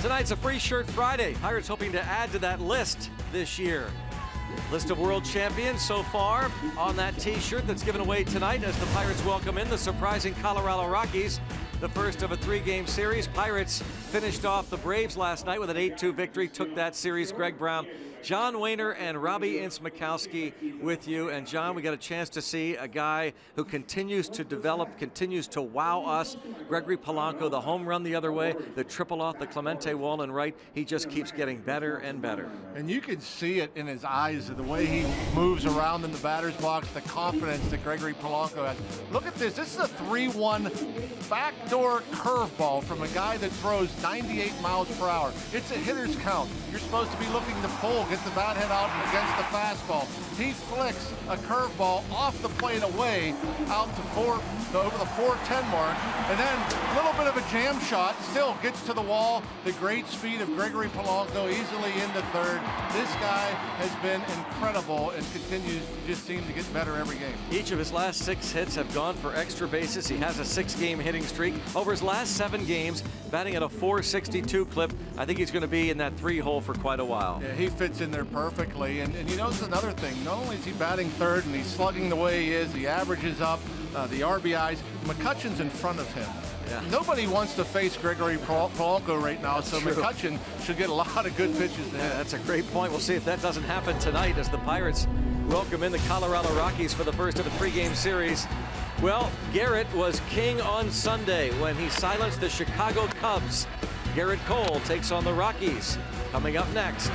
Tonight's a Free Shirt Friday. Pirates hoping to add to that list this year. List of world champions so far on that t-shirt that's given away tonight as the Pirates welcome in the surprising Colorado Rockies. The first of a 3-game series. Pirates finished off the Braves last night with an 8-2 victory, took that series. Greg Brown, John Wehner, and Robbie Ince-Mikowski with you. And John, we got a chance to see a guy who continues to develop, continues to wow us. Gregory Polanco, the home run the other way, the triple off the Clemente wall and right. He just keeps getting better and better. And you can see it in his eyes, the way he moves around in the batter's box, the confidence that Gregory Polanco has. Look at this. This is a 3-1 backdoor curveball from a guy that throws 98 miles per hour. It's a hitter's count. You're supposed to be looking to pull, get the bat head out against the fastball. He flicks a curveball off the plate away out to over the 410 mark, and then a little bit of a jam shot, still gets to the wall. The great speed of Gregory Polanco easily into third. This guy has been incredible and continues to just seem to get better every game. Each of his last 6 hits have gone for extra bases. He has a 6-game hitting streak. Over his last 7 games, batting at a .462 clip. I think he's going to be in that 3-hole for quite a while. Yeah, he fits in there perfectly. And you know, it's another thing. Not only is he batting third and he's slugging the way he is, the average is up, the RBIs. McCutchen's in front of him. Yeah. Nobody wants to face Gregory Polanco right now, so true. McCutchen should get a lot of good pitches there. Yeah, that's a great point. We'll see if that doesn't happen tonight as the Pirates welcome in the Colorado Rockies for the first of a 3-game series. Well, Garrett was king on Sunday when he silenced the Chicago Cubs. Garrett Cole takes on the Rockies. Coming up next.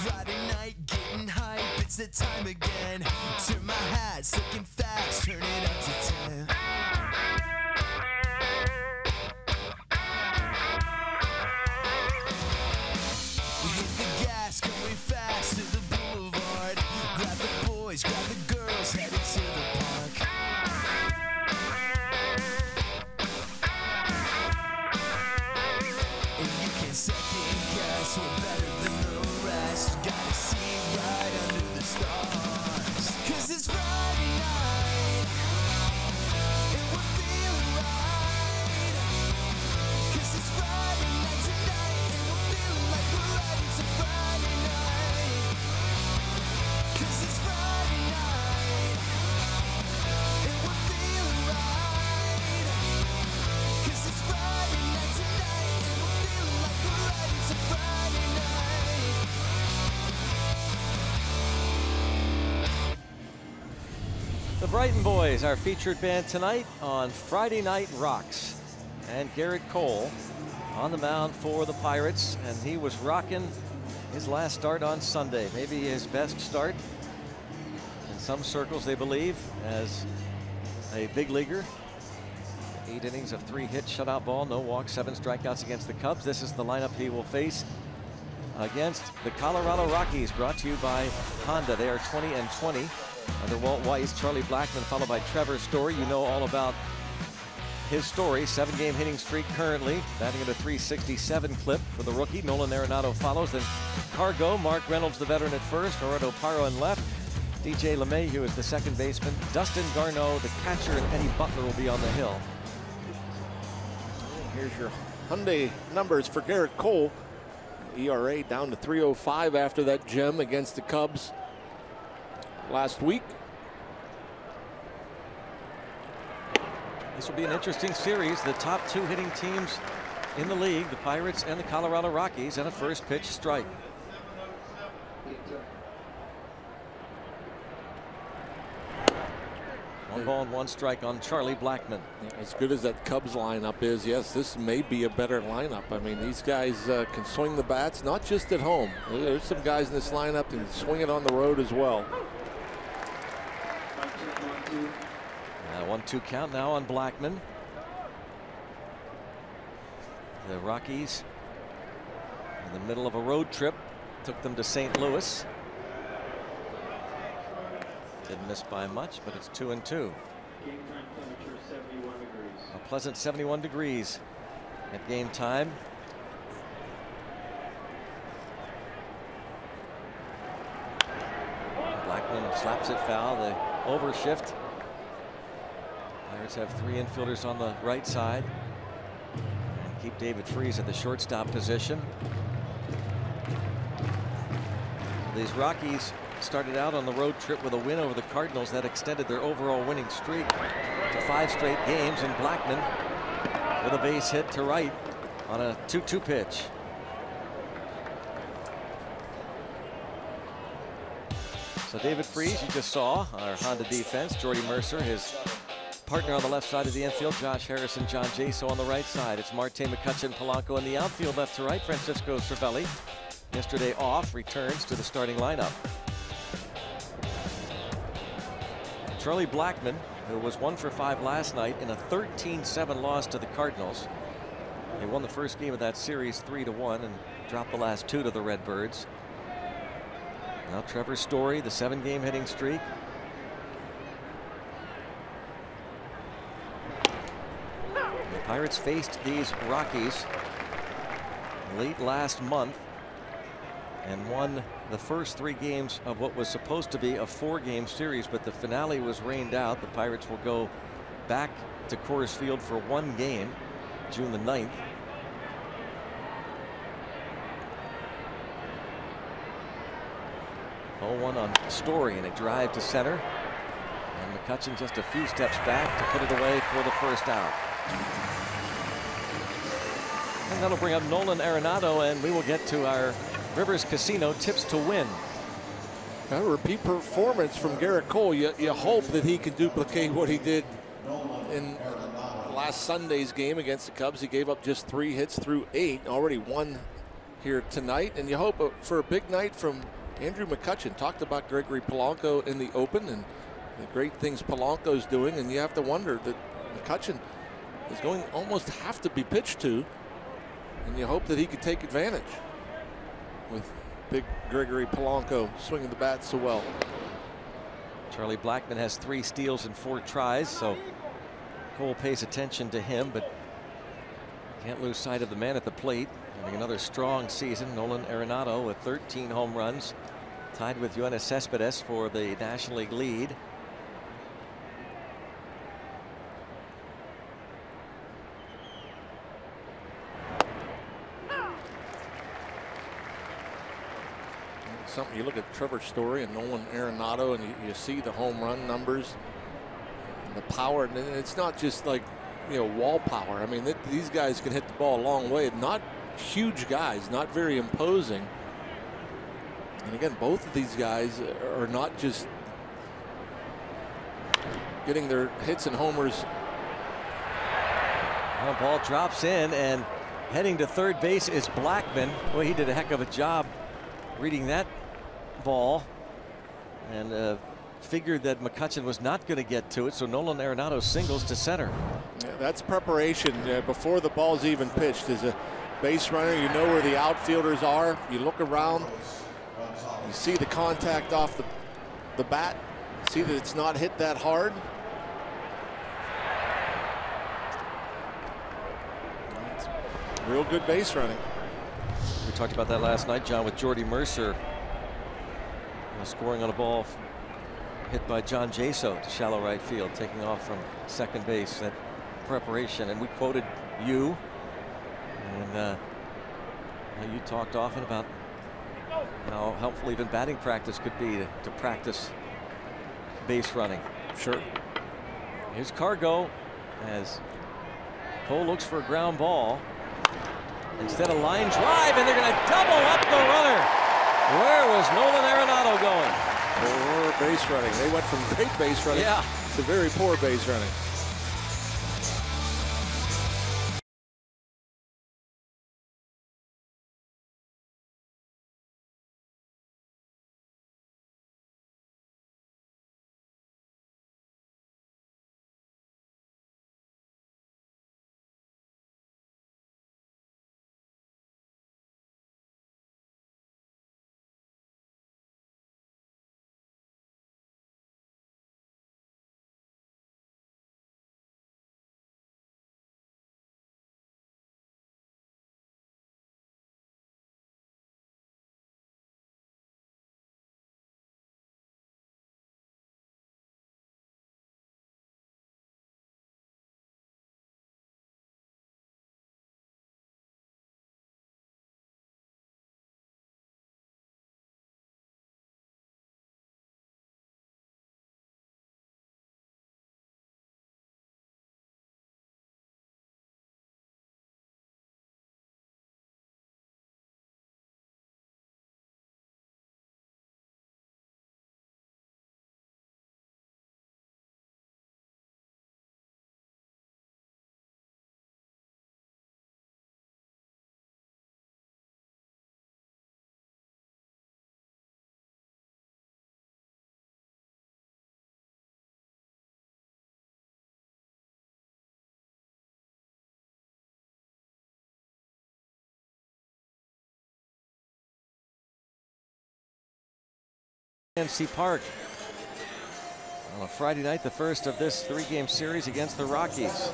Friday night, getting hype, it's the time again. Turn my hat, looking fast, turn it up to 10. We hit the gas, going fast to the boulevard. Grab the boys, grab the girls, headed to the park. And you can second guess we're better than the rest. Brighton Boys, our featured band tonight on Friday Night Rocks. And Garrett Cole on the mound for the Pirates, and he was rocking his last start on Sunday. Maybe his best start in some circles, they believe, as a big leaguer. 8 innings of 3 hits, shutout ball, no walks, 7 strikeouts against the Cubs. This is the lineup he will face against the Colorado Rockies, brought to you by Honda. They are 20-20 under Walt Weiss. Charlie Blackmon followed by Trevor Story. You know all about his story. 7-game hitting streak currently, batting at a .367 clip for the rookie. Nolan Arenado follows. Then Cargo, Mark Reynolds, the veteran, at first. Gerardo Parra in left. DJ LeMahieu is the second baseman. Dustin Garneau, the catcher, and Eddie Butler will be on the hill. Here's your Hyundai numbers for Garrett Cole. ERA down to 3.05 after that gem against the Cubs last week. This will be an interesting series. The top 2 hitting teams in the league, the Pirates and the Colorado Rockies, and a first pitch strike. One ball and 1 strike on Charlie Blackmon. As good as that Cubs lineup is, yes, this may be a better lineup. I mean, these guys can swing the bats, not just at home. There's some guys in this lineup that can swing it on the road as well. 1-2 count now on Blackmon. The Rockies in the middle of a road trip took them to St. Louis. Didn't miss by much, but it's 2-2. Game time temperature 71 degrees. A pleasant 71 degrees at game time. Blackmon slaps it foul. The overshift. Pirates have 3 infielders on the right side. And keep David Freese at the shortstop position. These Rockies started out on the road trip with a win over the Cardinals that extended their overall winning streak to 5 straight games, and Blackmon with a base hit to right on a 2-2 pitch. So David Freese, you just saw our Honda defense. Jordy Mercer, his partner on the left side of the infield. Josh Harrison, John Jaso on the right side. It's Marte, McCutchen, Polanco in the outfield, left to right. Francisco Cervelli, yesterday off, returns to the starting lineup. Charlie Blackmon, who was 1 for 5 last night in a 13-7 loss to the Cardinals. They won the first game of that series 3-1 and dropped the last 2 to the Redbirds. Now Trevor Story, the 7-game hitting streak. The Pirates faced these Rockies late last month and won the first 3 games of what was supposed to be a 4-game series, but the finale was rained out. The Pirates will go back to Coors Field for 1 game, June the 9th. Oh, 1 on Story, and a drive to center. And McCutchen just a few steps back to put it away for the first out. And that'll bring up Nolan Arenado, and we will get to our Rivers Casino tips to win. A repeat performance from Garrett Cole. You hope that he can duplicate what he did in last Sunday's game against the Cubs. He gave up just 3 hits through 8, already 1 here tonight. And you hope for a big night from Andrew McCutchen. Talked about Gregory Polanco in the open and the great things Polanco's doing, and you have to wonder that McCutchen is going to almost have to be pitched to, and you hope that he could take advantage with big Gregory Polanco swinging the bat so well. Charlie Blackmon has 3 steals and 4 tries, so Cole pays attention to him, but can't lose sight of the man at the plate. Having another strong season. Nolan Arenado with 13 home runs, tied with Yoenis Cespedes for the National League lead. Something you look at Trevor Story and Nolan Arenado, and you see the home run numbers, and the power, and it's not just like, you know, wall power. I mean, these guys can hit the ball a long way. Not huge guys, not very imposing. And again, both of these guys are not just getting their hits and homers. Well, ball drops in, and heading to third base is Blackman. Boy, he did a heck of a job reading that ball, and figured that McCutchen was not going to get to it, so Nolan Arenado singles to center. Yeah, that's preparation before the ball's even pitched. As a base runner, you know where the outfielders are. You look around, you see the contact off the bat, see that it's not hit that hard. It's real good base running. We talked about that last night, John, with Jordy Mercer scoring on a ball hit by John Jaso to shallow right field, taking off from second base. That preparation, and we quoted you, and you talked often about how helpful even batting practice could be to practice base running. Sure. Here's Cargo as Cole looks for a ground ball. Instead of line drive, and they're going to double up the runner. Where was Nolan Arenado going? Poor base running. They went from great base running to very poor base running. PNC Park on a Friday night, the first of this three-game series against the Rockies.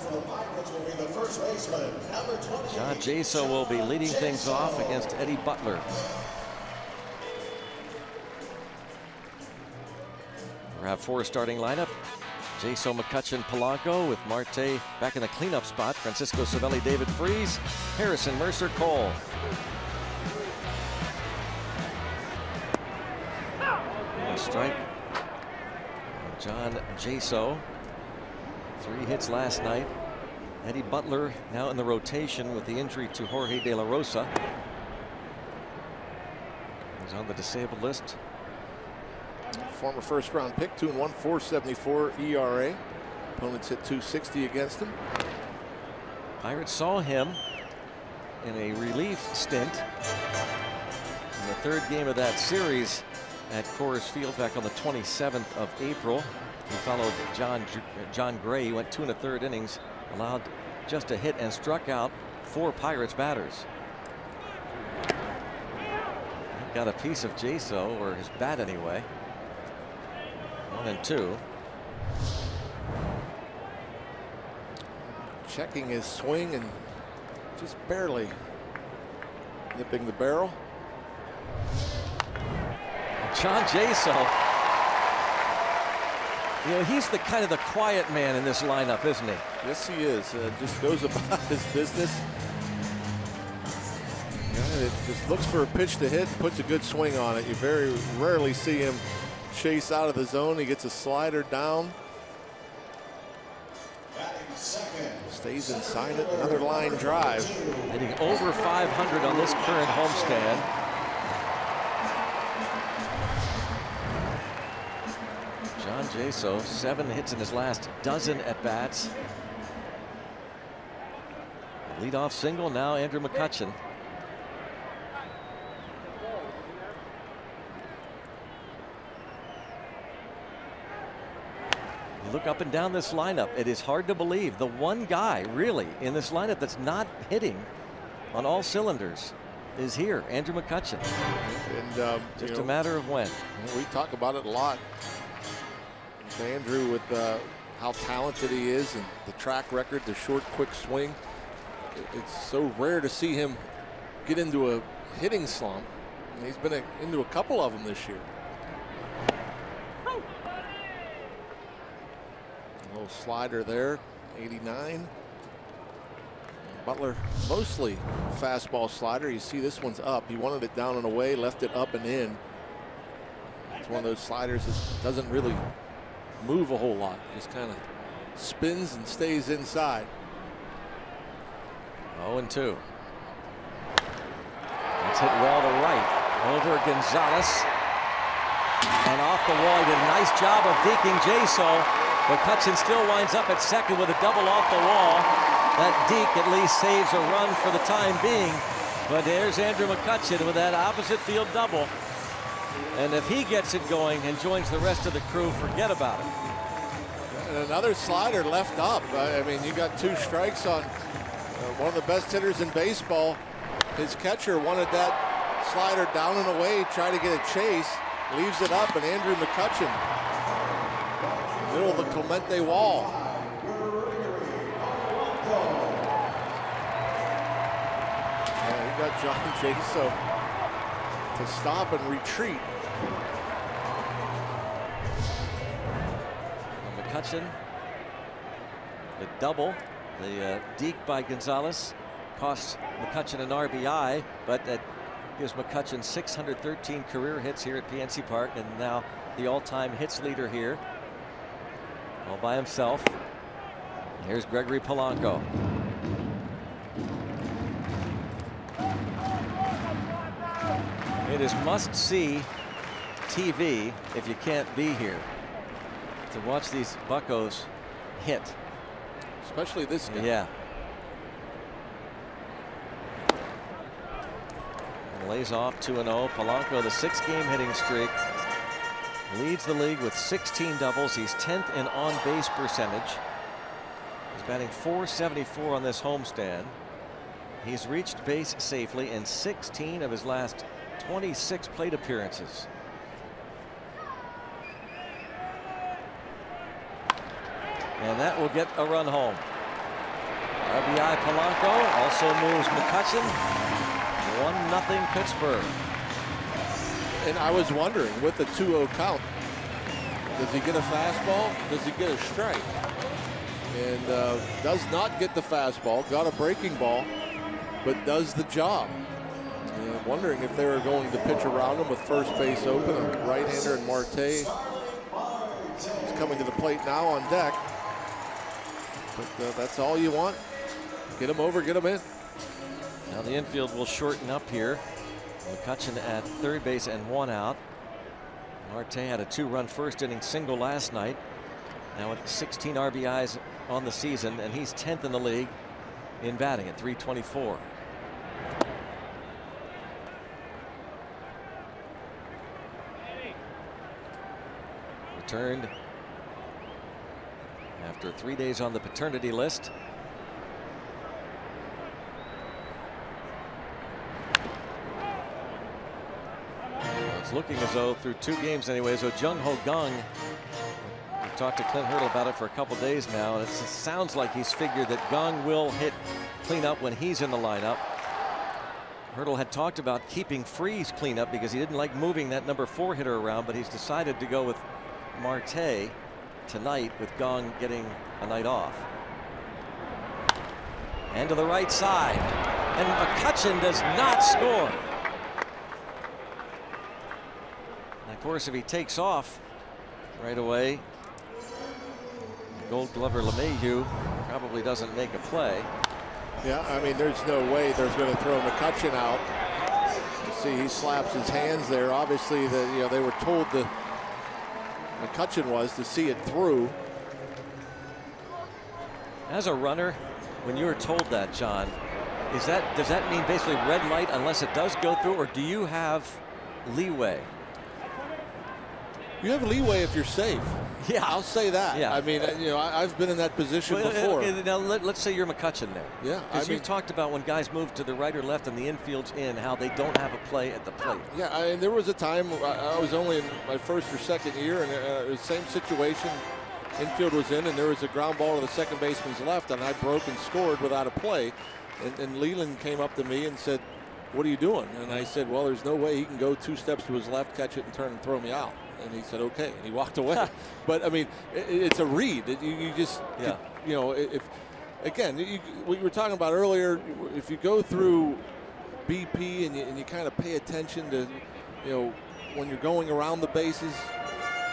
John Jaso will be leading things off against Eddie Butler. We'll have four starting lineup. Jaso, McCutchen, Polanco, with Marte back in the cleanup spot. Francisco Cervelli, David Freese, Harrison, Mercer, Cole. Strike. John Jaso, 3 hits last night. Eddie Butler now in the rotation with the injury to Jorge De La Rosa. He's on the disabled list. Former first-round pick, 2-1, 4.74 ERA. Opponents hit .260 against him. Pirates saw him in a relief stint in the third game of that series at Coors Field back on the 27th of April. He followed John Gray. He went 2 1/3 innings, allowed just a hit, and struck out 4 Pirates batters. He got a piece of Jaso, or his bat anyway. 1 and 2. Checking his swing and just barely nipping the barrel. John Jaso, you know, he's the kind of the quiet man in this lineup, isn't he? Yes, he is. Just goes about his business. Yeah, it just looks for a pitch to hit, puts a good swing on it. You very rarely see him chase out of the zone. He gets a slider down. Stays inside it. Another line drive. Hitting over 500 on this current homestand. John Jaso, 7 hits in his last dozen at bats. Leadoff single now, Andrew McCutchen. You look up and down this lineup, it is hard to believe the one guy really in this lineup that's not hitting on all cylinders is here, Andrew McCutchen. And just a matter of when. We talk about it a lot. Andrew, with how talented he is and the track record, the short, quick swing. It's so rare to see him get into a hitting slump. And he's been into a couple of them this year. A little slider there, 89. Butler mostly fastball slider. You see this one's up. He wanted it down and away, left it up and in. It's one of those sliders that doesn't really move a whole lot. Just kind of spins and stays inside. 0-2. It's hit well to right. Over Gonzalez. And off the wall. He did a nice job of deking Jaso. McCutchen still winds up at second with a double off the wall. That deke at least saves a run for the time being. But there's Andrew McCutchen with that opposite field double. And if he gets it going and joins the rest of the crew, forget about it. And another slider left up. I mean, you got 2 strikes on one of the best hitters in baseball. His catcher wanted that slider down and away, try to get a chase, leaves it up, and Andrew McCutchen, middle of the Clemente wall. He got John Jaso to stop and retreat. McCutchen, the double, the deke by Gonzalez costs McCutchen an RBI, but that gives McCutchen 613 career hits here at PNC Park, and now the all-time hits leader here, all by himself. Here's Gregory Polanco. It is must-see TV if you can't be here to watch these buccos hit. Especially this guy. Yeah. And lays off 2-0. Polanco, the 6-game hitting streak, leads the league with 16 doubles. He's 10th in on-base percentage. He's batting .474 on this homestand. He's reached base safely in 16 of his last 26 plate appearances. And that will get a run home. RBI Polanco also moves McCutchen. 1-0 Pittsburgh. And I was wondering, with the 2-0 count, does he get a fastball? Does he get a strike? And does not get the fastball. Got a breaking ball, but does the job. And I'm wondering if they were going to pitch around him with first base open. A right-hander and Marte is coming to the plate now on deck. But that's all you want. Get him over, get him in. Now the infield will shorten up here. McCutchen at third base and 1 out. Marte had a 2-run first inning single last night. Now with 16 RBIs on the season, and he's 10th in the league in batting at .324. Returned after 3 days on the paternity list. It's looking as though through 2 games anyway, so Jung Ho Kang, we've talked to Clint Hurdle about it for a couple days now, and it sounds like he's figured that Kang will hit cleanup when he's in the lineup. Hurdle had talked about keeping Freese cleanup because he didn't like moving that number 4 hitter around, but he's decided to go with Marte tonight with Kang getting a night off. And to the right side, and McCutchen does not score. And of course, if he takes off right away, Gold Glover LeMahieu probably doesn't make a play. Yeah, I mean, there's no way they're going to throw McCutchen out. You see, he slaps his hands there. Obviously, they were told to McCutchen was to see it through. As a runner, when you were told that, John, does that mean basically red light unless it does go through, or do you have leeway? You have leeway if you're safe. Yeah, I'll say that. Yeah. I mean, you know, I've been in that position before. Okay, now let's say you're McCutchen there. Yeah, because you've talked about when guys move to the right or left and the infield's in, how they don't have a play at the plate. Yeah, there was a time I was only in my first or second year, and it was the same situation. Infield was in, and there was a ground ball to the second baseman's left, and I broke and scored without a play. And Leland came up to me and said, "What are you doing?" And I said, "Well, there's no way he can go 2 steps to his left, catch it, and turn and throw me out." And he said, "Okay," and he walked away. But I mean, it's a read. You just, you know, if again, we were talking about earlier, if you go through BP and you kind of pay attention to, you know, when you're going around the bases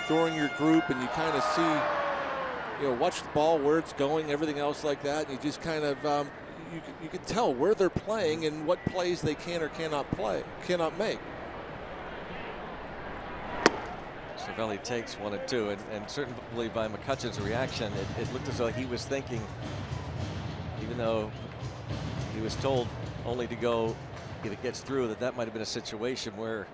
during your group, and you kind of see, you know, watch the ball, where it's going, everything else like that, and you just kind of you can tell where they're playing and what plays they can or cannot make. Cervelli takes 1 and 2, and certainly by McCutchen's reaction, it looked as though he was thinking, even though he was told only to go if it gets through, that might have been a situation where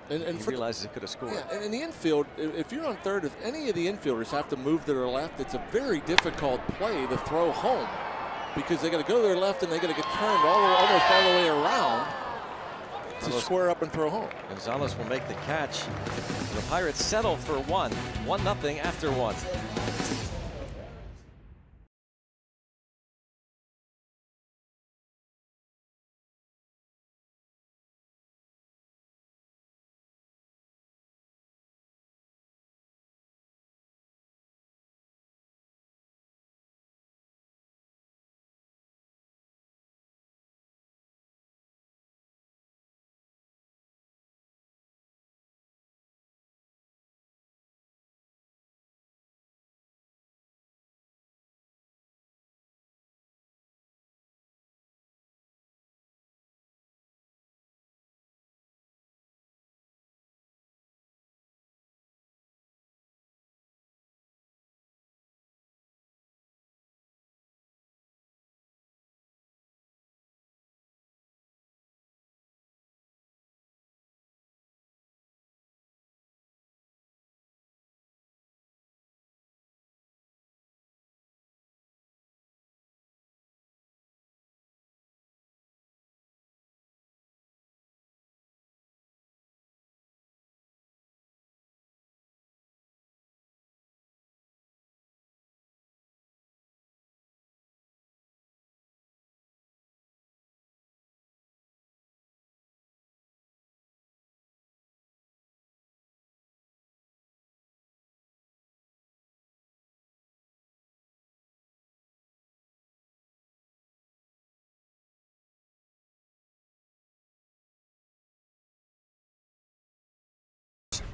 he realizes he could have scored. Yeah, and in the infield, if you're on third, if any of the infielders have to move to their left, it's a very difficult play to throw home, because they got to go to their left and they got to get turned almost all the way around to square up and throw home. Gonzalez will make the catch. The Pirates settle for 1-0 after 1.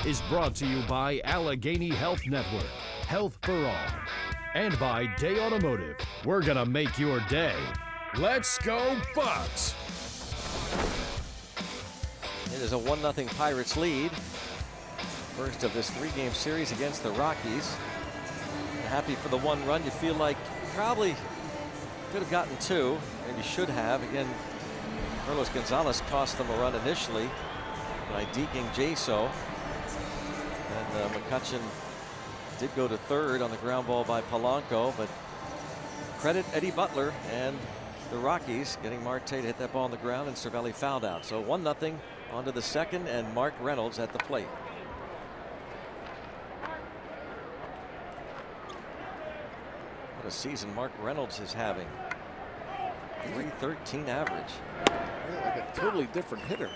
Is brought to you by Allegheny Health Network, Health for All, and by Day Automotive. We're gonna make your day. Let's go Bucks! It is a 1-0 Pirates lead. First of this 3-game series against the Rockies. Happy for the 1 run. You feel like you probably could have gotten 2, and you should have. Again, Carlos Gonzalez cost them a run initially by deking Jaso. And McCutchen did go to third on the ground ball by Polanco, but credit Eddie Butler and the Rockies getting Marte to hit that ball on the ground, and Cervelli fouled out. So 1-0 on to the second, and Mark Reynolds at the plate. What a season Mark Reynolds is having. .313 average. Yeah, like a totally different hitter.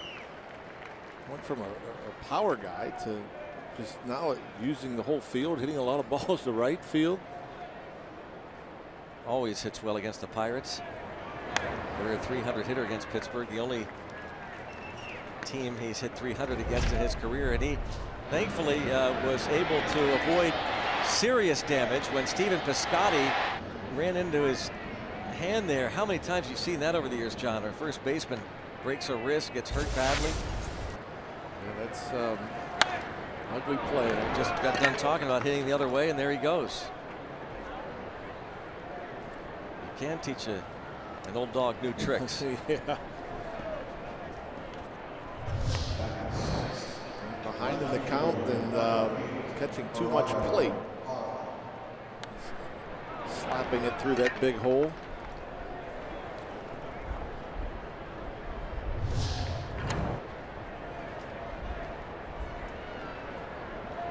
Went from a power guy to just now using the whole field, hitting a lot of balls to right field. Always hits well against the Pirates. Career .300 hitter against Pittsburgh. The only team he's hit .300 against in his career, and he thankfully was able to avoid serious damage when Stephen Piscotty ran into his hand there. How many times you've seen that over the years, John? Our first baseman breaks a wrist, gets hurt badly. Yeah, that's Ugly play. Just got done talking about hitting the other way, and there he goes. You can teach an old dog new tricks. Yeah. Behind in the count and catching too much plate. Slapping it through that big hole.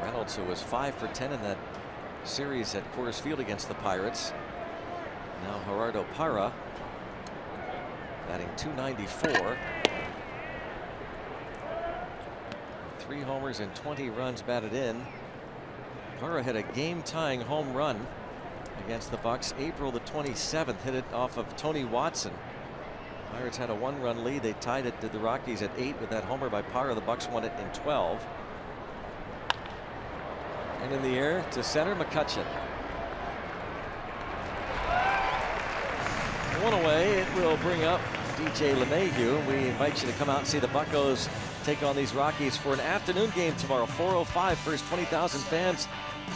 Reynolds, who was 5 for 10 in that series at Coors Field against the Pirates. Now Gerardo Parra batting .294. 3 homers and 20 runs batted in. Parra hit a game-tying home run against the Bucks April the 27th. Hit it off of Tony Watson. Pirates had a 1-run lead. They tied it to the Rockies at 8 with that homer by Parra. The Bucks won it in 12. And in the air to center, McCutcheon. One away. It will bring up DJ LeMahieu. We invite you to come out and see the Buccos take on these Rockies for an afternoon game tomorrow, 4:05. First 20,000 fans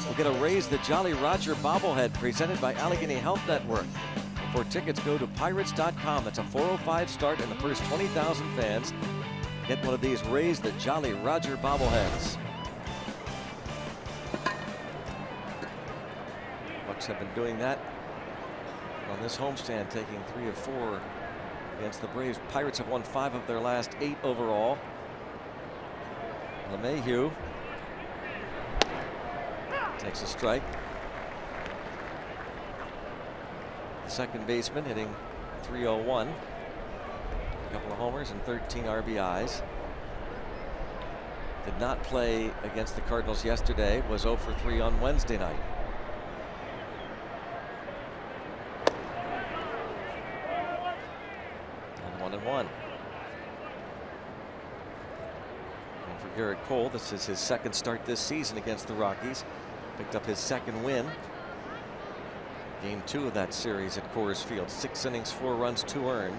will get a Raise the Jolly Roger bobblehead presented by Allegheny Health Network. For tickets, go to pirates.com. It's a 4:05 start, and the first 20,000 fans get one of these Raise the Jolly Roger bobbleheads. Bucks have been doing that on this homestand, taking 3 of 4 against the Braves. Pirates have won 5 of their last 8 overall. LeMahieu takes a strike. The second baseman hitting .301. A couple of homers and 13 RBIs. Did not play against the Cardinals yesterday. Was 0 for 3 on Wednesday night. And 1-1. And for Garrett Cole, this is his second start this season against the Rockies. Picked up his second win. Game 2 of that series at Coors Field. 6 innings, 4 runs, 2 earned.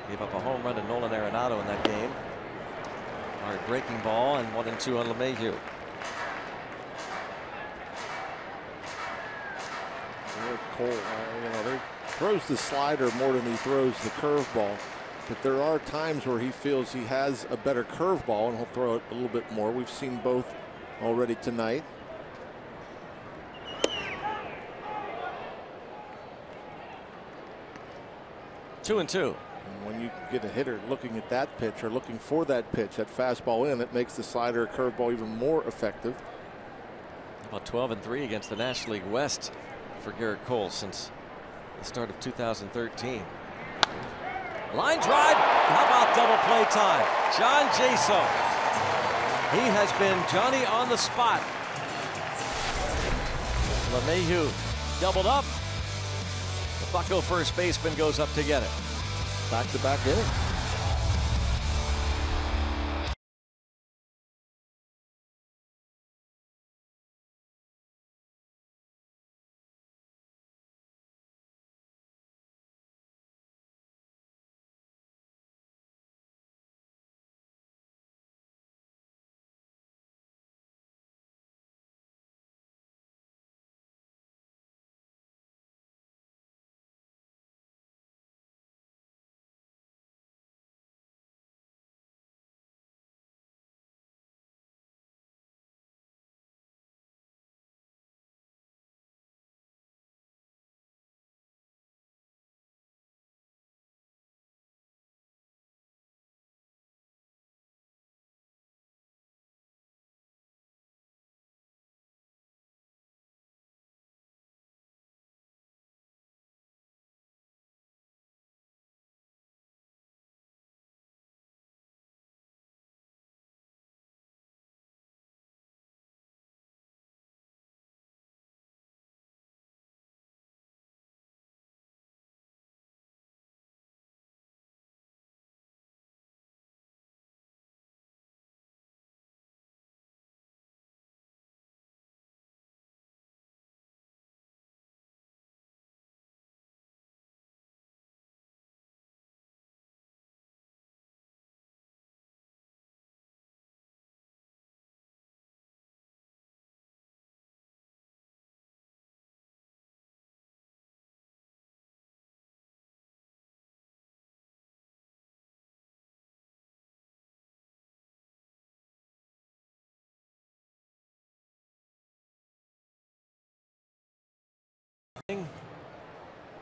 Gave up a home run to Nolan Arenado in that game. Hard breaking ball, and 1-2 on LeMahieu. Cole, he throws the slider more than he throws the curveball. But there are times where he feels he has a better curveball, and he'll throw it a little bit more. We've seen both already tonight. Two and two. And when you get a hitter looking at that pitch or looking for that pitch, that fastball in, it makes the slider curveball even more effective. About 12-3 against the National League West for Garrett Cole since the start of 2013. Line drive. How about double play time? John Jaso. He has been Johnny on the spot. LeMahieu doubled up. The Bucco first baseman goes up to get it. Back-to-back innings.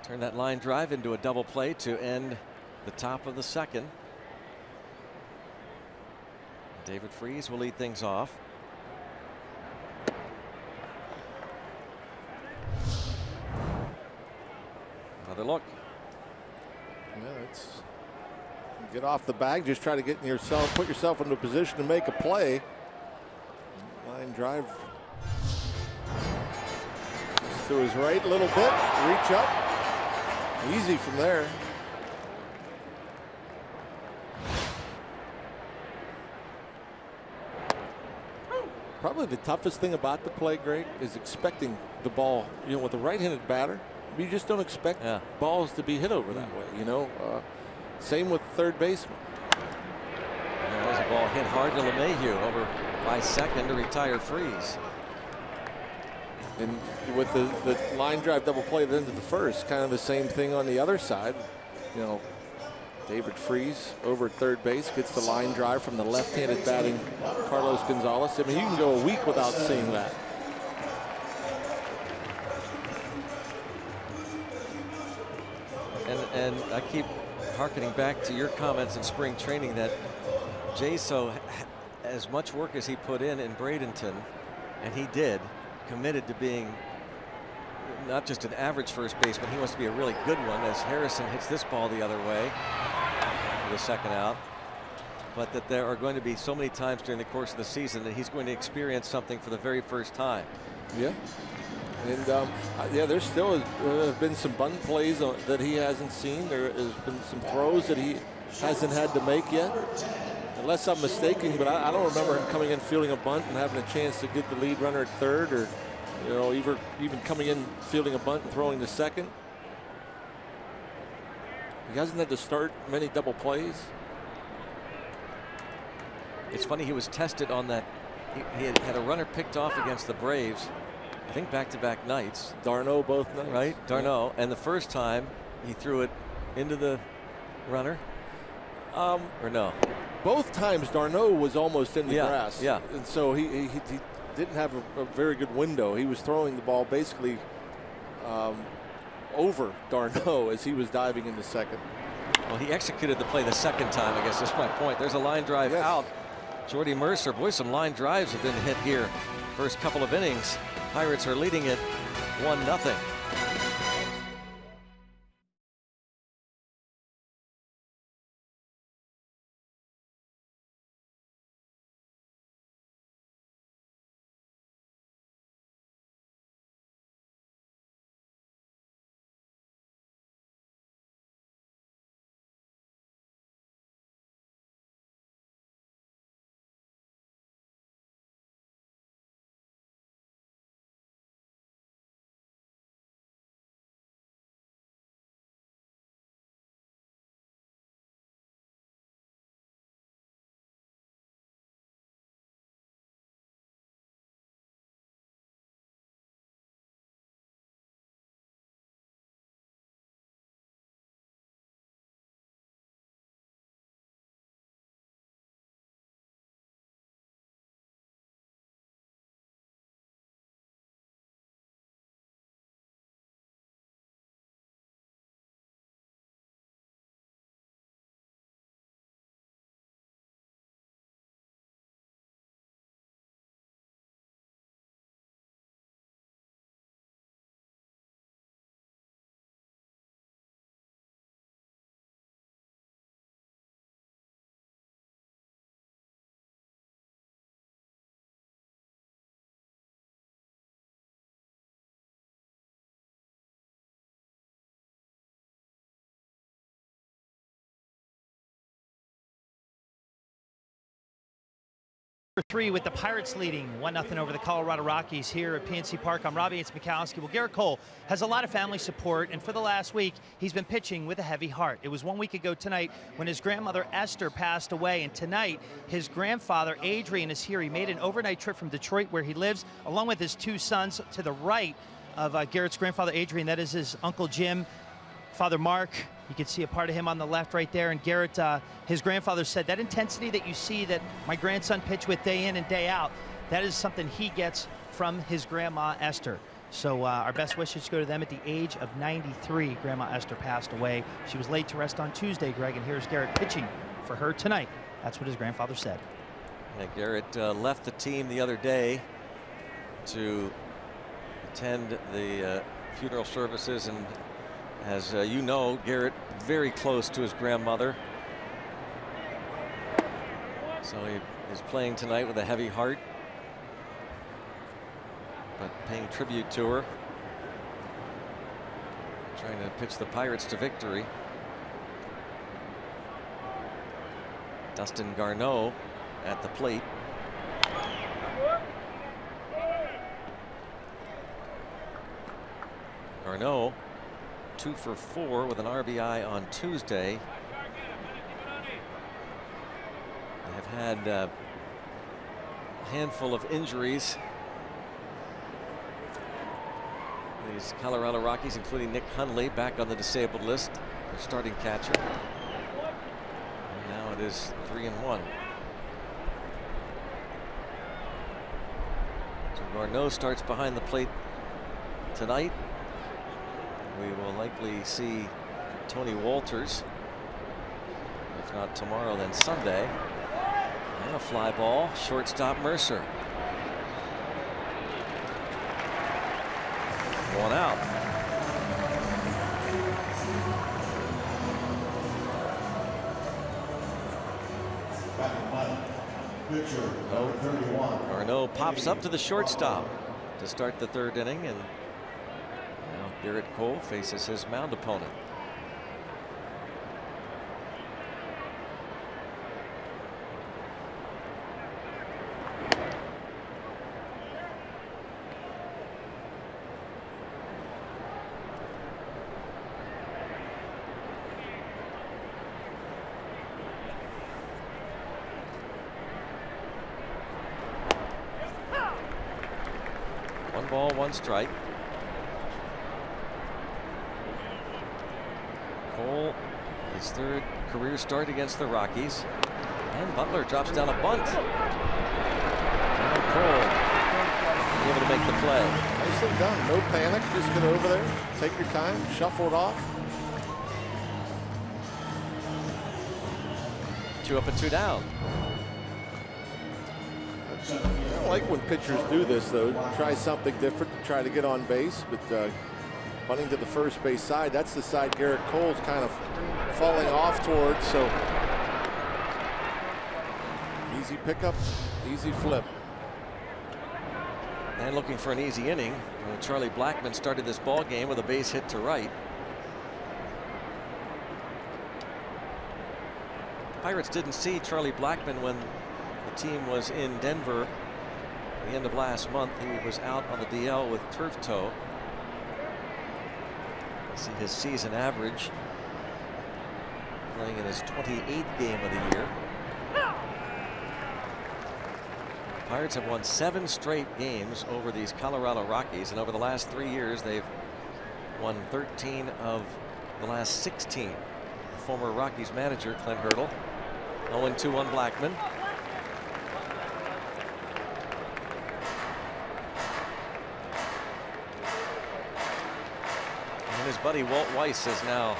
Turn that line drive into a double play to end the top of the second. David Freese will lead things off. Another look. Yeah, that's get off the bag. Just try to get yourself, put yourself into a position to make a play. Line drive to his right a little bit. Reach up. Easy from there. Probably the toughest thing about the play, Greg, is expecting the ball. You know, with a right-handed batter, you just don't expect balls to be hit over that way. You know, same with third baseman. There was a ball hit hard to LeMahieu over by second to retire Freese. And with the line drive double play at the end of the first, kind of the same thing on the other side. You know, David Freese over at third base gets the line drive from the left-handed batting Carlos Gonzalez. I mean, you can go a week without seeing that. And I keep hearkening back to your comments in spring training that Jaso, as much work as he put in Bradenton, and he did, committed to being not just an average first baseman, he wants to be a really good one, as Harrison hits this ball the other way for the second out. But that there are going to be so many times during the course of the season that he's going to experience something for the very first time. Yeah. And yeah, there still has been some bunt plays that he hasn't seen. There has been some throws that he hasn't had to make yet, unless I'm mistaken. But I don't remember him coming in fielding a bunt and having a chance to get the lead runner at third, or you know, even coming in fielding a bunt and throwing to second. He hasn't had to start many double plays. It's funny, he was tested on that. He had a runner picked off against the Braves, I think back-to-back nights. Darno both nights. Right, Darno. And the first time he threw it into the runner. Or no? Both times Darno was almost in the grass. Yeah. And so he didn't have a very good window. He was throwing the ball basically over Darno as he was diving into second. Well, he executed the play the second time, I guess that's my point. There's a line drive out. Jordy Mercer, boy, some line drives have been hit here. First couple of innings, Pirates are leading it 1-0. Three with the Pirates leading 1-0 over the Colorado Rockies here at PNC Park. I'm Robbie Mikowski. Well, Garrett Cole has a lot of family support, and for the last week, he's been pitching with a heavy heart. It was 1 week ago tonight when his grandmother Esther passed away, and tonight his grandfather Adrian is here. He made an overnight trip from Detroit, where he lives, along with his two sons. To the right of Garrett's grandfather Adrian, that is his Uncle Jim, Father Mark. You can see a part of him on the left right there. And Garrett, his grandfather said, that intensity that you see that my grandson pitch with day in and day out, that is something he gets from his grandma Esther. So our best wishes go to them. At the age of 93, Grandma Esther passed away. She was laid to rest on Tuesday, Greg, and here's Garrett pitching for her tonight. That's what his grandfather said. Yeah, Garrett left the team the other day to attend the funeral services, and as you know, Garrett very close to his grandmother. So he is playing tonight with a heavy heart, but paying tribute to her, trying to pitch the Pirates to victory. Dustin Garneau at the plate. Garneau 2 for 4 with an RBI on Tuesday. They have had a handful of injuries, these Colorado Rockies, including Nick Hundley back on the disabled list, their starting catcher. And now it is 3-1. So Garneau starts behind the plate tonight. We will likely see Tony Walters, if not tomorrow, then Sunday. And a fly ball, shortstop Mercer. 1 out. Garneau pops up to the shortstop to start the 3rd inning, and now Garrett Cole faces his mound opponent. One ball, 1 strike. Cole, his 3rd career start against the Rockies. And Butler drops down a bunt. And Cole able to make the play. Nicely done. No panic. Just get over there. Take your time. Shuffle it off. 2 up and 2 down. I don't like when pitchers do this, though. Try something different to try to get on base, but bunting to the first base side, that's the side Garrett Cole's kind of falling off towards. So easy pickup, easy flip. And looking for an easy inning. Charlie Blackmon started this ball game with a base hit to right. Pirates didn't see Charlie Blackmon when the team was in Denver at the end of last month. He was out on the DL with turf toe. See his season average, playing in his 28th game of the year. The Pirates have won 7 straight games over these Colorado Rockies, and over the last 3 years they've won 13 of the last 16. The former Rockies manager Clint Hurdle. 0-2 on Blackmon. And his buddy Walt Weiss is now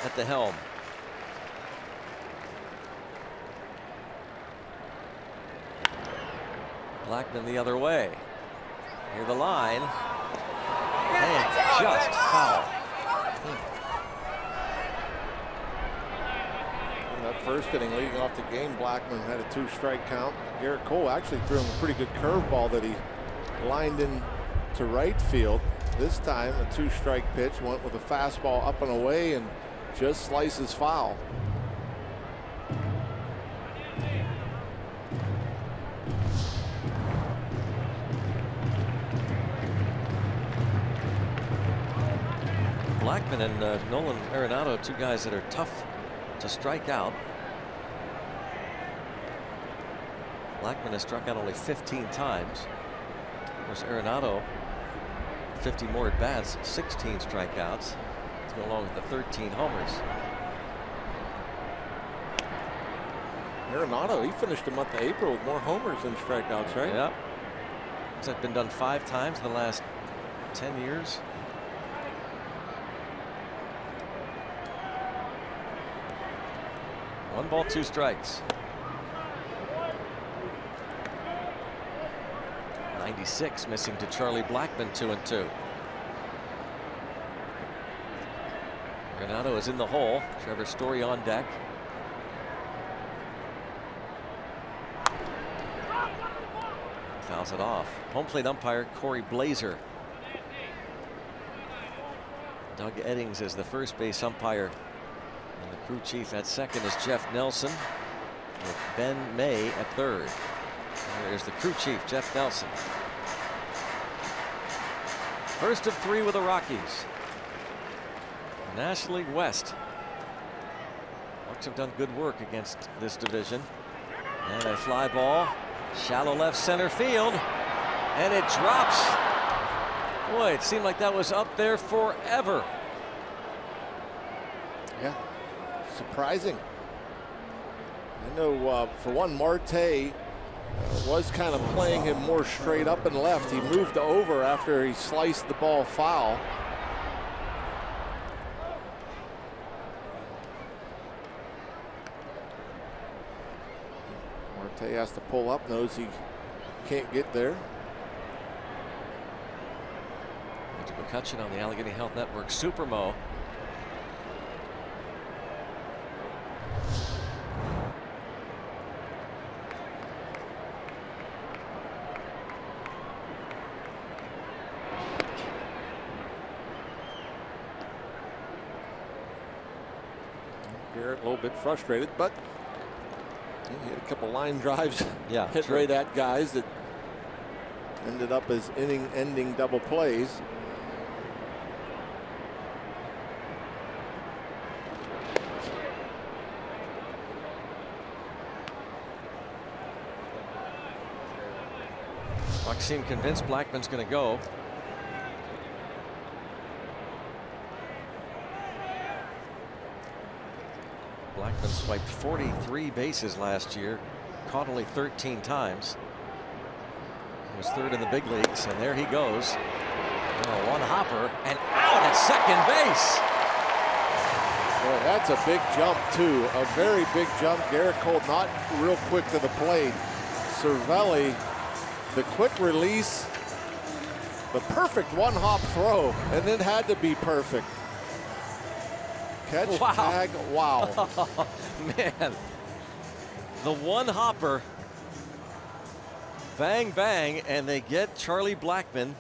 at the helm. Blackmon the other way. Near the line. And just foul. In that first inning, leading off the game, Blackmon had a 2-strike count. Garrett Cole actually threw him a pretty good curveball that he lined in to right field. This time a 2-strike pitch, went with a fastball up and away and just slices foul. Blackmon and Nolan Arenado, 2 guys that are tough to strike out. Blackmon has struck out only 15 times. Of course, Arenado 50 more at bats, 16 strikeouts to go along with the 13 homers. Arenado, he finished the month of April with more homers than strikeouts, right? Yep. It's been done 5 times in the last 10 years. One ball, 2 strikes. 96 missing to Charlie Blackmon, 2-2. Granado is in the hole. Trevor Story on deck. Fouls it off. Home plate umpire Corey Blazer. Doug Eddings is the first base umpire. And the crew chief at second is Jeff Nelson, with Ben May at third. There's the crew chief, Jeff Nelson. First of 3 with the Rockies. National League West. Bucks have done good work against this division. And a fly ball, shallow left center field, and it drops. Boy, it seemed like that was up there forever. Yeah, surprising. I know for one, Marte was kind of playing him more straight up and left. He moved over after he sliced the ball foul. Marte has to pull up, knows he can't get there. Andrew McCutcheon on the Allegheny Health Network Supermo. Garrett a little bit frustrated, but he had a couple line drives, hit true. right at guys that ended up as inning-ending double plays. Bucks seem convinced Blackman's going to go. Blackmon swiped 43 bases last year, caught only 13 times. He was third in the big leagues, and there he goes. Oh, one hopper and out at second base. Boy, that's a big jump too, a very big jump. Garrett Cole not real quick to the plate. Cervelli, the quick release, the perfect one-hop throw, and it had to be perfect. Catch, tag, wow. Oh, man, the one hopper, bang, bang, and they get Charlie Blackmon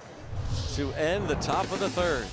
to end the top of the third.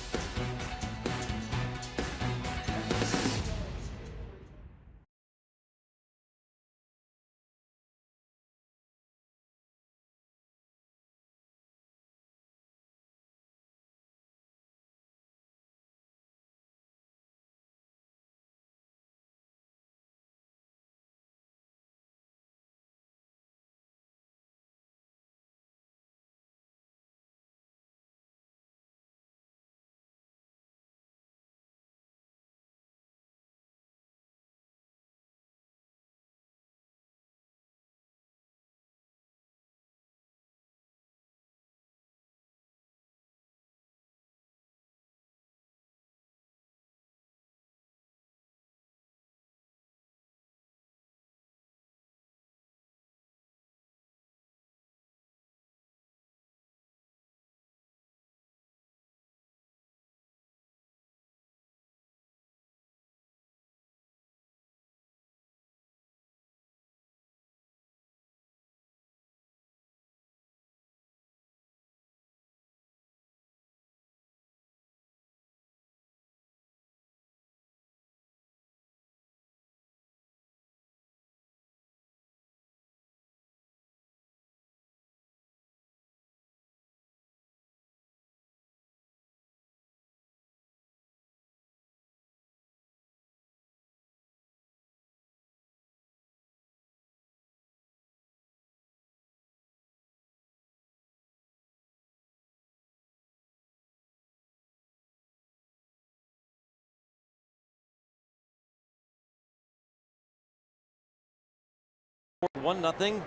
One nothing.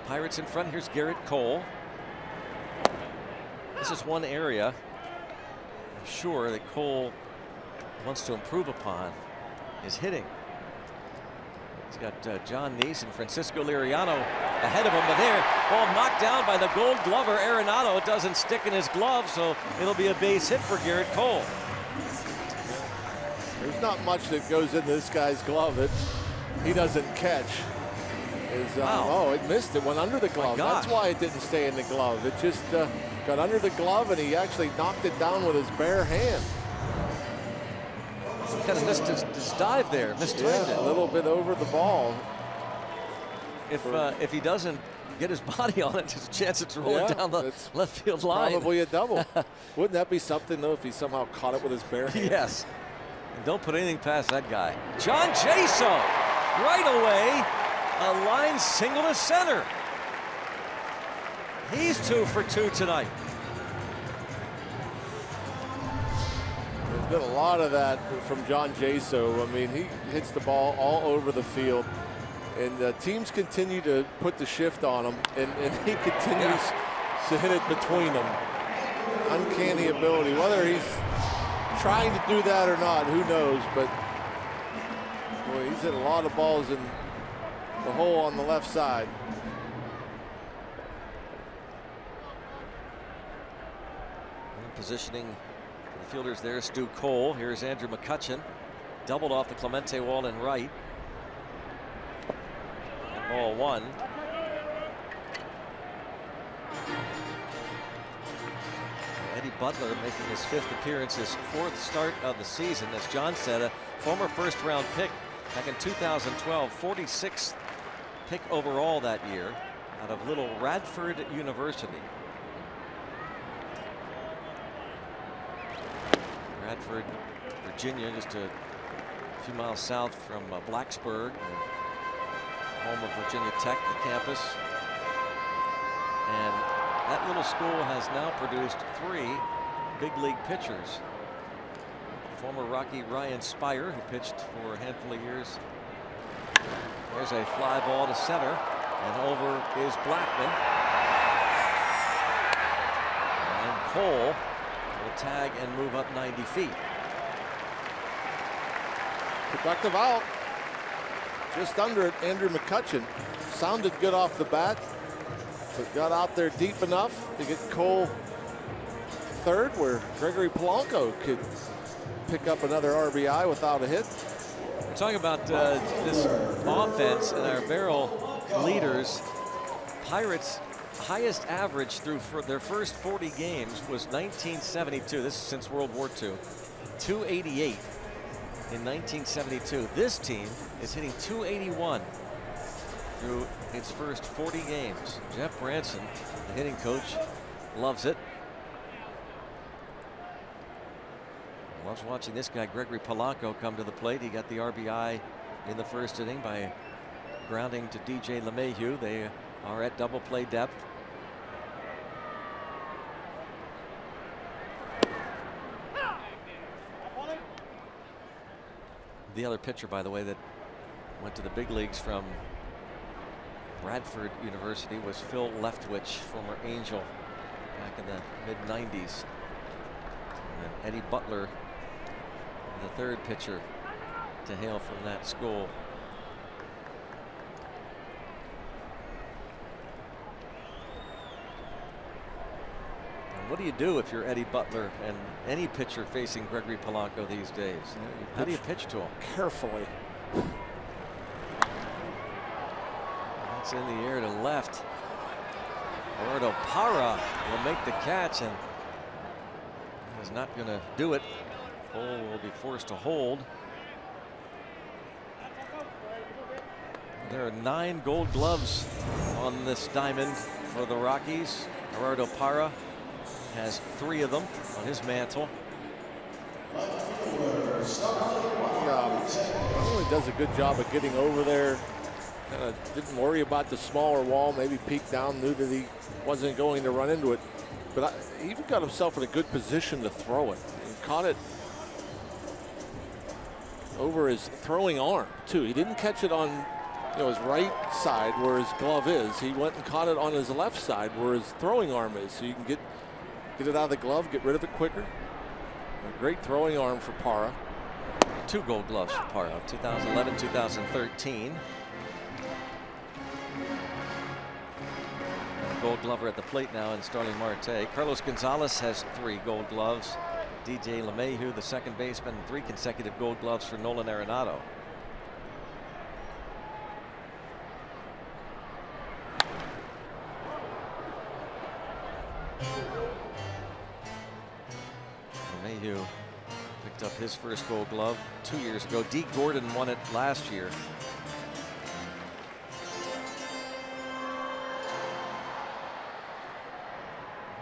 Pirates in front. Here's Garrett Cole. This is one area I'm sure that Cole wants to improve upon his hitting. He's got John Neese and Francisco Liriano ahead of him, but there, ball knocked down by the Gold Glover Arenado. It doesn't stick in his glove, so it'll be a base hit for Garrett Cole. There's not much that goes into this guy's glove that he doesn't catch. Wow. Oh, it missed. It went under the glove. That's why it didn't stay in the glove. It just got under the glove, and he actually knocked it down with his bare hand. He kind of missed his dive there, mistimed it. A little bit over the ball. If he doesn't get his body on it, there's a chance it's rolling down the left field line. Probably a double. Wouldn't that be something, though, if he somehow caught it with his bare hand? Yes. And don't put anything past that guy. John Jaso, right away, a line single to center. He's 2 for 2 tonight. There's been a lot of that from John Jaso. I mean, he hits the ball all over the field, and teams continue to put the shift on him, and he continues to hit it between them. Uncanny ability. Whether he's trying to do that or not, who knows? But boy, he's hit a lot of balls in the hole on the left side. Positioning the fielders there, Stu Cole. Here's Andrew McCutchen. Doubled off the Clemente wall in right. And ball 1. Eddie Butler making his 5th appearance, his 4th start of the season. As John said, a former first-round pick back in 2012, 46th pick overall that year out of Little Radford University. Radford, Virginia, just a few miles south from Blacksburg, home of Virginia Tech, the campus. And that little school has now produced 3 big league pitchers. Former Rocky Ryan Spire, who pitched for a handful of years. There's a fly ball to center, and over is Blackman. And Cole will tag and move up 90 feet. Productive out. Just under it, Andrew McCutchen. Sounded good off the bat, but got out there deep enough to get Cole third, where Gregory Polanco could pick up another RBI without a hit. We're talking about this offense and our barrel leaders. Pirates' highest average through their first 40 games was 1972. This is since World War II. 288 in 1972. This team is hitting 281 through its first 40 games. Jeff Branson, the hitting coach, loves it. Loves watching this guy, Gregory Polanco, come to the plate. He got the RBI in the first inning by grounding to DJ LeMahieu. They are at double play depth. The other pitcher, by the way, that went to the big leagues from Radford University was Phil Leftwich, former Angel back in the mid-90s. And then Eddie Butler, the third pitcher to hail from that school. And what do you do if you're Eddie Butler and any pitcher facing Gregory Polanco these days? How do you pitch to him? Carefully. That's in the air to left. Eduardo Parra will make the catch, and he's not going to do it. Cole will be forced to hold. There are 9 Gold Gloves on this diamond for the Rockies. Eduardo Parra has 3 of them on his mantle. Really does a good job of getting over there. Kind of didn't worry about the smaller wall. Maybe peeked down, knew that he wasn't going to run into it. But he even got himself in a good position to throw it. And caught it over his throwing arm too. He didn't catch it on his right side where his glove is. He went and caught it on his left side where his throwing arm is. So you can get it out of the glove, get rid of it quicker. A great throwing arm for Parra. 2 Gold Gloves for Parra, 2011, 2013. And a Gold Glover at the plate now in Starling Marte. Carlos Gonzalez has 3 Gold Gloves. DJ LeMahieu, the second baseman, 3 consecutive Gold Gloves for Nolan Arenado. LeMahieu picked up his first Gold Glove 2 years ago. Dee Gordon won it last year.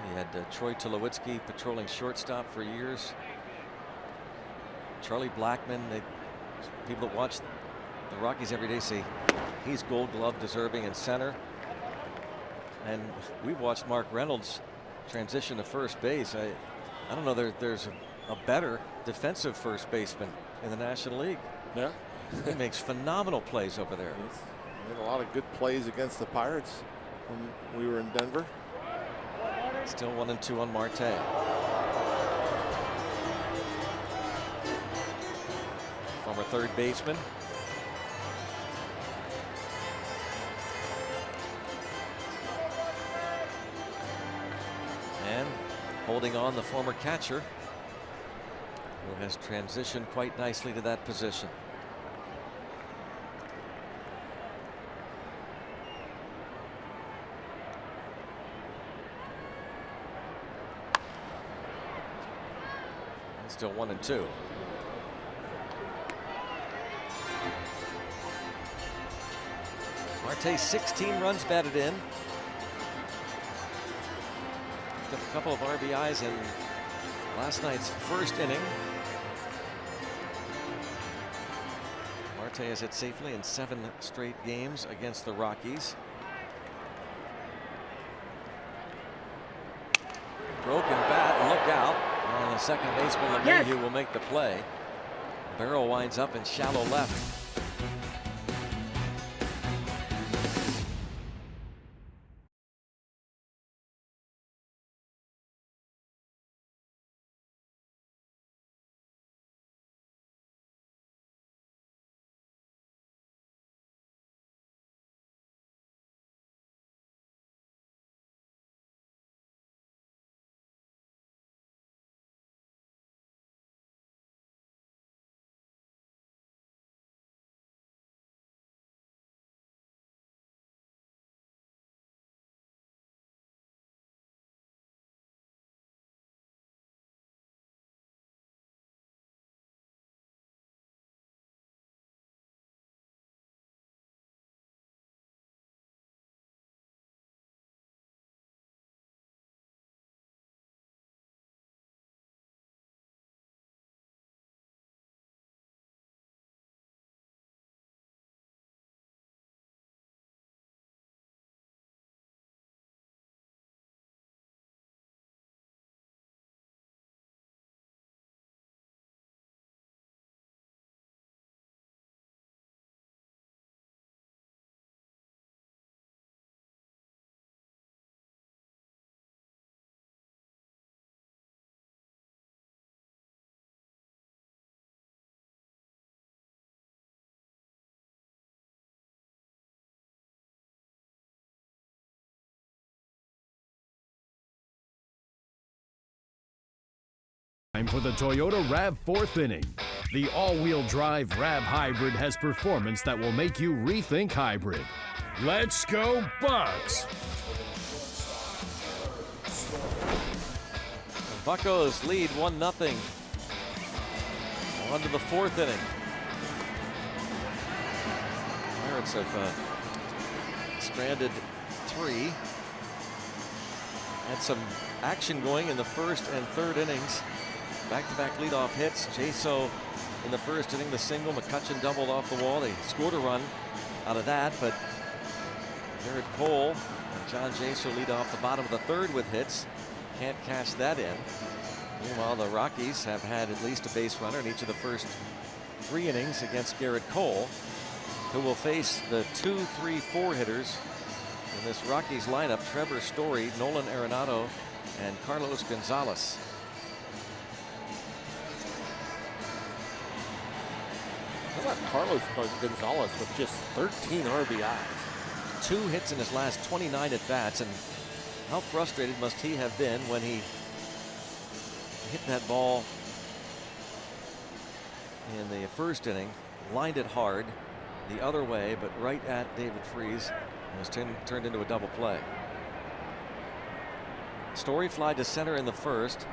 He had Troy Tulowitzki patrolling shortstop for years. Charlie Blackmon. People that watch the Rockies every day say he's Gold Glove deserving in center. And we've watched Mark Reynolds transition to first base. I don't know there's a better defensive first baseman in the National League. Yeah. He makes phenomenal plays over there. He made a lot of good plays against the Pirates when we were in Denver. Still 1-2 on Marte. Former third baseman. And holding on, the former catcher, who has transitioned quite nicely to that position. Still 1-2. Marte 16 runs batted in. Picked up a couple of RBIs in last night's first inning. Marte has hit safely in 7 straight games against the Rockies. Broken bat, look out. And the second baseman LeMahieu will make the play. Barrow winds up in shallow left. Time for the Toyota RAV 4th inning. The all-wheel drive RAV Hybrid has performance that will make you rethink hybrid. Let's go Bucks! The Buccos lead 1-0. On to the 4th inning. Pirates have stranded 3. Had some action going in the 1st and 3rd innings. Back-to-back leadoff hits. Jaso in the 1st inning, the single. McCutchen doubled off the wall. They scored a run out of that, but Garrett Cole and John Jaso lead off the bottom of the 3rd with hits. Can't cash that in. Meanwhile, the Rockies have had at least a base runner in each of the first 3 innings against Garrett Cole, who will face the 2, 3, 4 hitters in this Rockies lineup: Trevor Story, Nolan Arenado, and Carlos Gonzalez. How about Carlos Gonzalez with just 13 RBIs? 2 hits in his last 29 at bats, and how frustrated must he have been when he hit that ball in the first inning, lined it hard the other way, but right at David Freese, and was turned into a double play. Story fly to center in the first.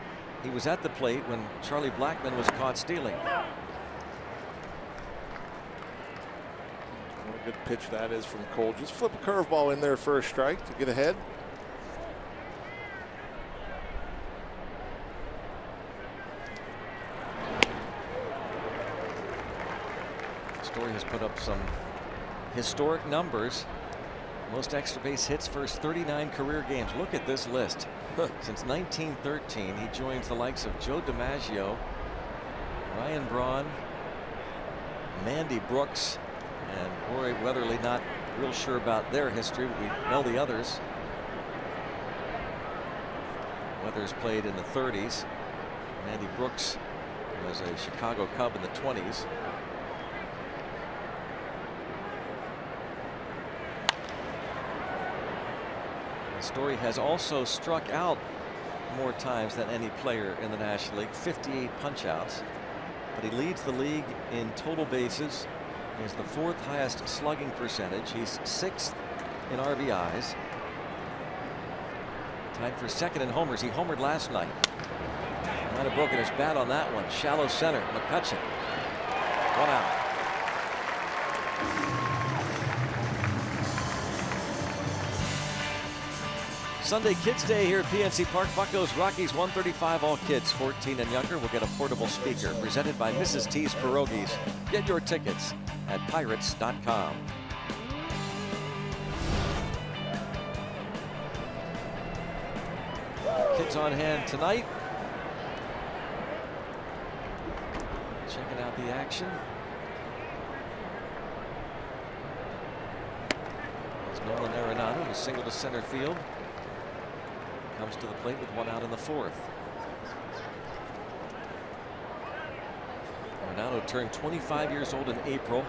He was at the plate when Charlie Blackmon was caught stealing. What a good pitch that is from Cole. Just flip a curveball in there for a strike to get ahead. Story has put up some historic numbers. Most extra base hits, first 39 career games. Look at this list. Since 1913, he joins the likes of Joe DiMaggio, Ryan Braun, Mandy Brooks, and Roy Weatherly. Not real sure about their history, but we know the others. Weathers played in the 30s. Mandy Brooks was a Chicago Cub in the 20s. Story has also struck out more times than any player in the National League, 58 punchouts, but he leads the league in total bases. He has the 4th highest slugging percentage. He's 6th in RBIs, tied for 2nd in homers. He homered last night. He might have broken his bat on that one. Shallow center, McCutchen, 1 out. Sunday Kids Day here at PNC Park. Buccos Rockies 135. All kids 14 and younger will get a portable speaker presented by Mrs. T's Pierogies. Get your tickets at pirates.com. Kids on hand tonight. Checking out the action. There's Nolan Arenado, who singled to center field. Comes to the plate with 1 out in the 4th. Arenado turned 25 years old in April.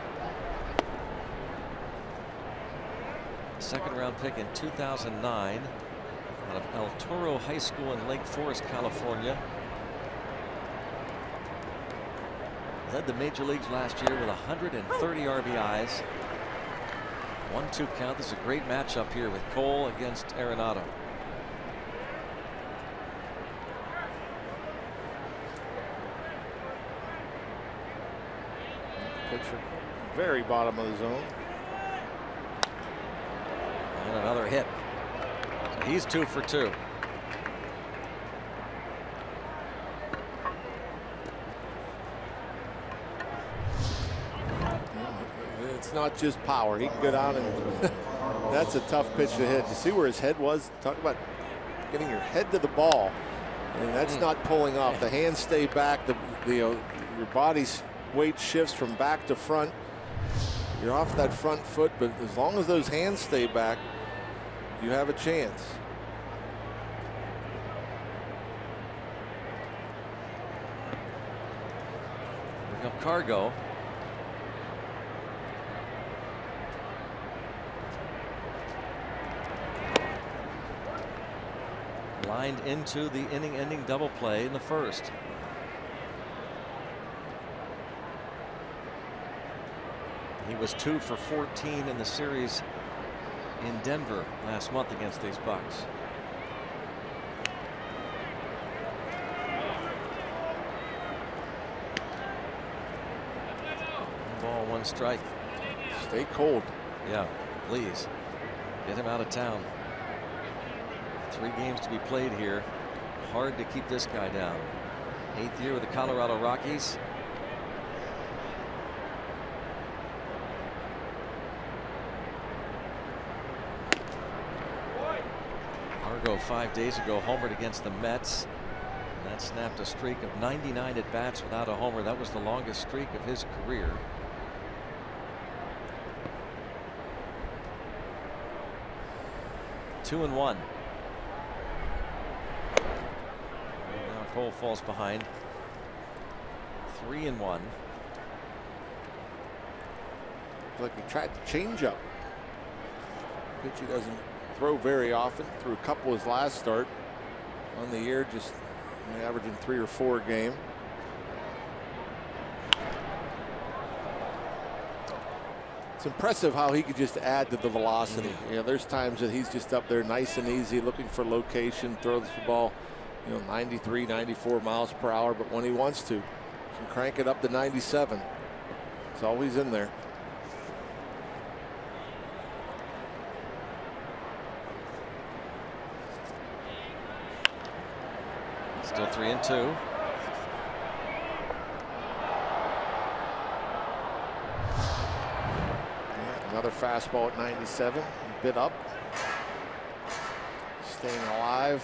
2nd round pick in 2009 out of El Toro High School in Lake Forest, California. Led the major leagues last year with 130 RBIs. 1-2 count. This is a great matchup here with Cole against Arenado. Pitcher, very bottom of the zone. And another hit. So he's 2 for 2. It's not just power. He can go down and that's a tough pitch to hit. You see where his head was? Talk about getting your head to the ball. And that's not pulling off. The hands stay back. Your body's weight shifts from back to front. You're off that front foot, but as long as those hands stay back, you have a chance. Bring up Cargo. Lined into the inning-ending double play in the first. He was 2 for 14 in the series in Denver last month against these Bucks. Ball, 1 strike. Stay cold. Yeah, please get him out of town. 3 games to be played here. Hard to keep this guy down. 8th year with the Colorado Rockies. Argo 5 days ago homered against the Mets. And that snapped a streak of 99 at bats without a homer. That was the longest streak of his career. Two and one. Now Cole falls behind. 3 and 1. like he tried to change up. Pitch he doesn't throw very often. Threw a couple his last start. On the year, just averaging 3 or 4 a game. It's impressive how he could just add to the velocity. You know, there's times that he's just up there nice and easy, looking for location, throws the ball, 93, 94 miles per hour. But when he wants to, he can crank it up to 97. It's always in there. Still 3-2. Another fastball at 97. A bit up. Staying alive.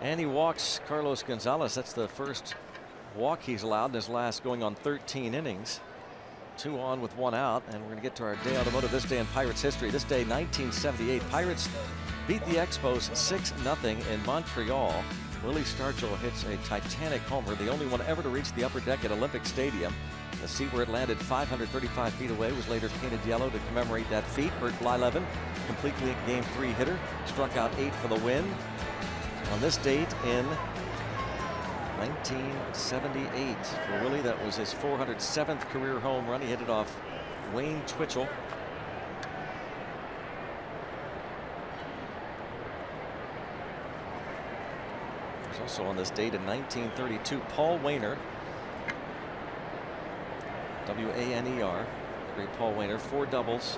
And he walks Carlos Gonzalez. That's the first walk he's allowed in his last, going on 13 innings. 2 on with 1 out, and we're going to get to our day automotive this day in Pirates history. This day, 1978, Pirates beat the Expos 6-0 in Montreal. Willie Stargell hits a titanic homer, the only one ever to reach the upper deck at Olympic Stadium. The seat where it landed 535 feet away was later painted yellow to commemorate that feat. Bert Blyleven, completely Game 3 hitter, struck out 8 for the win. On this date in 1978 for Willie, that was his 407th career home run. He hit it off Wayne Twitchell. There's also on this date in 1932 Paul Waner, W-A-N-E-R, the great Paul Waner, 4 doubles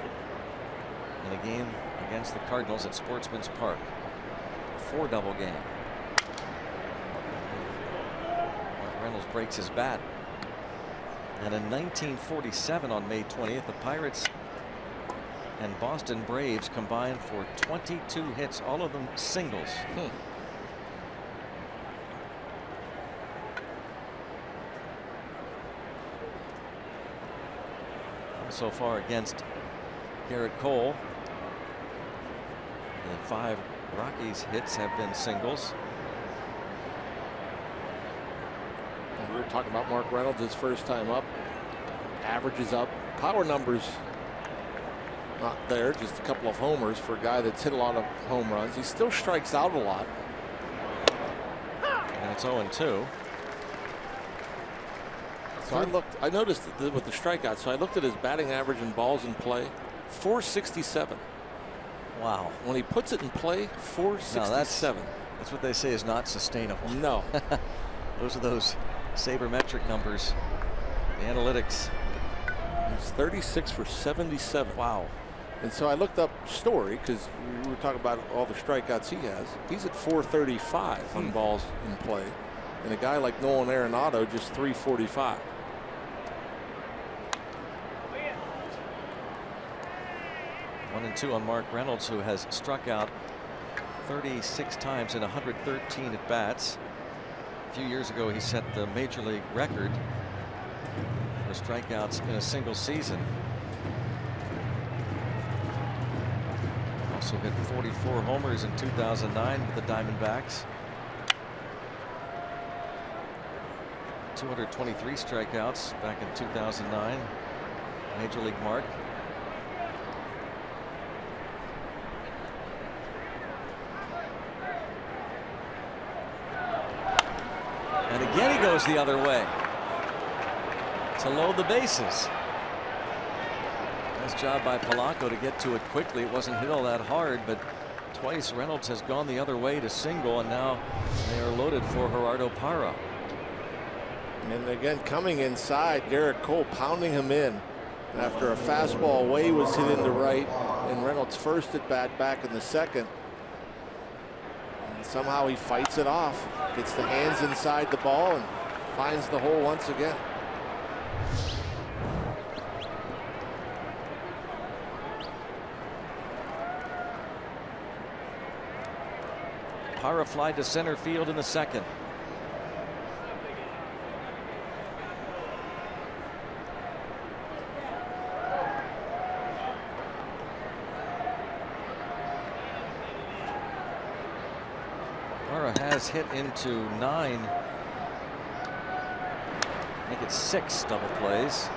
in a game against the Cardinals at Sportsman's Park. 4-double game. Reynolds breaks his bat. And in 1947 on May 20th, the Pirates and Boston Braves combined for 22 hits, all of them singles. So far against Garrett Cole, the 5 Rockies hits have been singles. We were talking about Mark Reynolds, his first time up. Average is up. Power numbers not there. Just a couple of homers for a guy that's hit a lot of home runs. He still strikes out a lot. And it's 0-2. So I noticed that with the strikeouts. So I looked at his batting average and balls in play. 467. Wow. When he puts it in play, 467. No, that's what they say is not sustainable. No. Those are those sabermetric numbers, the analytics. He's 36 for 77. Wow. And so I looked up Story because we were talking about all the strikeouts he has. He's at 435 on balls in play. And a guy like Nolan Arenado just 345. One and 2 on Mark Reynolds, who has struck out 36 times in 113 at bats. A few years ago, he set the major league record for strikeouts in a single season. Also hit 44 homers in 2009 with the Diamondbacks. 223 strikeouts back in 2009, major league mark. And again he goes the other way to load the bases. Nice job by Polanco to get to it quickly. It wasn't hit all that hard, but twice Reynolds has gone the other way to single, and now they are loaded for Gerardo Parra. And again, coming inside, Garrett Cole pounding him in after a fastball away was hit into right, and Reynolds' first at bat back in the second. And somehow he fights it off, gets the hands inside the ball, and finds the hole once again. Parra fly to center field in the second. has hit into 9. I think it's 6 double plays.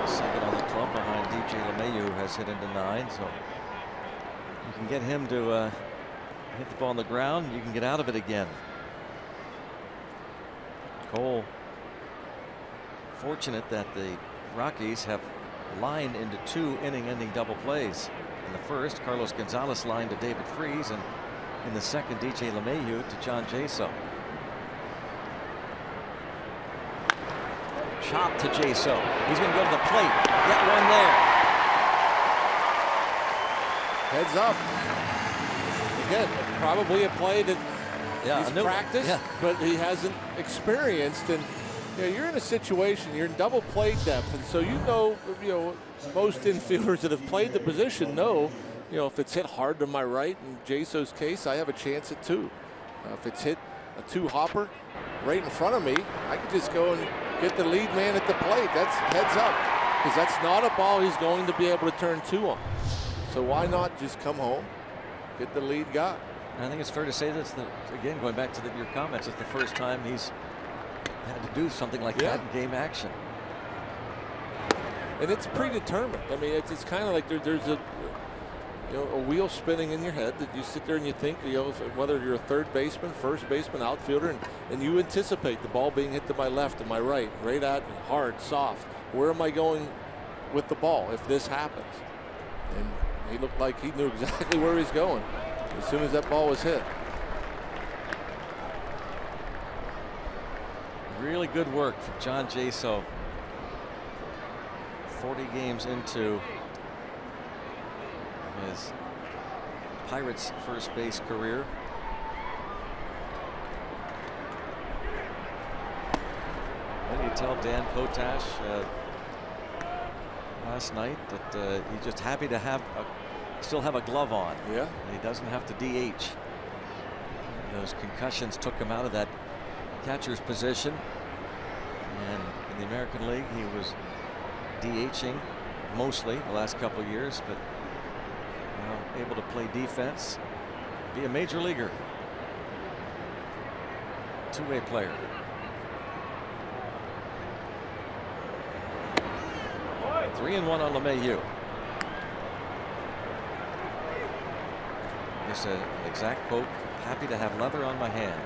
Second on the club behind DJ LeMahieu, who has hit into 9. So you can get him to hit the ball on the ground. You can get out of it again. Cole fortunate that the Rockies have lined into 2 inning-ending double plays. In the first, Carlos Gonzalez lined to David Freese, and in the second, DJ LeMahieu to John Jaso. Chop to Jaso. He's going to go to the plate. Get one there. Heads up. Again, probably a play that he's practiced, but he hasn't experienced. And you're in a situation, you're in double play depth, and so you know, most infielders that have played the position know, if it's hit hard to my right, in Jaso's case, I have a chance at 2. If it's hit a 2-hopper right in front of me, I could just go and get the lead man at the plate. That's heads up, because that's not a ball he's going to be able to turn 2 on. So why not just come home, get the lead guy? I think it's fair to say that's again, going back to your comments, it's the first time he's had to do something like that in game action. And it's predetermined. I mean, it's kind of like there's a wheel spinning in your head that you sit there and you think, whether you're a third baseman, first baseman, outfielder, and you anticipate the ball being hit to my left, to my right at me, hard, soft. Where am I going with the ball if this happens? And he looked like he knew exactly where he's going as soon as that ball was hit. Really good work from John Jaso. 40 games into his Pirates first base career. When you tell Dan Potash last night that he's just happy to still have a glove on. Yeah. And he doesn't have to DH. Those concussions took him out of that catcher's position, and in the American League he was DHing mostly the last couple of years, but now able to play defense, be a major leaguer, two-way player. Three and one on LeMahieu. Just an exact quote: "Happy to have leather on my hand."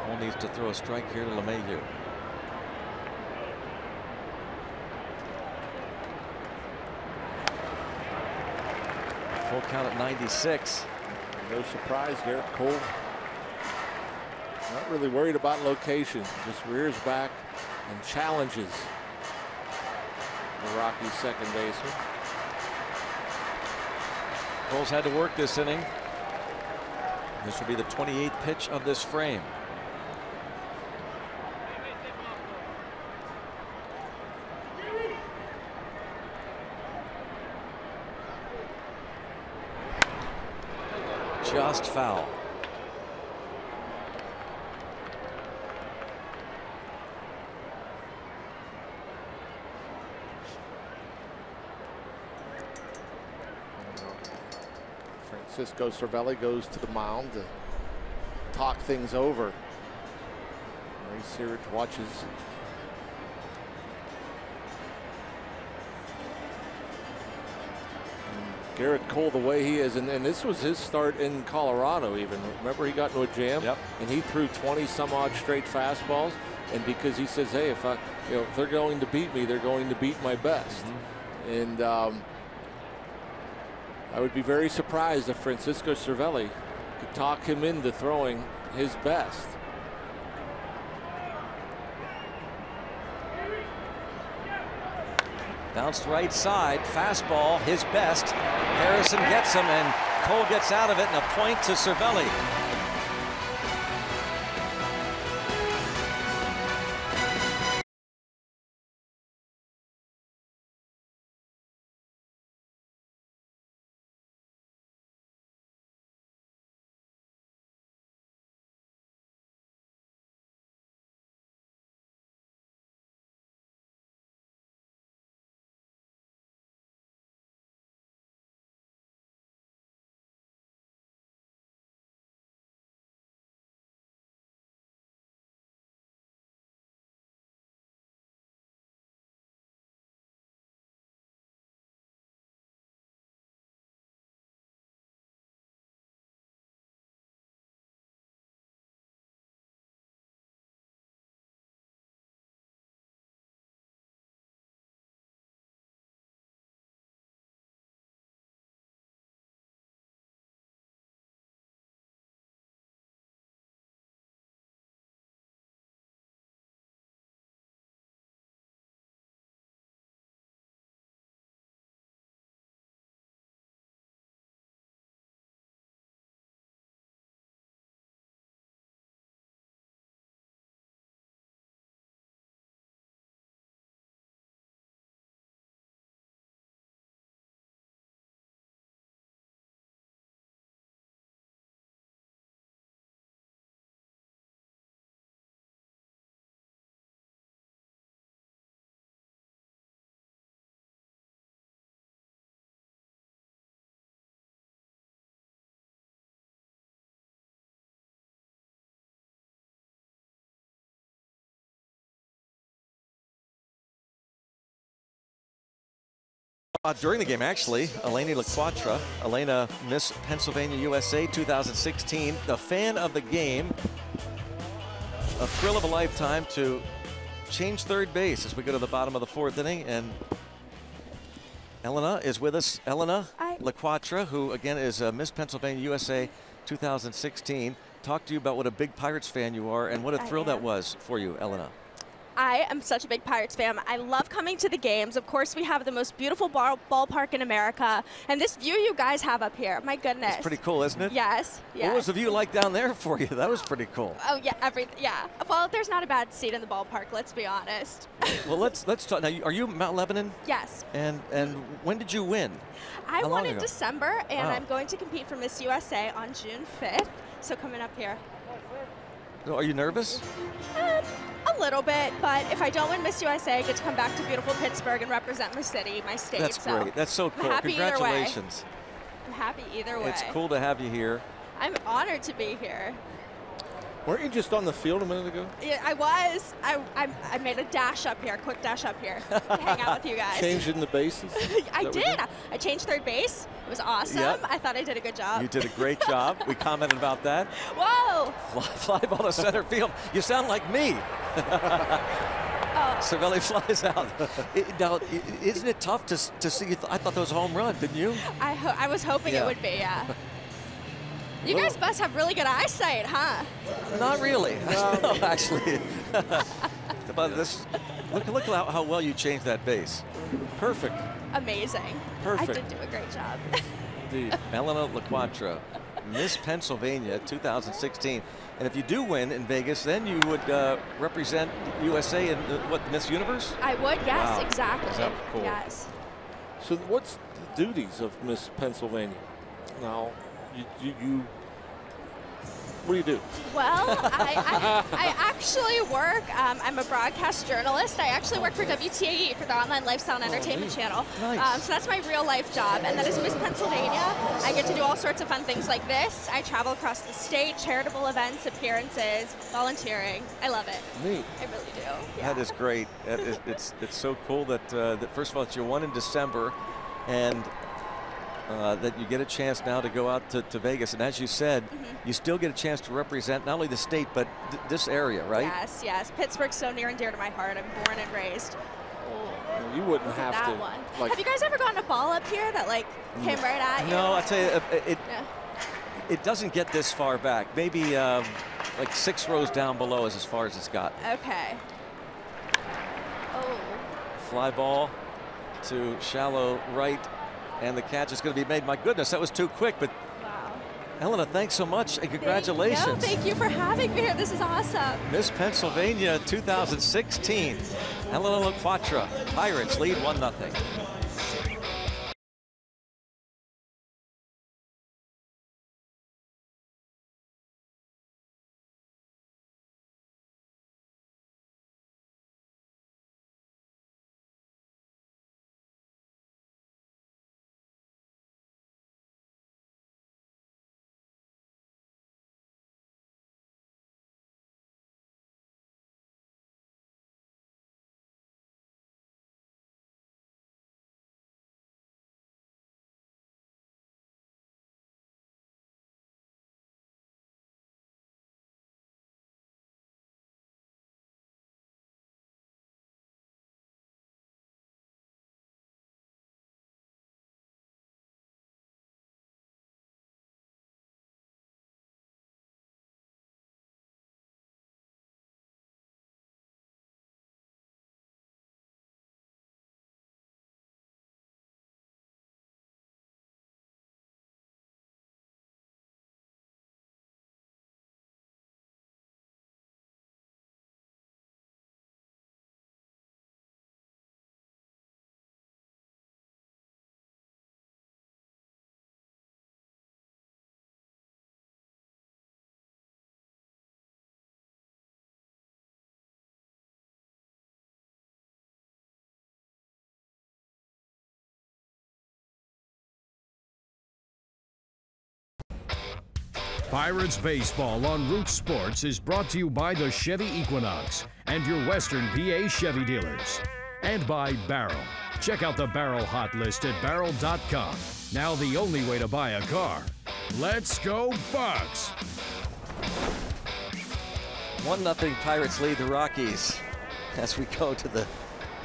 Cole needs to throw a strike here to LeMahieu. Full count at 96. No surprise here. Cole not really worried about location, just rears back and challenges the Rockies second baseman. Cole's had to work this inning. This will be the 28th pitch of this frame. Just foul. Francisco Cervelli goes to the mound to talk things over. Ray Searage watches. And Garrett Cole, the way he is, and this was his start in Colorado even. Remember, he got into a jam, and he threw 20 some odd straight fastballs, and because he says, hey, if they're going to beat me, they're going to beat my best. And I would be very surprised if Francisco Cervelli could talk him into throwing his best. Bounced right side, fastball, his best. Harrison gets him, and Cole gets out of it, and a point to Cervelli. During the game, actually, Eleni LaQuatra, Elena, Miss Pennsylvania USA 2016, the fan of the game. A thrill of a lifetime to change third base as we go to the bottom of the 4th inning. And Elena is with us. Elena LaQuatra, who again is Miss Pennsylvania USA 2016. Talk to you about what a big Pirates fan you are and what a thrill that was for you, Elena. I am such a big Pirates fan. I love coming to the games. Of course, we have the most beautiful ballpark in America. And this view you guys have up here, my goodness. It's pretty cool, isn't it? Yes. What was the view like down there for you? That was pretty cool. Oh, yeah, yeah. Well, there's not a bad seat in the ballpark, let's be honest. Well, let's talk. Now, are you Mount Lebanon? Yes. And when did you win? I won in December, and I'm going to compete for Miss USA on June 5th. So coming up here. Are you nervous? A little bit, but if I don't win Miss USA, I get to come back to beautiful Pittsburgh and represent my city, my state. That's great. That's so cool. Congratulations. I'm happy either way. It's cool to have you here. I'm honored to be here. Weren't you just on the field a minute ago? Yeah, I was. I made a dash up here, quick dash up here, to hang out with you guys. Changing the bases? I did. I changed third base. It was awesome. Yep. I thought I did a good job. You did a great job. We commented about that. Whoa! Fly ball to center field. You sound like me. Cervelli flies out. Now, isn't it tough to see? I thought that was a home run, didn't you? I was hoping it would be, yeah. You guys must have really good eyesight, huh? Not really. No, actually. But look how well you changed that base. Perfect. Amazing. Perfect. I did do a great job. Indeed. Elena LaQuatra, Miss Pennsylvania 2016. And if you do win in Vegas, then you would represent USA in the Miss Universe? I would, yes, wow. exactly. Is that cool? Yes. So what's the duties of Miss Pennsylvania? Now, what do you do? Well, I actually work, I'm a broadcast journalist. I actually work for WTAE, for the Online Lifestyle and Entertainment Channel. Nice. So that's my real life job. And then as Miss Pennsylvania, I get to do all sorts of fun things like this. I travel across the state, charitable events, appearances, volunteering. I love it. Neat. I really do. Yeah. That is great. It's so cool that, that first of all, it's your one in December, and that you get a chance now to go out to Vegas. And as you said, you still get a chance to represent not only the state, but this area, right? Yes, yes. Pittsburgh's so near and dear to my heart. I'm born and raised. You wouldn't have that to. One. Like, have you guys ever gotten a ball up here that came right at you? No, I tell you, it doesn't get this far back. Maybe like 6 rows down below is as far as it's got. Okay. Oh. Fly ball to shallow right. And the catch is going to be made. My goodness, that was too quick. But wow. Helena, thanks so much and congratulations. Thank you for having me here. This is awesome. Miss Pennsylvania 2016. Helena LaQuatra. Pirates lead 1-0. Pirates Baseball on Root Sports is brought to you by the Chevy Equinox and your Western PA Chevy dealers. And by Barrel. Check out the Barrel Hot List at barrel.com. Now the only way to buy a car. Let's go Bucks! 1-0 Pirates lead the Rockies as we go to the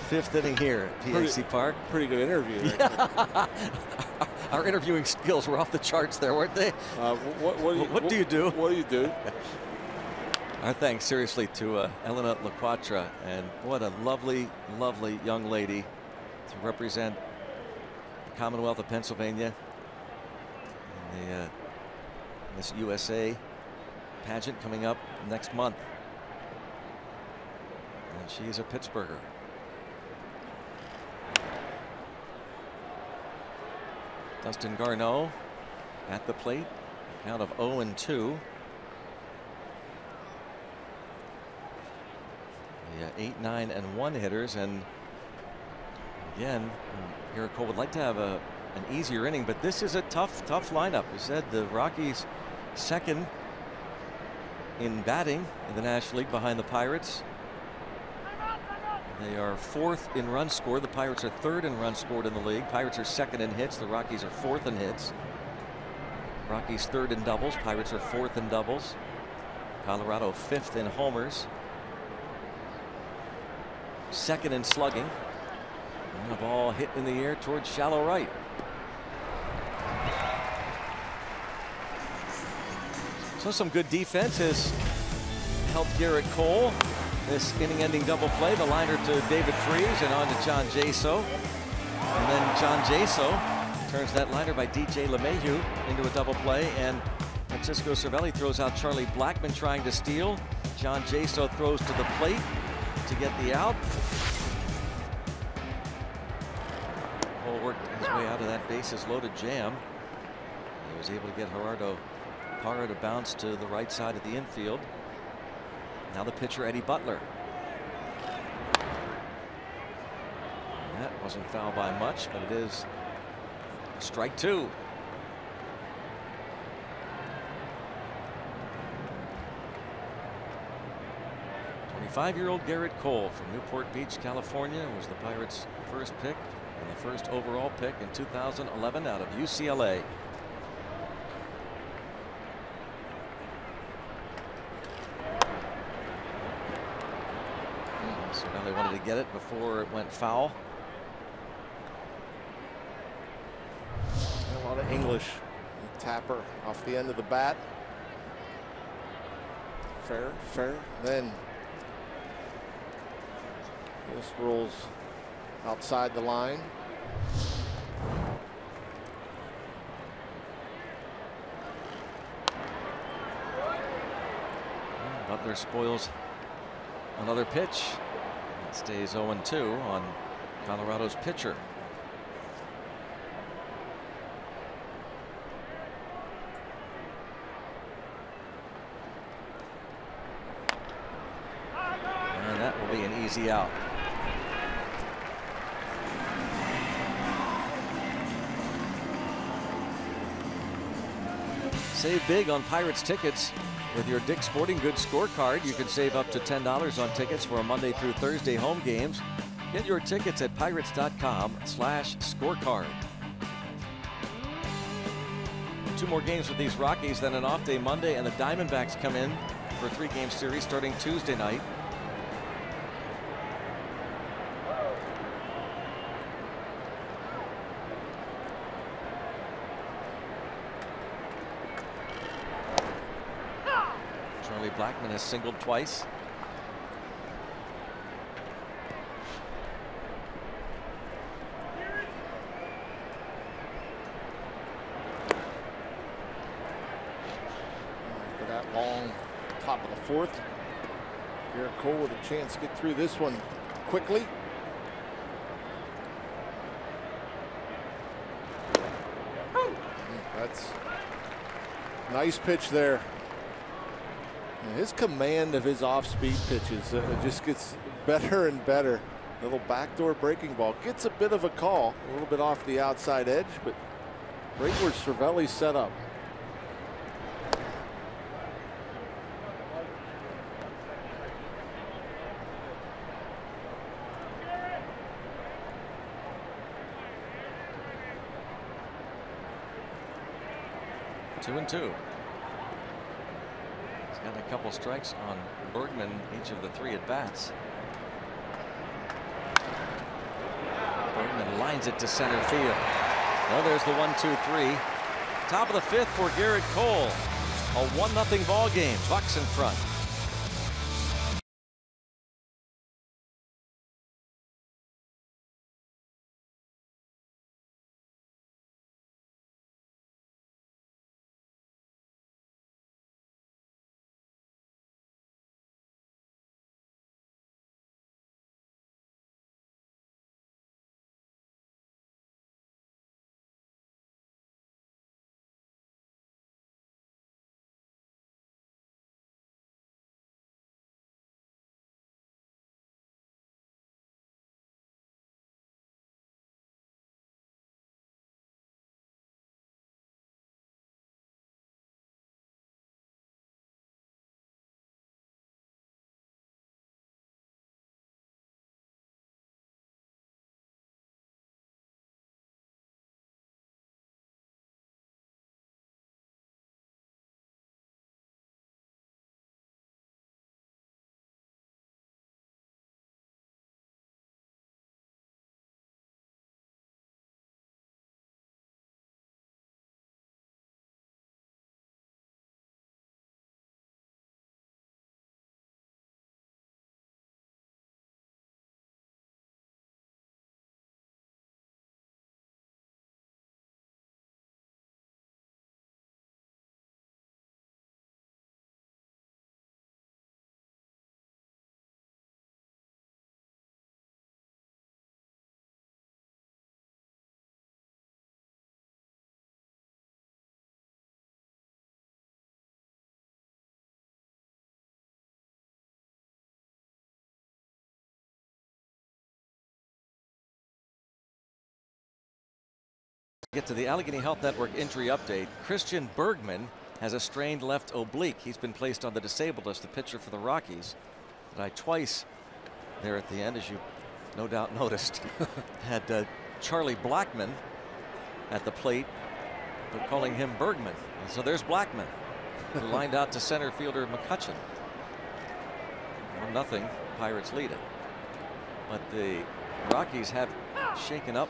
5th inning here at PNC Park. Pretty good interview. Right? Our interviewing skills were off the charts there, weren't they? What do you do? What do you do? Our thanks seriously to Elena LaQuatra, and what a lovely, lovely young lady to represent the Commonwealth of Pennsylvania in the Miss USA pageant coming up next month. And she is a Pittsburgher. Dustin Garneau at the plate, a count of 0-2. The 8, 9, and 1 hitters, and again, Garrett Cole would like to have an easier inning, but this is a tough lineup. We said the Rockies second in batting in the National League behind the Pirates. They are 4th in runs scored. The Pirates are 3rd in runs scored in the league. Pirates are 2nd in hits. The Rockies are 4th in hits. Rockies 3rd in doubles. Pirates are 4th in doubles. Colorado 5th in homers. 2nd in slugging. And the ball hit in the air towards shallow right. So some good defense has helped Garrett Cole. This inning-ending double play, the liner to David Freese and on to John Jaso. And then John Jaso turns that liner by DJ LeMahieu into a double play, and Francisco Cervelli throws out Charlie Blackmon trying to steal. John Jaso throws to the plate to get the out. Cole worked his way out of that bases loaded jam. He was able to get Gerardo Parra to bounce to the right side of the infield. Now the pitcher, Eddie Butler. And that wasn't foul by much, but it is strike 2. Five-year-old Garrett Cole from Newport Beach, California, was the Pirates' first pick and the first overall pick in 2011 out of UCLA. So now they wanted to get it before it went foul. A lot of English. Tapper off the end of the bat. Fair. Then this rolls outside the line. Butler spoils another pitch. It stays 0-2 on Colorado's pitcher. And that will be an easy out. Save big on Pirates tickets with your Dick's Sporting Goods scorecard. You can save up to $10 on tickets for Monday through Thursday home games. Get your tickets at pirates.com/scorecard. 2 more games with these Rockies, then an off day Monday, and the Diamondbacks come in for a 3-game series starting Tuesday night. Blackmon has singled twice. After that long top of the 4th, Garrett Cole with a chance to get through this one quickly. That's a nice pitch there. His command of his off-speed pitches just gets better and better. A little backdoor breaking ball gets a bit of a call, a little bit off the outside edge, but right where Cervelli set up. 2-2. He's got a couple strikes on Bergman each of the 3 at bats. Bergman lines it to center field. Well, there's the 1-2-3. Top of the 5th for Garrett Cole. A 1-0 ball game. Bucks in front. Get to the Allegheny Health Network injury update. Christian Bergman has a strained left oblique. He's been placed on the disabled list, the pitcher for the Rockies. But I twice there at the end, as you no doubt noticed, had Charlie Blackmon at the plate, but calling him Bergman. And so there's Blackmon, who lined out to center fielder McCutcheon. 1-0, Pirates lead it. But the Rockies have shaken up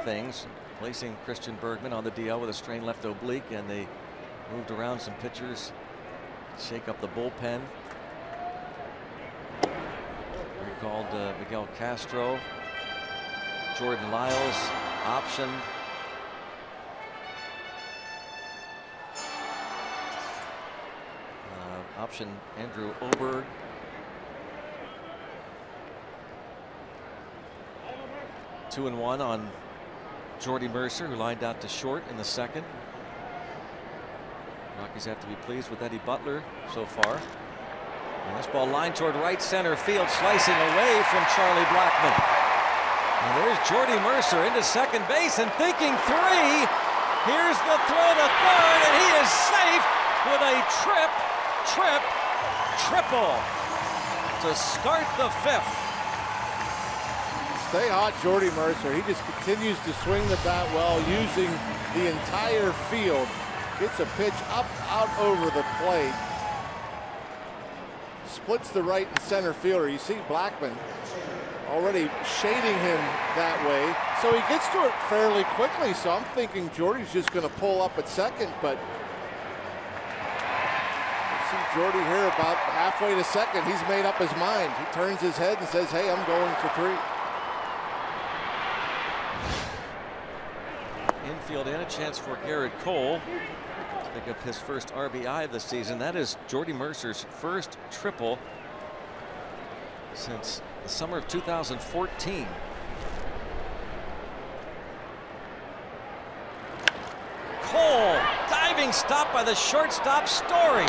things, placing Christian Bergman on the DL with a strained left oblique, and they moved around some pitchers, shake up the bullpen. Recalled Miguel Castro, Jordan Lyles optioned. Option Andrew Oberg. Two and one on Jordy Mercer, who lined out to short in the second. Rockies have to be pleased with Eddie Butler so far. And this ball lined toward right center field, slicing away from Charlie Blackmon. And there's Jordy Mercer into second base and thinking 3. Here's the throw to third, and he is safe with a triple to start the 5th. Stay hot, Jordy Mercer. He just continues to swing the bat well, using the entire field. Gets a pitch up, out over the plate. Splits the right and center fielder. You see Blackmon already shading him that way. So he gets to it fairly quickly. So I'm thinking Jordy's just going to pull up at second, but you see Jordy here about halfway to second. He's made up his mind. He turns his head and says, hey, I'm going for 3. Infield in, a chance for Garrett Cole to pick up his first RBI of the season. That is Jordy Mercer's first triple since the summer of 2014. Cole, diving stop by the shortstop Story,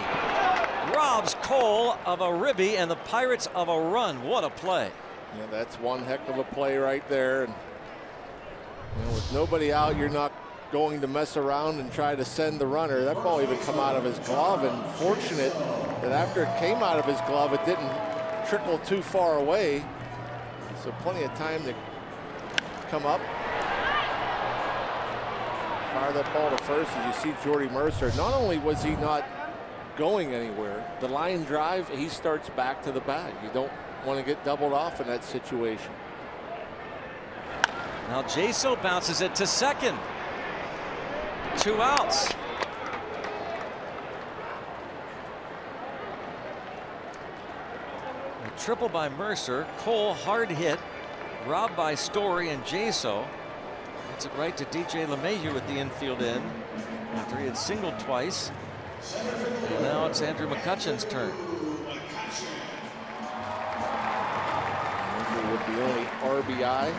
robs Cole of a ribby and the Pirates of a run. What a play. Yeah, that's one heck of a play right there. And you know, with nobody out, you're not going to mess around and try to send the runner. That ball even come out of his glove, and fortunate that after it came out of his glove, it didn't trickle too far away. So plenty of time to come up, fire that ball to first. As you see Jordy Mercer, not only was he not going anywhere, the line drive, he starts back to the bag. You don't want to get doubled off in that situation. Now Jaso bounces it to second. 2 outs. A triple by Mercer. Cole hard hit. Robbed by Story and Jaso. Gets it right to DJ LeMahieu with the infield in after he had singled twice. And now it's Andrew McCutchen's turn. Andrew with the only RBI.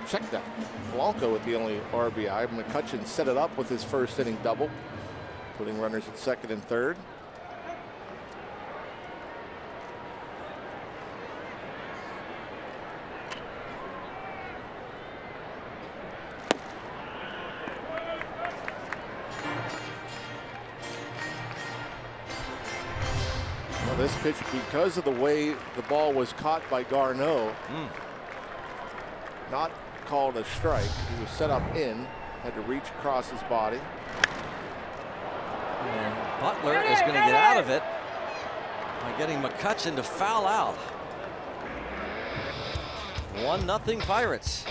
Check that. Blanco with the only RBI. McCutchen set it up with his first inning double, putting runners at second and third. Well, this pitch, because of the way the ball was caught by Garneau, not called a strike. He was set up in, had to reach across his body. And Butler is going to get out of it by getting McCutchen to foul out. 1-0 Pirates.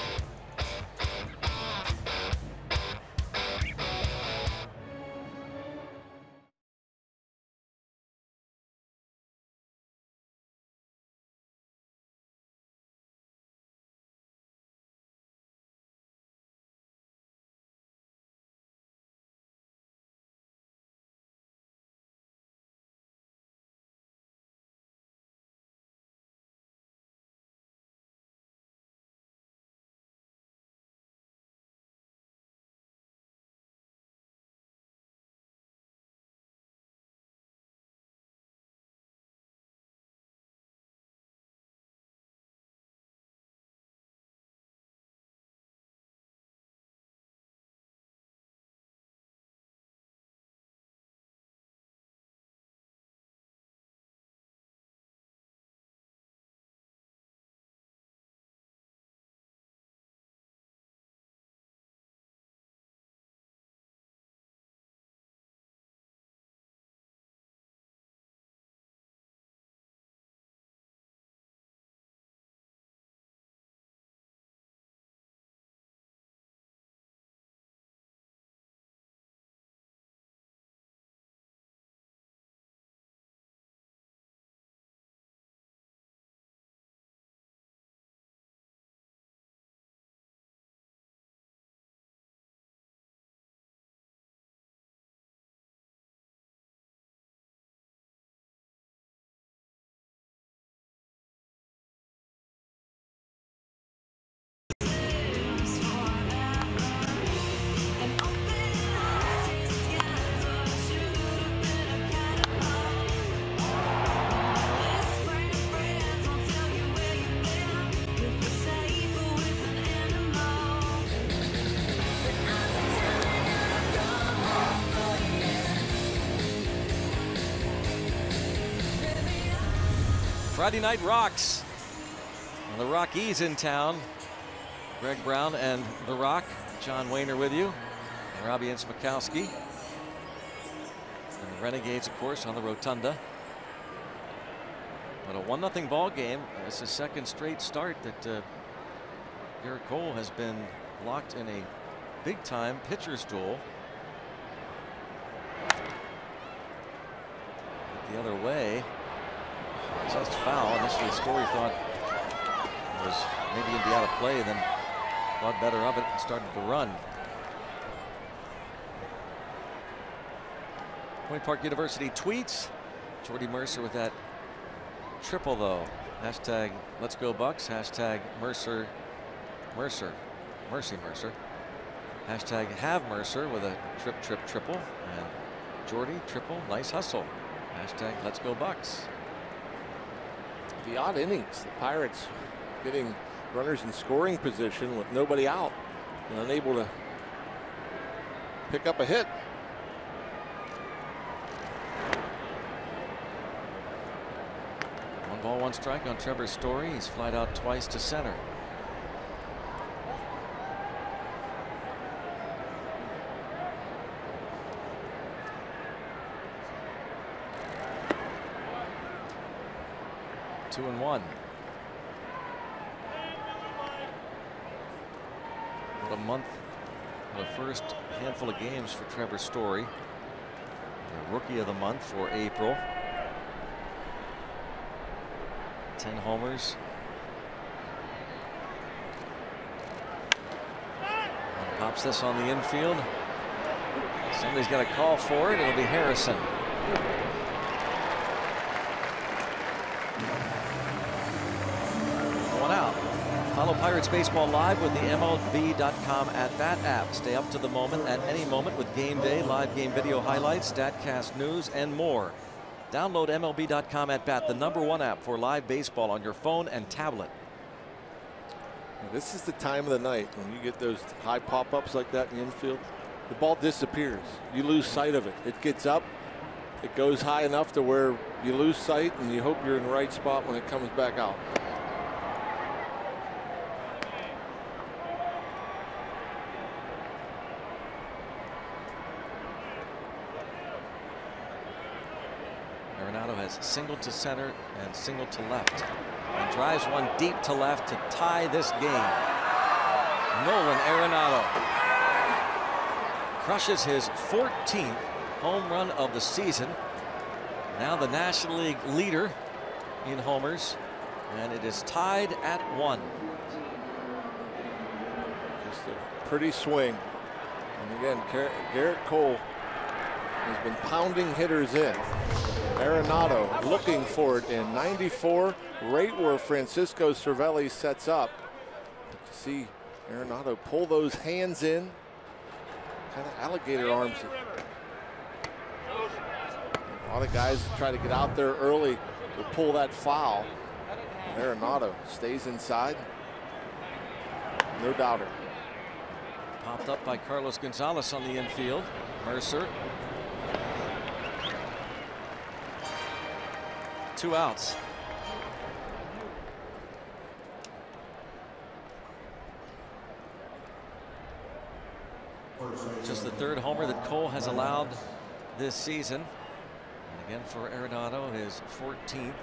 Friday Night Rocks. And the Rockies in town. Greg Brown and The Rock. John Wayner with you. And Robbie Ince-Mikowski. And the Renegades, of course, on the Rotunda. But a 1-0 ball game. It's the second straight start that Garrett Cole has been locked in a big-time pitcher's duel. The other way. Just foul. Initially, Story thought it was maybe going to be out of play, then thought better of it and started to run. Point Park University tweets. Jordy Mercer with that triple, though. Hashtag Let's Go Bucks. Hashtag Mercy Mercer. Hashtag Have Mercer with a triple. And Jordy triple. Nice hustle. Hashtag Let's Go Bucks. The odd innings, the Pirates getting runners in scoring position with nobody out and unable to pick up a hit. One ball, one strike on Trevor Story. He's flied out twice to center. 2-1. What a month. The first handful of games for Trevor Story. The rookie of the month for April. 10 homers. And pops this on the infield. Somebody's got a call for it. It'll be Harrison. One out. Follow Pirates Baseball live with the MLB.com at-bat app. Stay up to the moment at any moment with game day, live game video highlights, StatCast news, and more. Download MLB.com at-bat, the #1 app for live baseball on your phone and tablet. This is the time of the night when you get those high pop-ups like that in the infield. The ball disappears. You lose sight of it. It gets up. It goes high enough to where you lose sight, and you hope you're in the right spot when it comes back out. Arenado has single to center and single to left, and drives one deep to left to tie this game. Nolan Arenado crushes his 14th home run of the season. Now the National League leader in homers, and it is tied at 1. Just a pretty swing. And again, Garrett Cole has been pounding hitters in. Arenado looking for it in 94, right where Francisco Cervelli sets up. You see Arenado pull those hands in, kind of alligator arms. A lot of guys try to get out there early to pull that foul. Arenado stays inside. No doubter. Popped up by Carlos Gonzalez on the infield. Mercer. 2 outs. Just the 3rd homer that Cole has allowed this season. And again for Arenado, his 14th.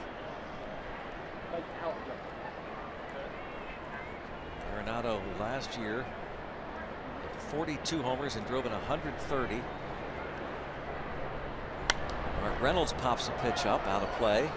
Arenado last year had 42 homers and drove in 130. Mark Reynolds pops a pitch up, out of play.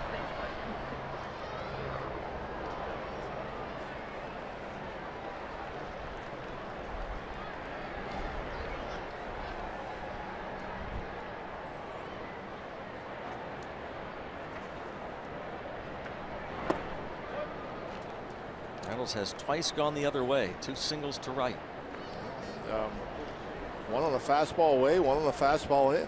Reynolds has twice gone the other way, 2 singles to right. One on the fastball away, one on the fastball in.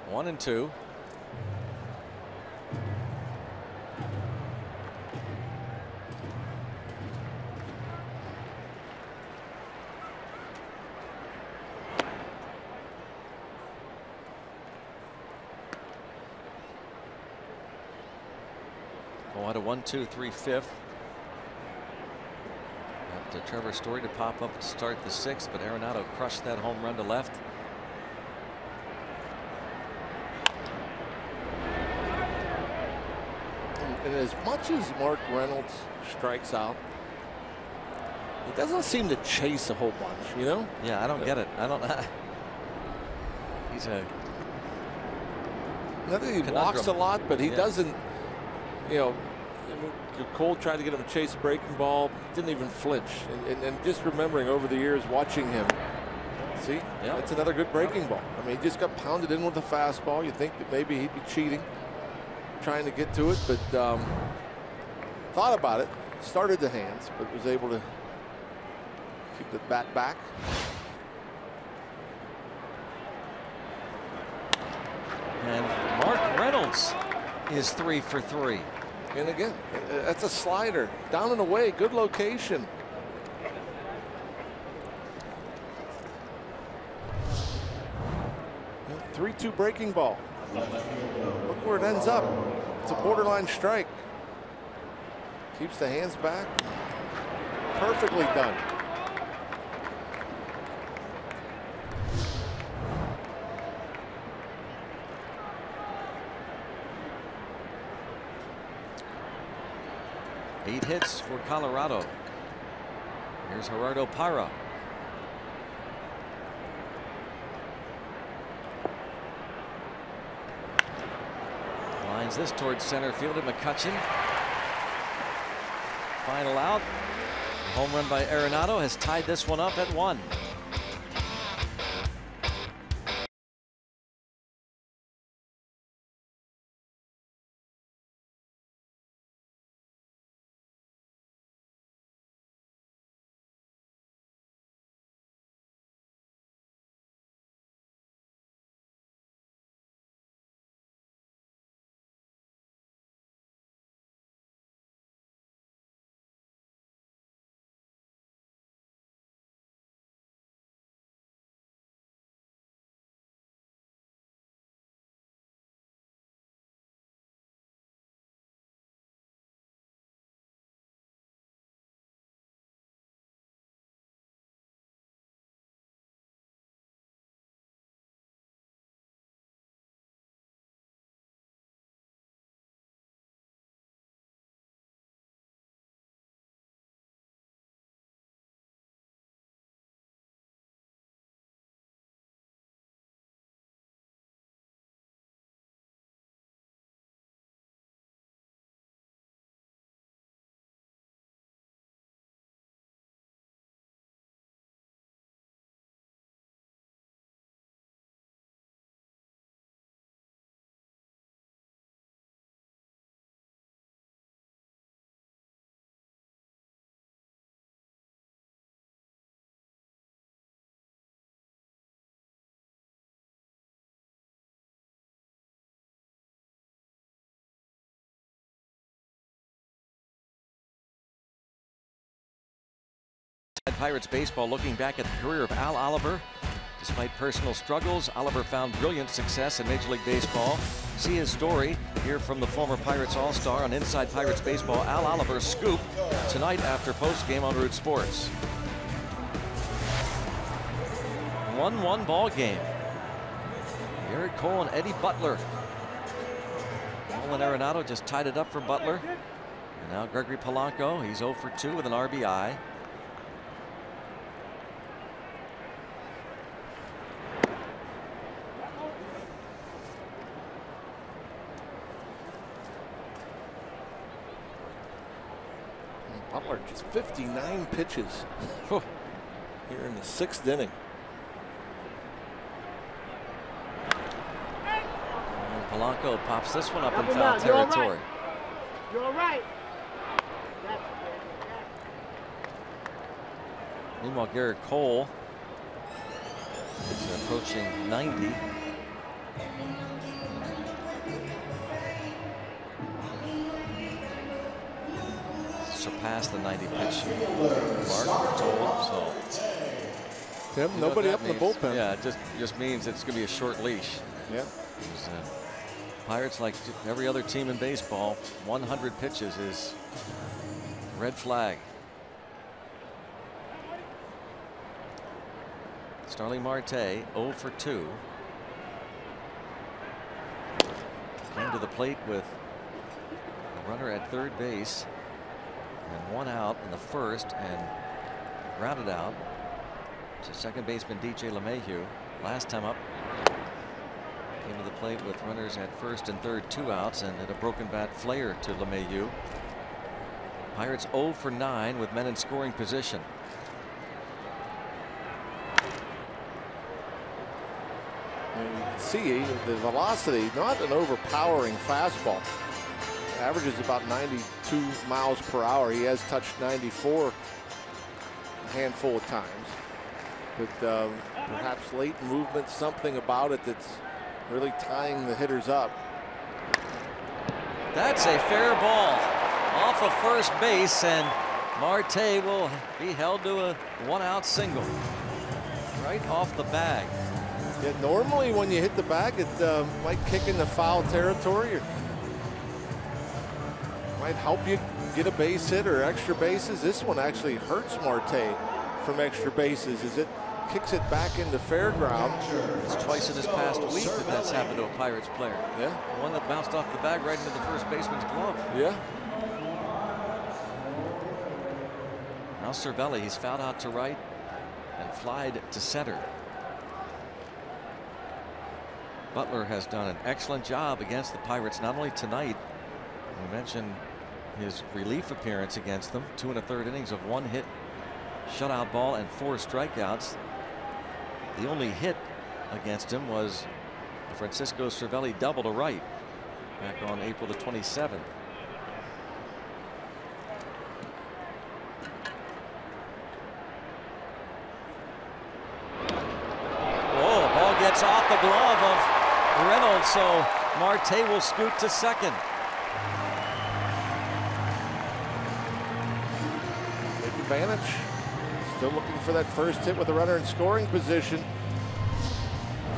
One and 2. At a 1-2-3 fifth. Up to Trevor Story to pop up to start the 6th, but Arenado crushed that home run to left. And as much as Mark Reynolds strikes out, he doesn't seem to chase a whole bunch, you know? Yeah, I don't get it. I don't. He's a. Not that he walks a lot, but he doesn't. You know, Cole tried to get him to chase a breaking ball, didn't even flinch. And just remembering over the years watching him, see, that's another good breaking ball. I mean, he just got pounded in with a fastball. You think that maybe he'd be cheating, trying to get to it, but thought about it, started the hands, but was able to keep the bat back. And Mark Reynolds is 3 for 3. And again, that's a slider down and away, good location. A 3-2 breaking ball. Look where it ends up. It's a borderline strike. Keeps the hands back. Perfectly done. Eight hits for Colorado. Here's Gerardo Parra. Lines this towards center field, and McCutchen. Final out. A home run by Arenado has tied this one up at 1. Pirates baseball looking back at the career of Al Oliver. Despite personal struggles, Oliver found brilliant success in Major League Baseball. See his story, hear from the former Pirates All-Star on Inside Pirates Baseball. Al Oliver's scoop tonight after postgame on Root Sports. 1-1 ball game. Garrett Cole and Eddie Butler. Nolan Arenado just tied it up for Butler. And now Gregory Polanco, he's 0 for 2 with an RBI. Butler just 59 pitches here in the 6th inning. And Polanco pops this one up in foul territory. You're all right. Meanwhile, Garrett Cole is approaching 90. Surpassed the 90 pitch mark, we're told. So yep, nobody up in the bullpen. Yeah, it just means it's going to be a short leash. Yeah. Pirates, like every other team in baseball, 100 pitches is red flag. Starling Marte 0 for 2. Came to the plate with a runner at third base. And 1 out in the first and grounded out to second baseman DJ LeMahieu. Last time up, came to the plate with runners at first and third, 2 outs, and hit a broken bat flare to LeMahieu. Pirates 0 for 9 with men in scoring position. And you can see the velocity, not an overpowering fastball. Averages about 92 miles per hour. He has touched 94 a handful of times, but perhaps late movement, something about it that's really tying the hitters up. That's a fair ball off of first base, and Marte will be held to a 1-out single right off the bag. Yeah, normally when you hit the bag, it might kick into foul territory or might help you get a base hit or extra bases. This one actually hurts Marte from extra bases as it kicks it back into fair ground. It's twice in this past week that's happened to a Pirates player. Yeah. One that bounced off the bag right into the first baseman's glove. Yeah. Now Cervelli, he's fouled out to right and flied to center. Butler has done an excellent job against the Pirates, not only tonight. We mentioned his relief appearance against them. 2 1/3 innings of 1 hit, shutout ball, and 4 strikeouts. The only hit against him was a Francisco Cervelli double to right back on April the 27th. Oh, ball gets off the glove of Reynolds, so Marte will scoot to second. Take advantage. Still looking for that first hit with a runner in scoring position.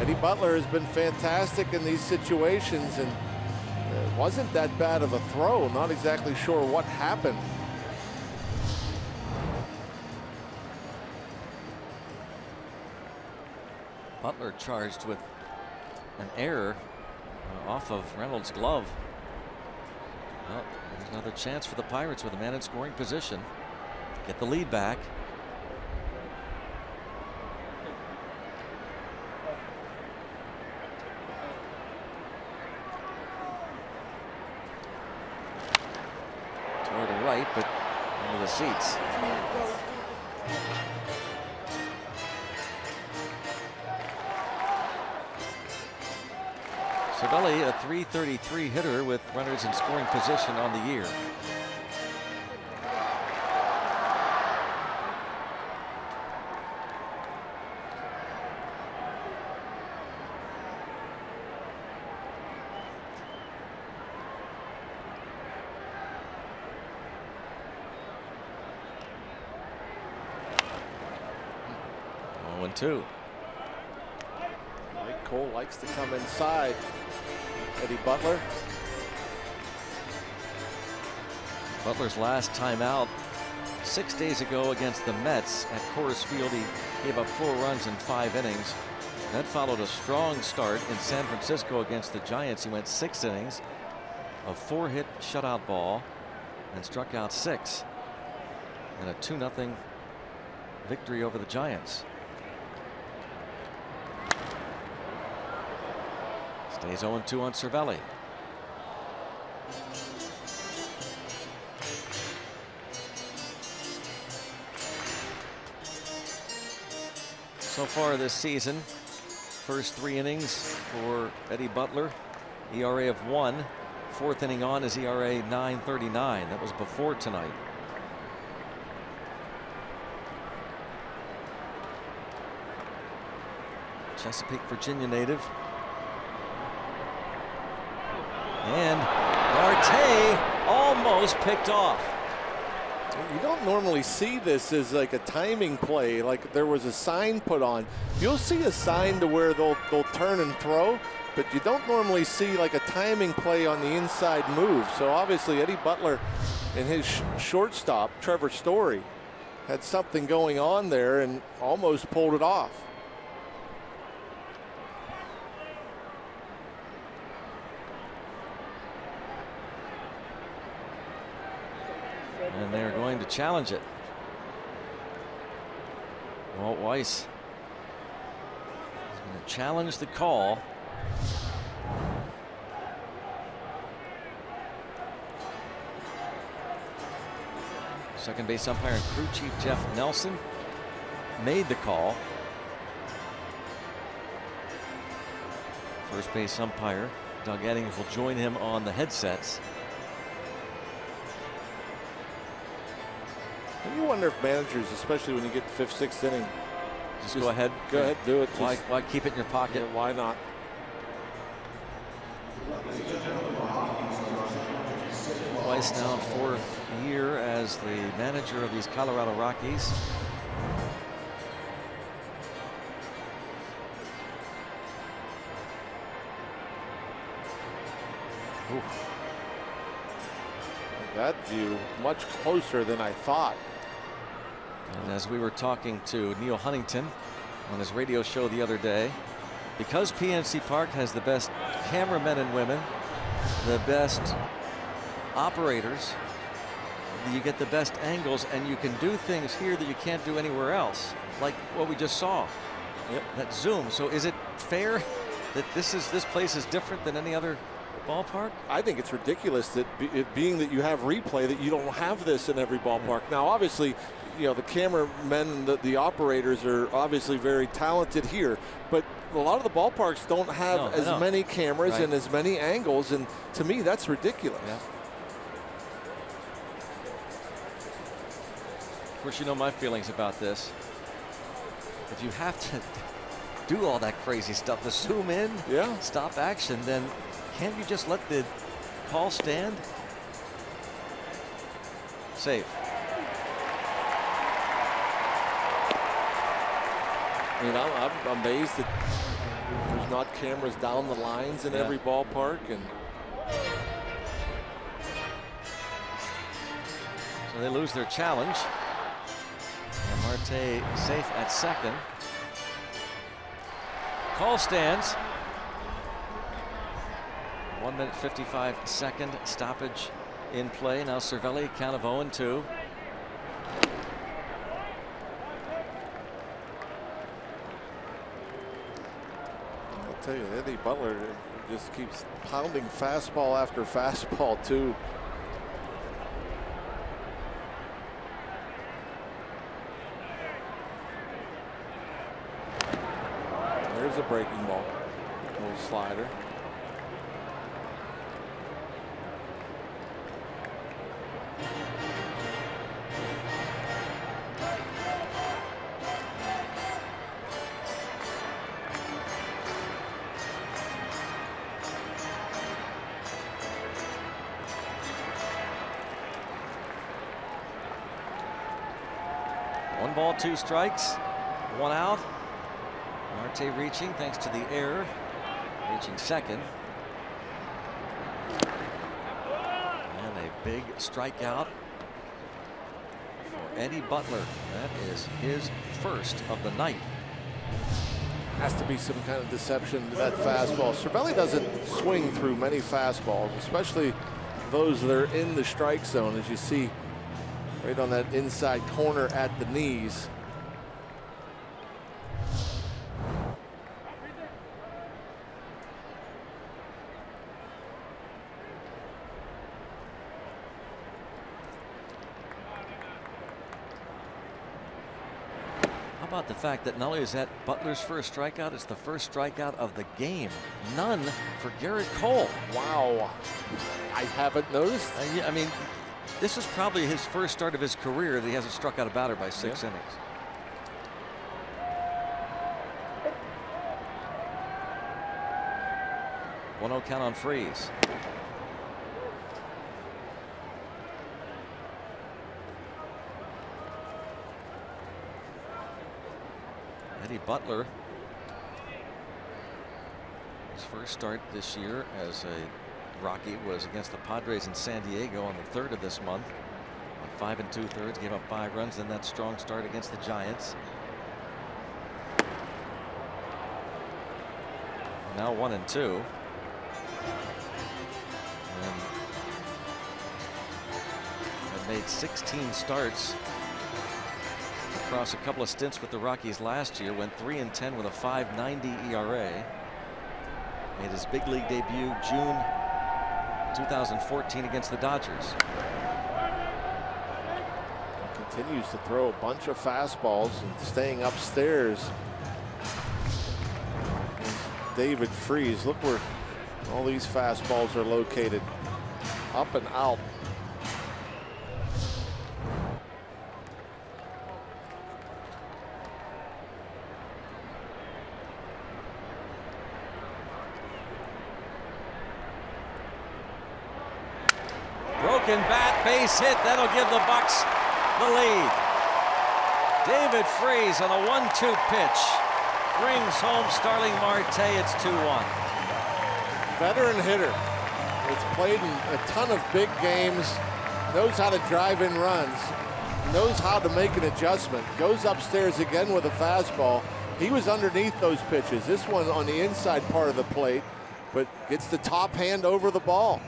Eddie Butler has been fantastic in these situations, and it wasn't that bad of a throw. Not exactly sure what happened. Butler charged with an error off of Reynolds' glove. Well, there's another chance for the Pirates with a man in scoring position. Get the lead back. Toward the right, but into the seats. Cervelli, a .333 hitter with runners in scoring position on the year. Oh, 1-2. Mike Cole likes to come inside. Eddie Butler. Butler's last time out 6 days ago against the Mets at Coors Field. He gave up 4 runs in 5 innings. That followed a strong start in San Francisco against the Giants. He went 6 innings, a 4-hit shutout ball, and struck out 6 in a 2-0 victory over the Giants. Stays 0-2 on Cervelli. So far this season, first 3 innings for Eddie Butler, ERA of 1. 4th inning on is ERA 9.39. That was before tonight. Chesapeake, Virginia native. And Marte almost picked off. You don't normally see this as like a timing play, like there was a sign put on. You'll see a sign to where they'll turn and throw, but you don't normally see like a timing play on the inside move. So obviously Eddie Butler and his shortstop, Trevor Story, had something going on there and almost pulled it off. And they're going to challenge it. Walt Weiss is going to challenge the call. Second base umpire and crew chief Jeff Nelson made the call. First base umpire Doug Eddings will join him on the headsets. You wonder if managers, especially when you get 5th, 6th inning, just go ahead, do it. Why keep it in your pocket? Yeah, why not? Weiss now in 4th year as the manager of these Colorado Rockies. that view much closer than I thought. And as we were talking to Neil Huntington on his radio show the other day, because PNC Park has the best cameramen and women, the best operators, you get the best angles, and you can do things here that you can't do anywhere else, like what we just saw. Yep. That zoom. So is it fair that this place is different than any other ballpark? I think it's ridiculous that being that you have replay, that you don't have this in every ballpark. Now, obviously, you know, the cameramen, the operators are obviously very talented here, but a lot of the ballparks don't have as many cameras and as many angles, and to me, that's ridiculous. Yeah. Of course, you know my feelings about this. If you have to do all that crazy stuff, to zoom in, stop action, then can't you just let the call stand? Safe. I mean, I'm amazed that there's not cameras down the lines in every ballpark. And so they lose their challenge. And Marte safe at second. Call stands. 1 minute 55 second stoppage in play. Now Cervelli, count of 0-2. I'll tell you, Eddie Butler just keeps pounding fastball after fastball too. There's a breaking ball. A little slider. One ball, 2 strikes, 1 out. Marte reaching thanks to the error, reaching second. And a big strikeout for Eddie Butler. That is his first of the night. Has to be some kind of deception to that fastball. Cervelli doesn't swing through many fastballs, especially those that are in the strike zone, as you see right on that inside corner at the knees. How about the fact that not only is that Butler's first strikeout, it's the first strikeout of the game. None for Garrett Cole. Wow. I haven't noticed. I mean, this is probably his first start of his career that he hasn't struck out a batter by 6 innings. One 0 count on Freeze. Eddie Butler, his first start this year as a Rocky was against the Padres in San Diego on the 3rd of this month. On 5 2/3, gave up 5 runs, then that strong start against the Giants. Now 1-2. And had made 16 starts across a couple of stints with the Rockies last year. Went 3-10 with a 5.90 ERA. Made his big league debut June 2014 against the Dodgers. Continues to throw a bunch of fastballs and staying upstairs. David Freeze, look where all these fastballs are located. Up and out. Broken bat, base hit. That'll give the Bucks the lead. David Freeze on a 1-2 pitch brings home Starling Marte. It's 2-1. Veteran hitter. It's played in a ton of big games. knows how to drive in runs, knows how to make an adjustment, goes upstairs again with a fastball. He was underneath those pitches. This one on the inside part of the plate, but gets the top hand over the ball.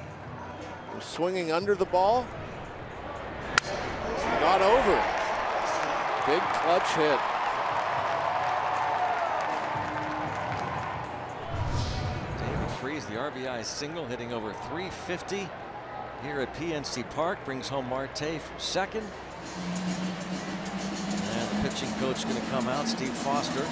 Swinging under the ball. Got over. Big clutch hit. David Freese, the RBI single, hitting over 350 here at PNC Park, brings home Marte from second. And the pitching coach going to come out, Steve Foster.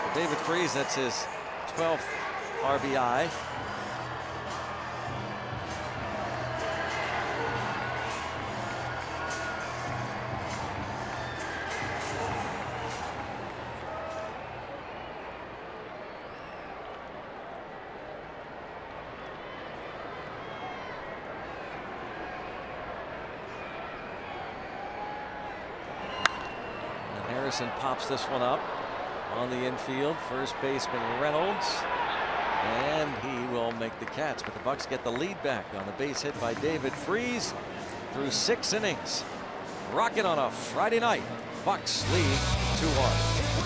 For David Freese, that's his 12th RBI. Harrison pops this one up on the infield. First baseman Reynolds, and he will make the catch, but the Bucks get the lead back on the base hit by David Freese through 6 innings. Rocking on a Friday night. Bucks lead 2-1.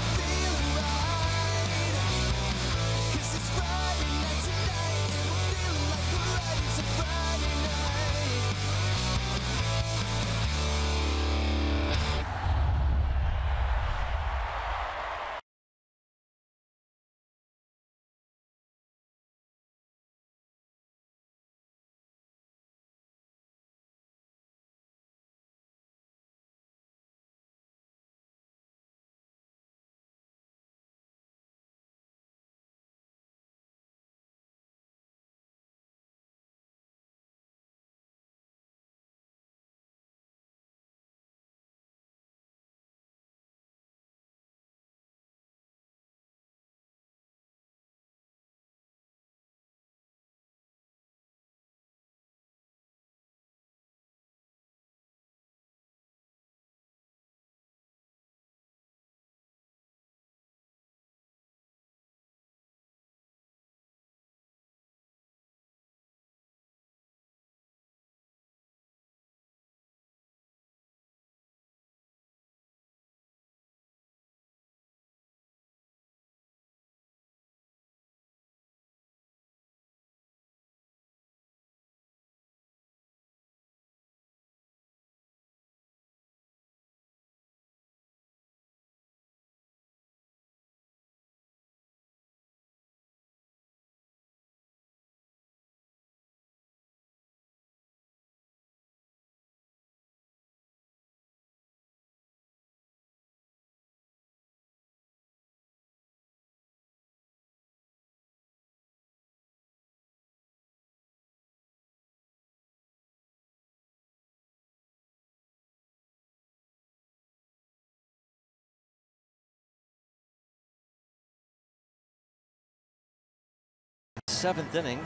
Seventh inning.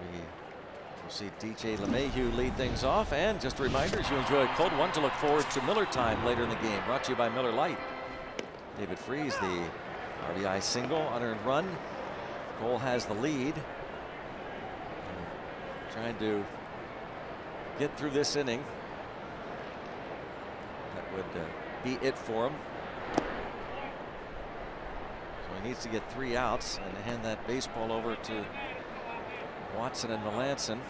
We will see DJ LeMahieu lead things off, and just a reminder, as you enjoy a cold one, to look forward to Miller time later in the game, brought to you by Miller Lite. David Freese, the RBI single, unearned run. Cole has the lead, trying to get through this inning. That would be it for him. He needs to get 3 outs and hand that baseball over to Watson and Melanson.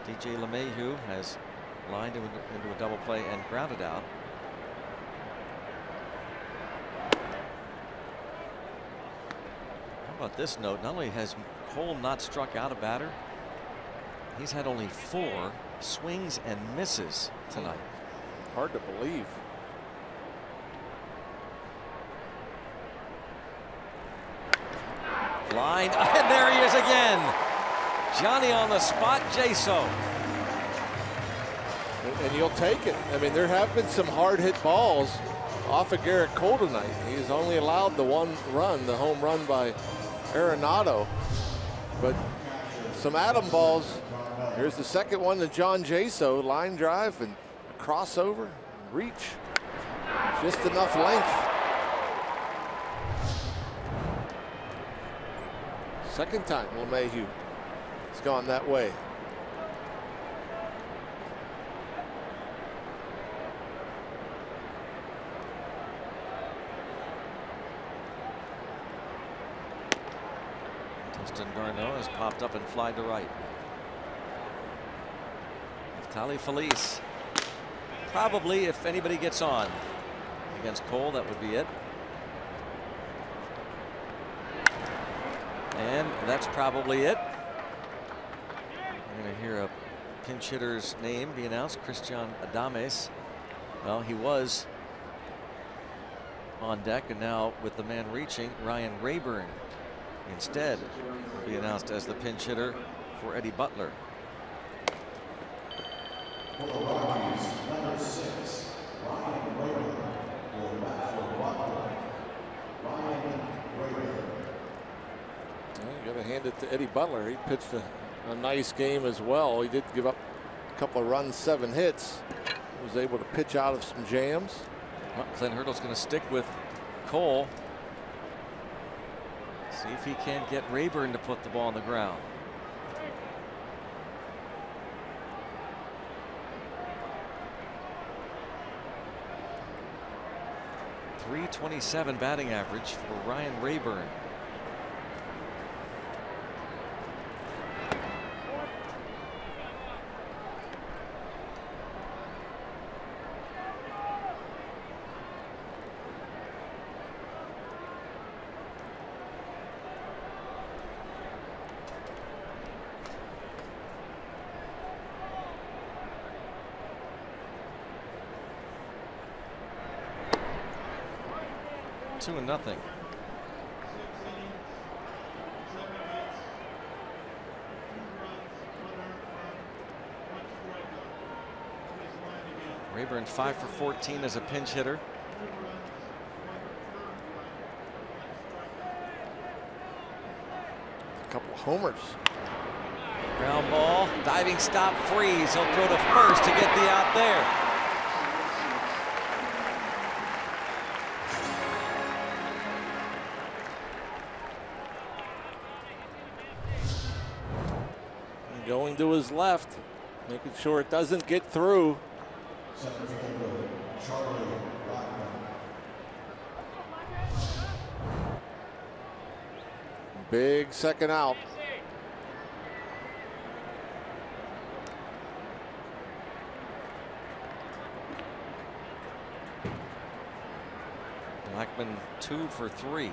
DJ LeMahieu has lined into a double play and grounded out. How about this note? Not only has Cole not struck out a batter, he's had only 4 swings and misses tonight. Hard to believe. Line, and there he is again. Johnny on the spot, Jaso. And you'll take it. I mean, there have been some hard hit balls off of Garrett Cole tonight. He's only allowed the 1 run, the home run by Arenado. But some Adam balls. Here's the second one to John Jaso. Line drive and crossover, reach. Just enough length. Second time LeMahieu has gone that way. Justin Garneau has popped up and flied to right. Neftali Feliz. Probably, if anybody gets on against Cole, that would be it. And that's probably it. We're going to hear a pinch hitter's name be announced, Christian Adames. Well, he was on deck, and now with the man reaching, Ryan Rayburn instead will be announced as the pinch hitter for Eddie Butler. For the Rockies, number 6, Ryan Rayburn. Will bat for Butler, Ryan Rayburn. You got to hand it to Eddie Butler. He pitched a nice game as well. He did give up a couple of runs, 7 hits. Was able to pitch out of some jams. Well, Clint Hurdle's going to stick with Cole. See if he can't get Rayburn to put the ball on the ground. .327 batting average for Ryan Rayburn. Two and nothing. Rayburn 5 for 14 as a pinch hitter. A couple of homers. Ground ball, diving stop, freeze. He'll throw to first to get the out there. Going to his left, making sure it doesn't get through. Big second out. Blackman 2 for 3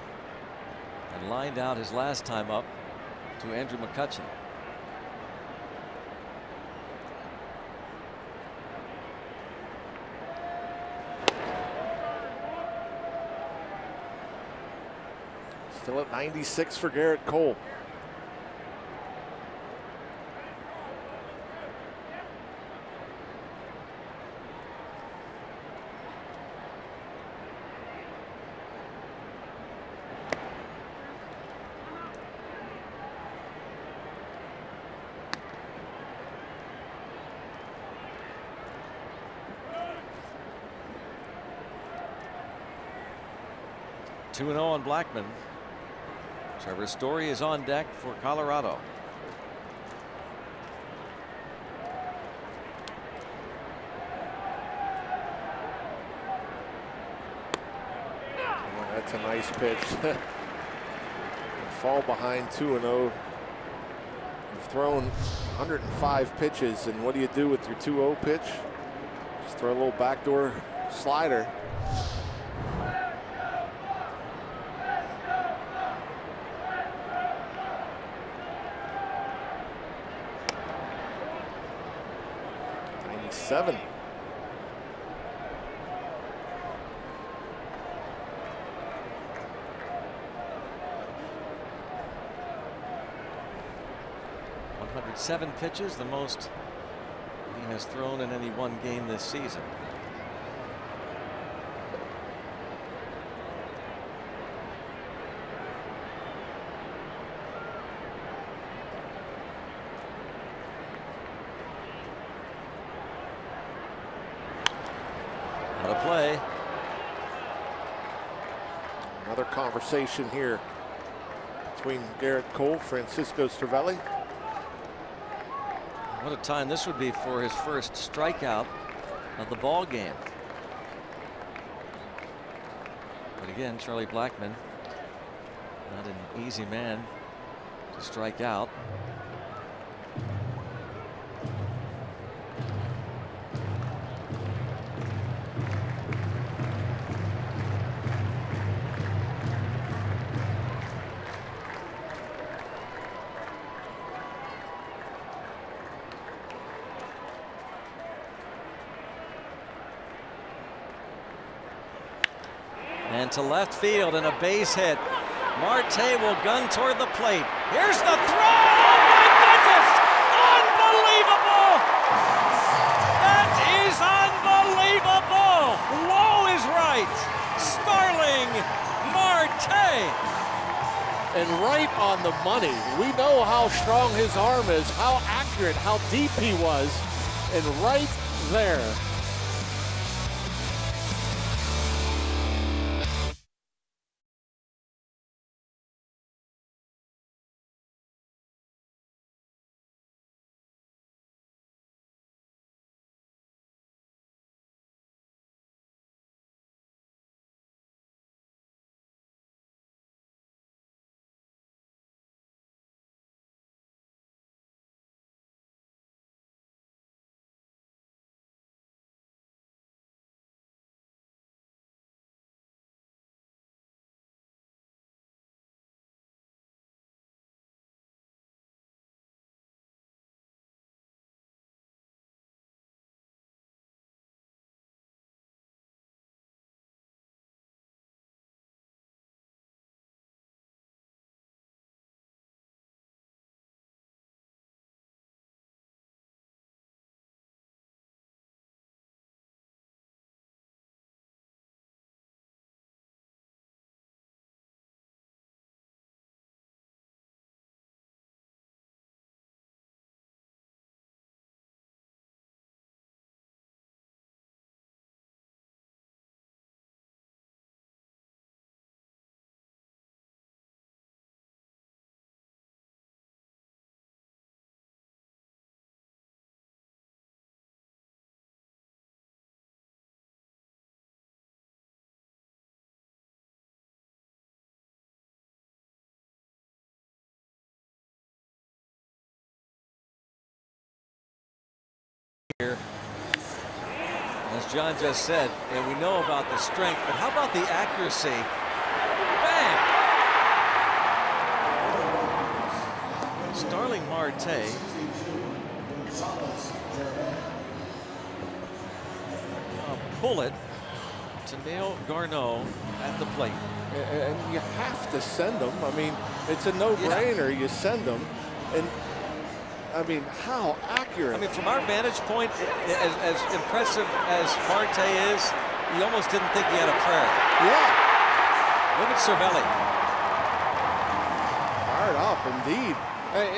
and lined out his last time up to Andrew McCutchen. Still at 96 for Garrett Cole. Two 2-0 on Blackman. Trevor Story is on deck for Colorado. Oh, that's a nice pitch. Fall behind 2-0. You've thrown 105 pitches, and what do you do with your 2-0 pitch? Just throw a little backdoor slider. Seven. .107 pitches, the most he has thrown in any one game this season. Play. another conversation here between Garrett Cole, Francisco Cervelli. What a time this would be for his first strikeout of the ball game. But again, Charlie Blackmon, not an easy man to strike out. And to left field and a base hit. Marte will gun toward the plate. Here's the throw! Oh my goodness! Unbelievable! That is unbelievable! Low is right. Starling Marte. And right on the money. We know how strong his arm is, how accurate, how deep he was, and right there. Here, as John just said, and we know about the strength, but how about the accuracy? Bang! Starling Marte. A bullet to Neil Garneau at the plate. And you have to send them. I mean, it's a no-brainer. You send them. And I mean, how accurate. I mean, from our vantage point, as impressive as Marte is, you almost didn't think he had a prayer. Yeah. Look at Cervelli. Fired up, indeed.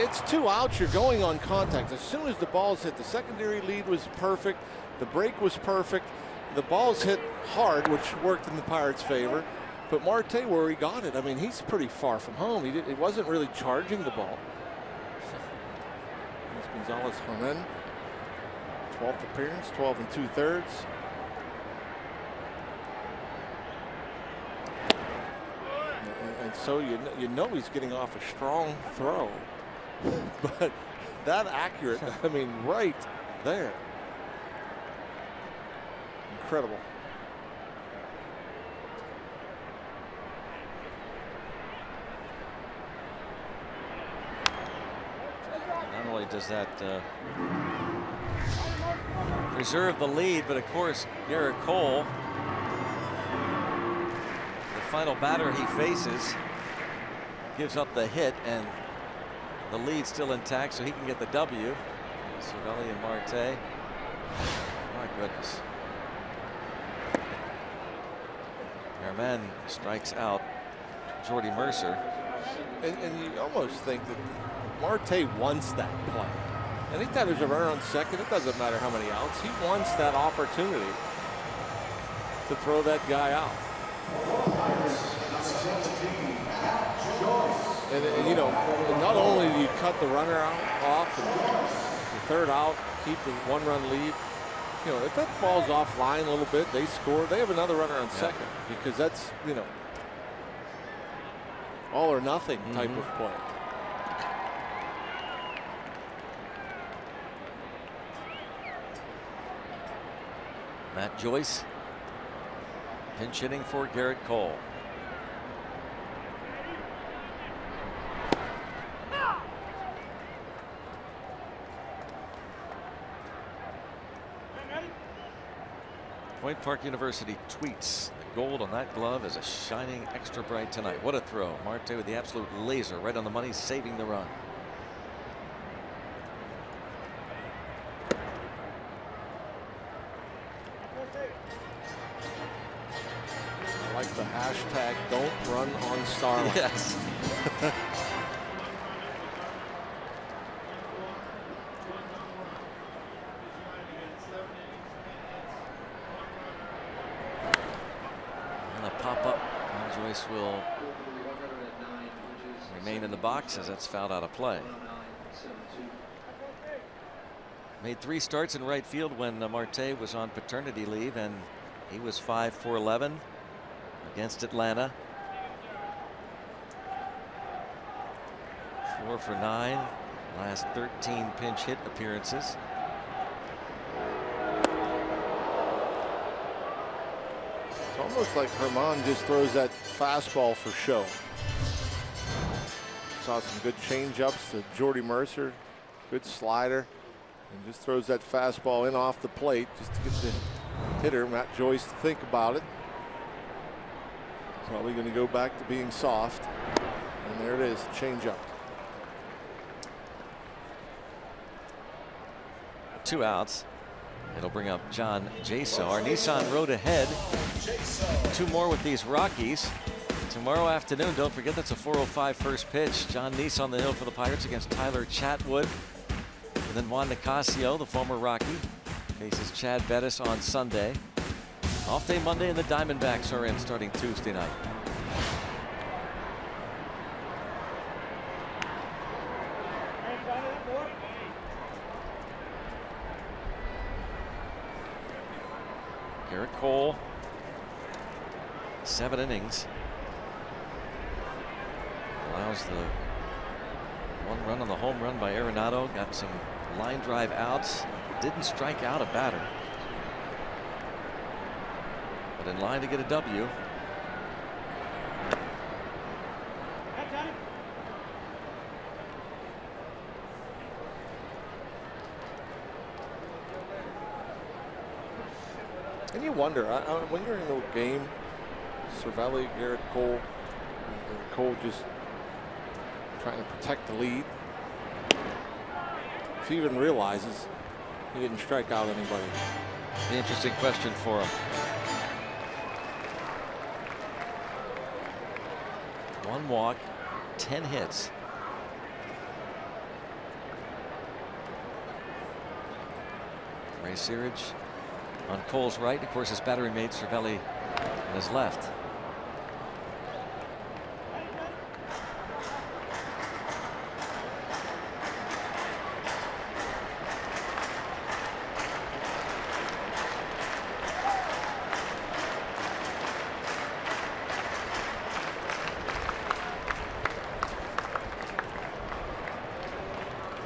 It's 2 outs. You're going on contact. As soon as the balls hit, the secondary lead was perfect. The break was perfect. The balls hit hard, which worked in the Pirates' favor. But Marte, where he got it, I mean, he's pretty far from home. He wasn't really charging the ball. Gonzalez Hernan, 12th appearance, 12 2/3. And so you know he's getting off a strong throw, but that accurate, I mean, right there. Incredible. Not only does that preserve the lead, but of course Garrett Cole, the final batter he faces, gives up the hit, and the lead still intact, so he can get the W. Cervelli and Marte. My goodness. Herman strikes out Jordy Mercer. And you almost think that Marte wants that play. Anytime there's a runner on second, it doesn't matter how many outs. He wants that opportunity to throw that guy out. And you know, not only do you cut the runner off and the third out, keep the 1-run lead. You know, if that ball's offline a little bit, they score. They have another runner on second because that's, you know, all or nothing type of play. Matt Joyce pinch hitting for Garrett Cole. Point Park University tweets the gold on that glove is a shining extra bright tonight. What a throw. Marte with the absolute laser right on the money, saving the run. I like the hashtag don't run on Starlight. Yes. Joyce will remain in the box as that's fouled out of play. Made 3 starts in right field when Marte was on paternity leave, and he was 5 for 11 against Atlanta. 4 for 9 last 13 pinch hit appearances. It's almost like Herman just throws that fastball for show. Saw some good change-ups to Jordy Mercer, good slider, and just throws that fastball in off the plate just to get the hitter, Matt Joyce, to think about it. Probably going to go back to being soft, and there it is, change-up. 2 outs. It'll bring up John Jaso. Our Nissan Road ahead. 2 more with these Rockies. Tomorrow afternoon, don't forget that's a 4:05 first pitch. John Neese on the hill for the Pirates against Tyler Chatwood. And then Juan Nicasio, the former Rocky, faces Chad Bettis on Sunday. Off day Monday, and the Diamondbacks are in starting Tuesday night. Garrett Cole, 7 innings. Allows the 1 run on the home run by Arenado. Got some line drive outs. Didn't strike out a batter. But in line to get a W. And you wonder, when you're in a game, Cervelli, Garrett Cole, Cole just trying to protect the lead. If he even realizes he didn't strike out anybody. An interesting question for him. 1 walk, 10 hits. Ray Searage on Cole's right. Of course, his battery mate Cervelli on his left.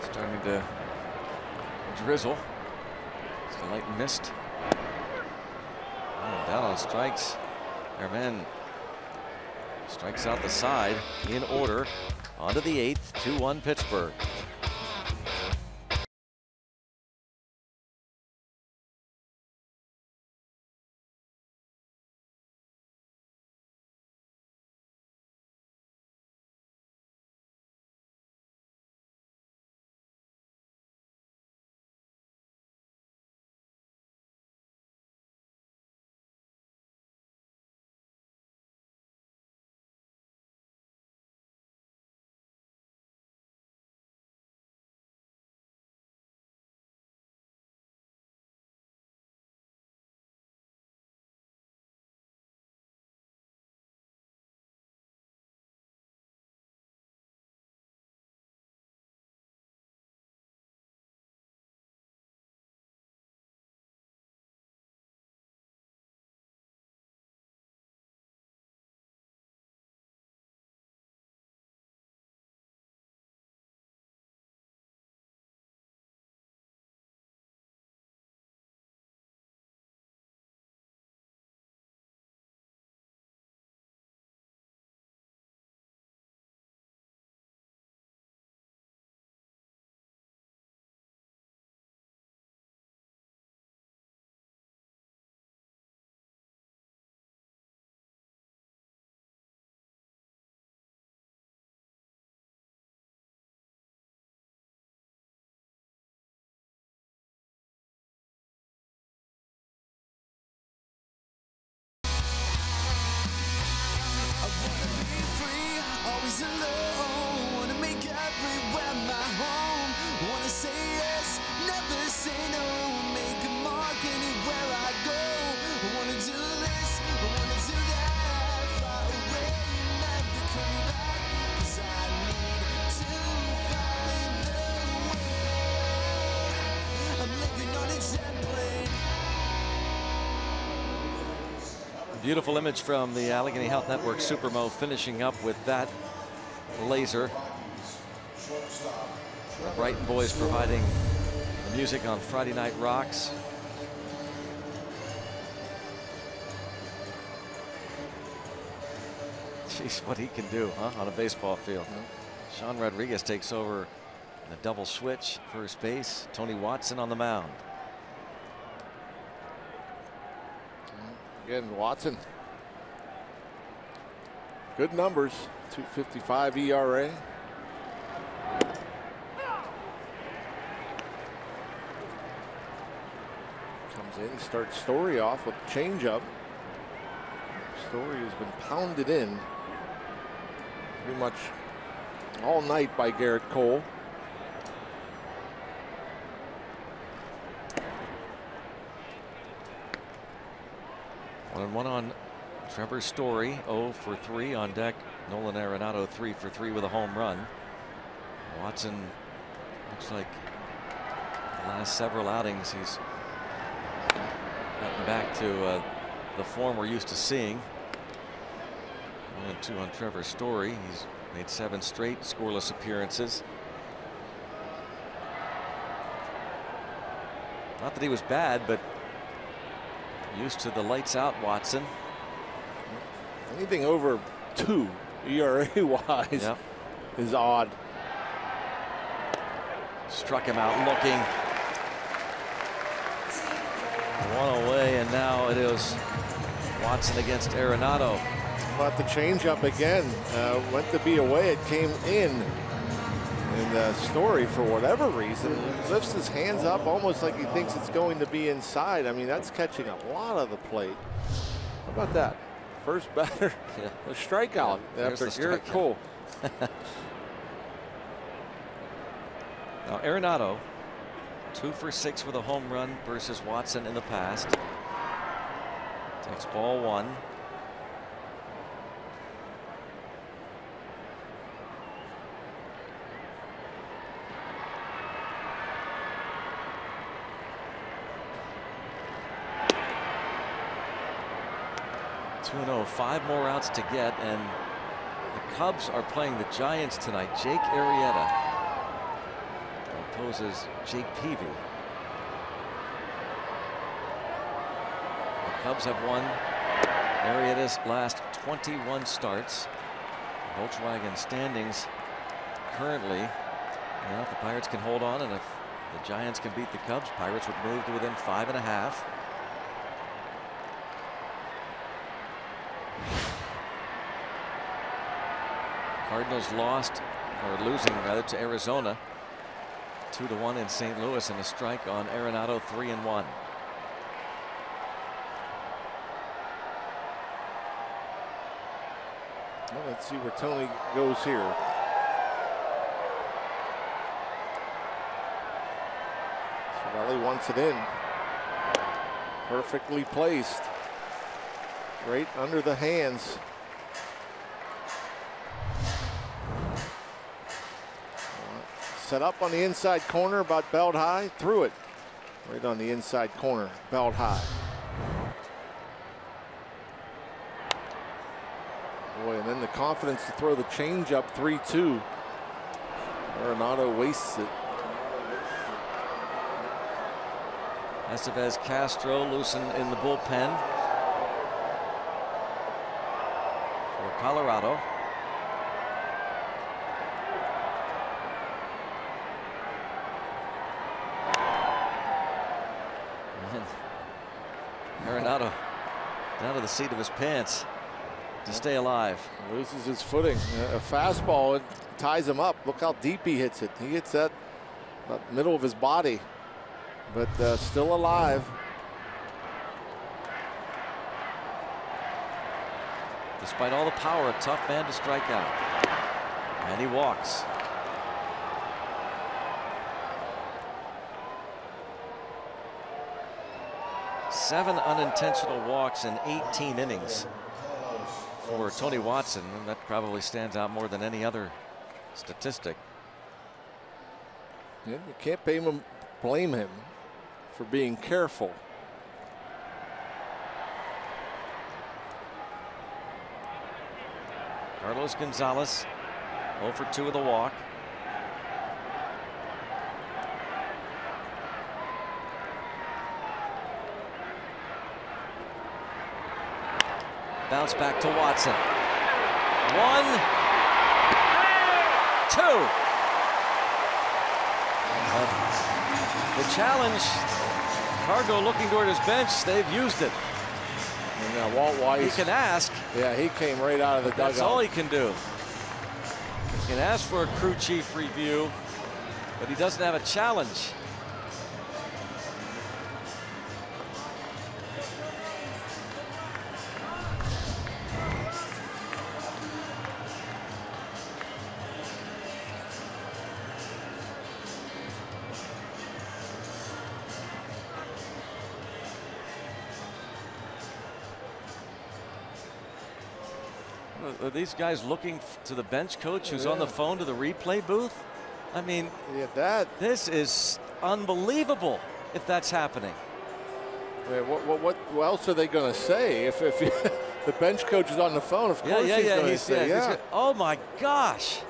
Starting to drizzle. It's a light mist. Down on strikes. Herman strikes out the side in order. Onto the 8th. 2-1 Pittsburgh. Beautiful image from the Allegheny Health Network Supermo, finishing up with that laser. The Brighton boys providing the music on Friday Night Rocks. Jeez, what he can do, huh, on a baseball field. Sean Rodriguez takes over in a double switch, first base. Tony Watson on the mound. Again, Watson. Good numbers. 2.55 ERA. Comes in, starts Story off with a changeup. Story has been pounded in pretty much all night by Garrett Cole. One on Trevor Story, 0 for 3 on deck. Nolan Arenado 3 for 3 with a home run. Watson looks like the last several outings he's gotten back to the form we're used to seeing. 1-2 on Trevor Story. He's made 7 straight scoreless appearances. Not that he was bad, but used to the lights out Watson. Anything over 2 ERA wise is odd. Struck him out looking. One away, and now it is Watson against Arenado. But the changeup again went to be away. It came in. And Story, for whatever reason, lifts his hands up almost like he thinks it's going to be inside. I mean, that's catching a lot of the plate. How about that? First batter, a strikeout after Garrett Cole. Now Arenado, 2 for 6 with a home run versus Watson in the past. Takes ball 1. Oh, 5 more outs to get, and the Cubs are playing the Giants tonight. Jake Arrieta opposes Jake Peavy. The Cubs have won Arrieta's last 21 starts. Volkswagen standings currently. Now, if the Pirates can hold on, and if the Giants can beat the Cubs, Pirates would move to within 5.5. Cardinals lost, or losing rather, to Arizona 2-1 in St. Louis, and a strike on Arenado, 3-1. Well, let's see where Tony goes here. Cervelli wants it in. Perfectly placed. Right under the hands. Set up on the inside corner, about belt high, threw it right on the inside corner, belt high. Boy, and then the confidence to throw the changeup 3-2. Arenado wastes it. Estevez Castro loosened in the bullpen for Colorado. Arenado down to the seat of his pants to stay alive. Loses his footing. A fastball, it ties him up. Look how deep he hits it. He hits that about middle of his body, but still alive. Despite all the power, a tough man to strike out. And he walks. Seven unintentional walks in 18 innings for Tony Watson, and that probably stands out more than any other statistic. Yeah, you can't blame him for being careful. Carlos Gonzalez 0 for 2 with a walk. Bounce back to Watson. 1, 2. The challenge, Cargo looking toward his bench, they've used it. And now Walt Weiss, he can ask. Yeah, he came right out of the dugout. That's all he can do. He can ask for a crew chief review, but he doesn't have a challenge. Are these guys looking to the bench coach who's on the phone to the replay booth? I mean, this is unbelievable if that's happening. Yeah, what else are they going to say if the bench coach is on the phone? Of course he's going to say, oh my gosh.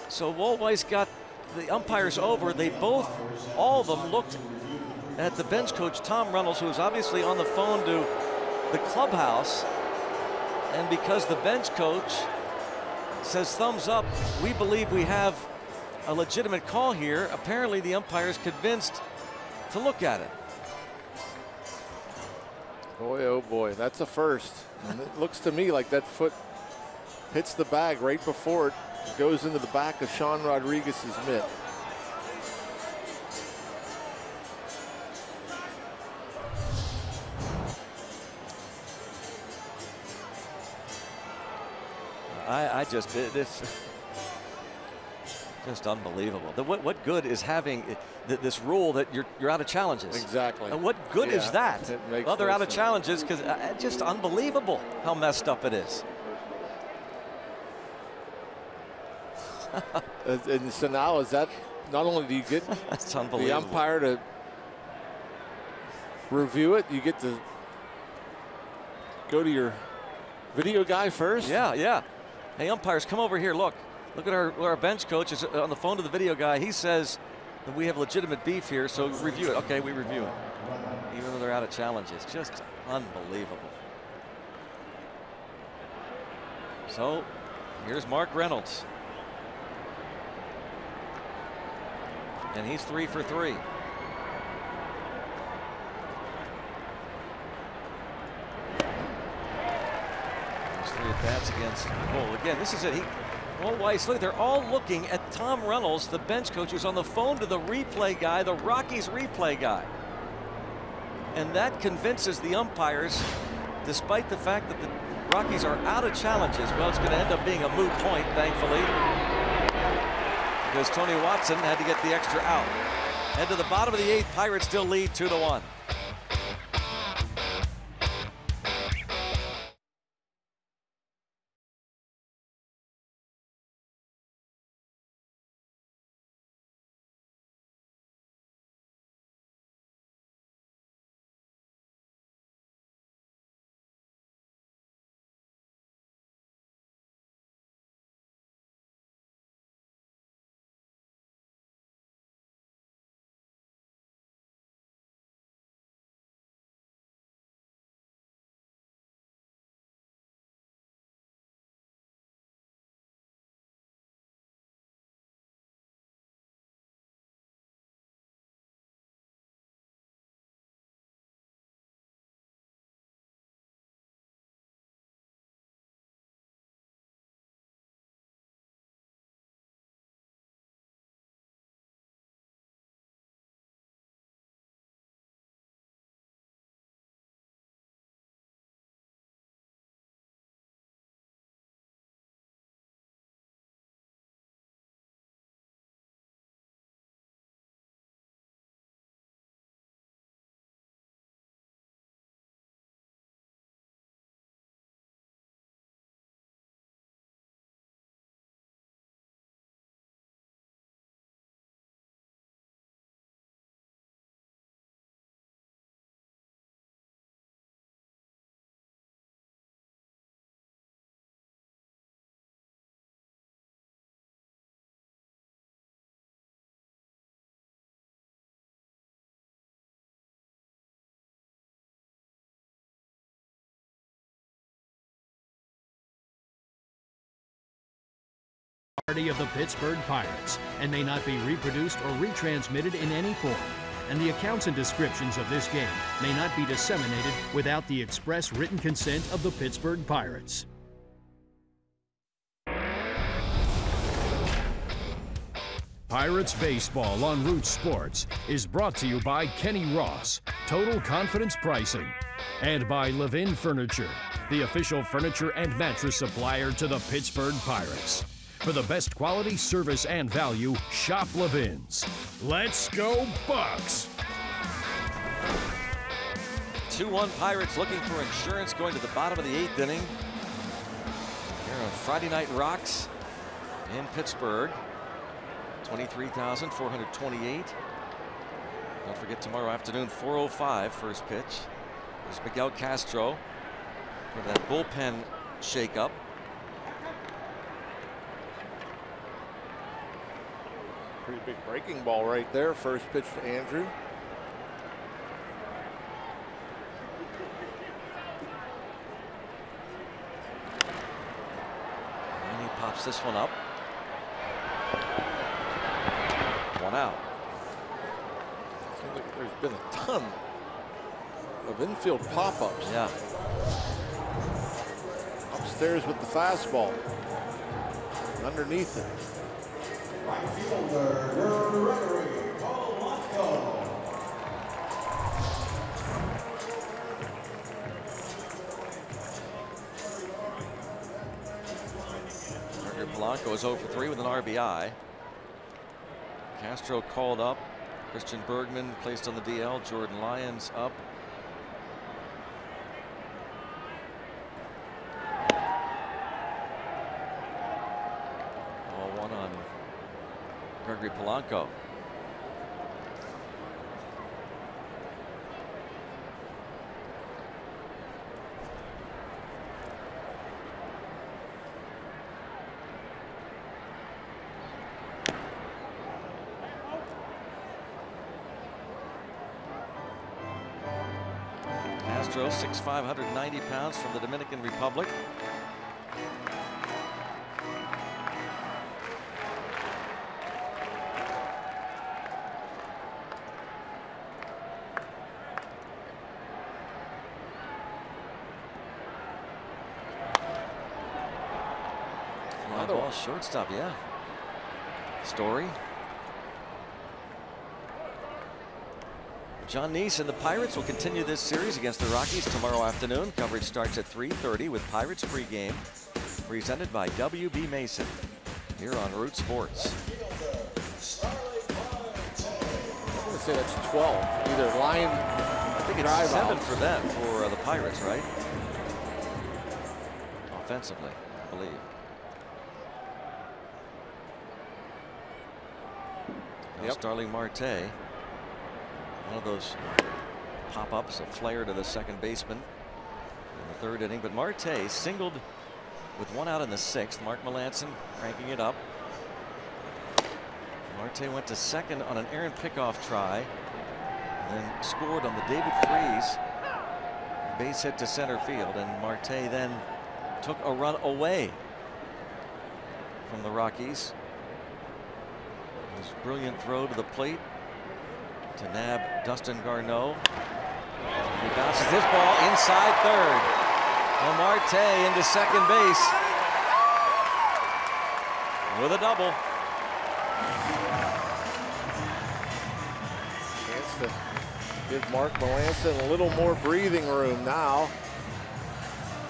So Walt Weiss got the umpires over. They both, all of them, looked at the bench coach, Tom Reynolds, who was obviously on the phone to the clubhouse, and because the bench coach says thumbs up, we believe we have a legitimate call here. Apparently the umpire is convinced to look at it. Boy, oh boy, that's a first. And it looks to me like that foot hits the bag right before it goes into the back of Sean Rodriguez's mitt. It's just unbelievable. What good is having this rule that you're out of challenges? Exactly. And what good is that? Well, they're out of sense. challenges because just unbelievable how messed up it is. And so now is that not only do you get That's the unbelievable. umpire to review it, you get to go to your video guy first? Yeah. Hey, umpires, come over here. Look at our bench coach is on the phone to the video guy. He says that we have legitimate beef here, so review it. Okay, we review it. Even though they're out of challenges. Just unbelievable. So here's Mark Reynolds. And he's 3 for 3. At-bats against Cole. Again, this is it. Walt Weiss, look, they're all looking at Tom Reynolds, the bench coach, who's on the phone to the replay guy, the Rockies replay guy. And that convinces the umpires, despite the fact that the Rockies are out of challenges. Well, it's going to end up being a moot point, thankfully, because Tony Watson had to get the extra out. Head to the bottom of the 8th. Pirates still lead 2-1. of the Pittsburgh Pirates and may not be reproduced or retransmitted in any form. And the accounts and descriptions of this game may not be disseminated without the express written consent of the Pittsburgh Pirates. Pirates Baseball on Roots Sports is brought to you by Kenny Ross, Total Confidence Pricing, and by Levin Furniture, the official furniture and mattress supplier to the Pittsburgh Pirates. For the best quality, service, and value, shop Levin's. Let's go Bucks! 2-1 Pirates looking for insurance going to the bottom of the 8th inning. Here on Friday Night Rocks in Pittsburgh. 23,428. Don't forget tomorrow afternoon, 4:05 first pitch. There's Miguel Castro for that bullpen shakeup. Pretty big breaking ball right there. First pitch to Andrew. And he pops this one up. One out. Seems like there's been a ton of infield pop-ups. Yeah. Upstairs with the fastball. Underneath it. Right fielder, Gregory Polanco. Polanco is 0 for 3 with an RBI. Castro called up. Christian Bergman placed on the DL. Jordan Lyons up. All one on Gregory Polanco. Astros, 6'5", 190 pounds from the Dominican Republic. Fly ball, shortstop, yeah. Story. John Neese and the Pirates will continue this series against the Rockies tomorrow afternoon. Coverage starts at 3:30 with Pirates pregame, presented by W.B. Mason here on Root Sports. I'm going to say that's 12. Either line, I think it's 7 for them, for the Pirates, right? Offensively, I believe. Now Starling Marte. One of those pop-ups, a flare to the second baseman in the third inning. But Marte singled with one out in the sixth. Mark Melancon cranking it up. Marte went to second on an errant pickoff try, and then scored on the David Freese base hit to center field. And Marte then took a run away from the Rockies. His brilliant throw to the plate to nab Dustin Garneau. He bounces this ball inside third. Well, Marte into second base with a double. Chance to give Mark Melancon a little more breathing room now.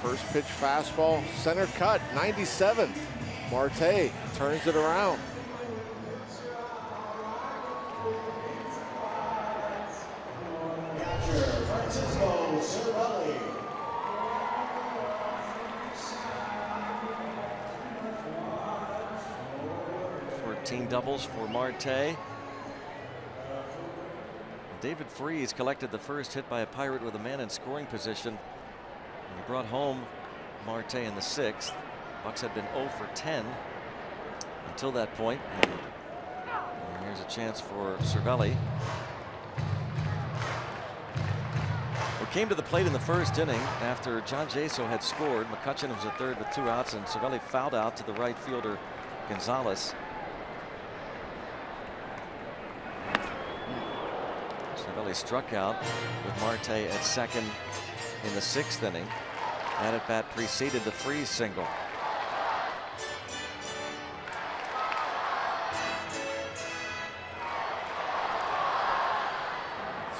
First pitch fastball, center cut, 97. Marte turns it around. Cervelli. 14 doubles for Marte. David Freese collected the first hit by a Pirate with a man in scoring position. And he brought home Marte in the sixth. Bucks had been 0 for 10 until that point. And here's a chance for Cervelli. Came to the plate in the first inning after John Jaso had scored. McCutchen was at third with 2 outs, and Cervelli fouled out to the right fielder Gonzalez. Cervelli struck out with Marte at second in the 6th inning. That at bat preceded the Freeze single.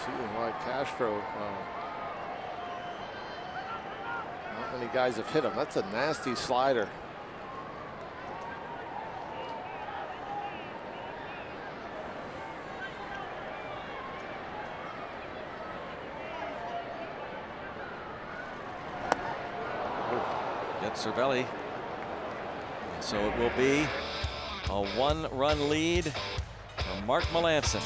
Seeing why Castro, not many guys have hit him. That's a nasty slider. Cervelli. So it will be a 1-run lead for Mark Melancon.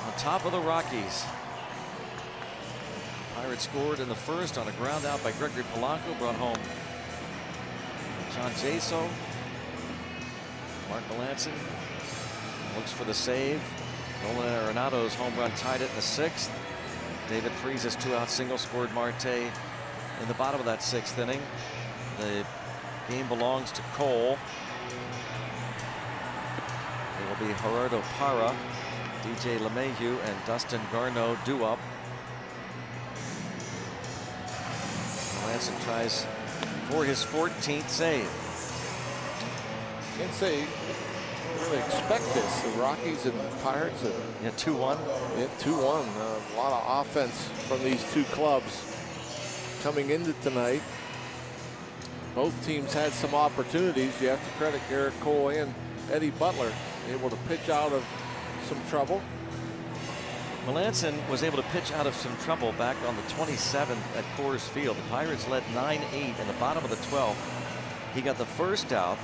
On top of the Rockies. Pirates scored in the 1st on a ground out by Gregory Polanco, brought home John Jaso. Mark Melancon looks for the save. Nolan Arenado's home run tied it in the 6th. David Freese's 2-out single scored Marte in the bottom of that 6th inning. The game belongs to Cole. It will be Gerardo Parra, DJ LeMahieu, and Dustin Garneau due up. Melancon tries for his 14th save. Can't say really expect this. The Rockies and the Pirates. Yeah, 2-1. Yeah, 2-1. A lot of offense from these two clubs coming into tonight. Both teams had some opportunities. You have to credit Garrett Cole and Eddie Butler, able to pitch out of some trouble. Melancon was able to pitch out of some trouble back on the 27th at Coors Field. The Pirates led 9-8 in the bottom of the 12th. He got the first out,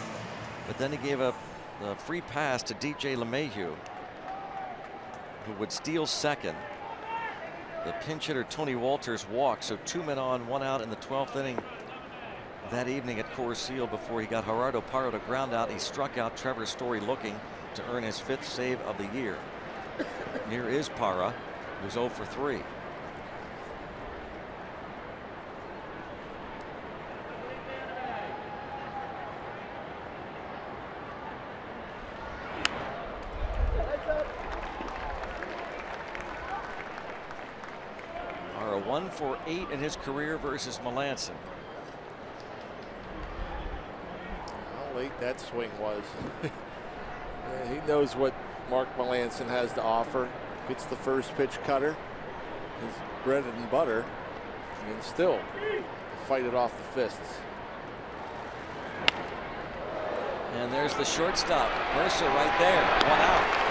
but then he gave up the free pass to DJ LeMahieu, who would steal second. The pinch hitter Tony Walters walked, so 2 men on, 1 out in the 12th inning that evening at Coors Field before he got Gerardo Parra to ground out. He struck out Trevor Story looking to earn his 5th save of the year. Here is Parra, who's 0 for 3. Parra 1 for 8 in his career versus Melancon. How late that swing was. Yeah, he knows what Mark Melancon has to offer. Gets the first pitch cutter, his bread and butter, and still fight it off the fists. And there's the shortstop, Mercer, right there, 1 out.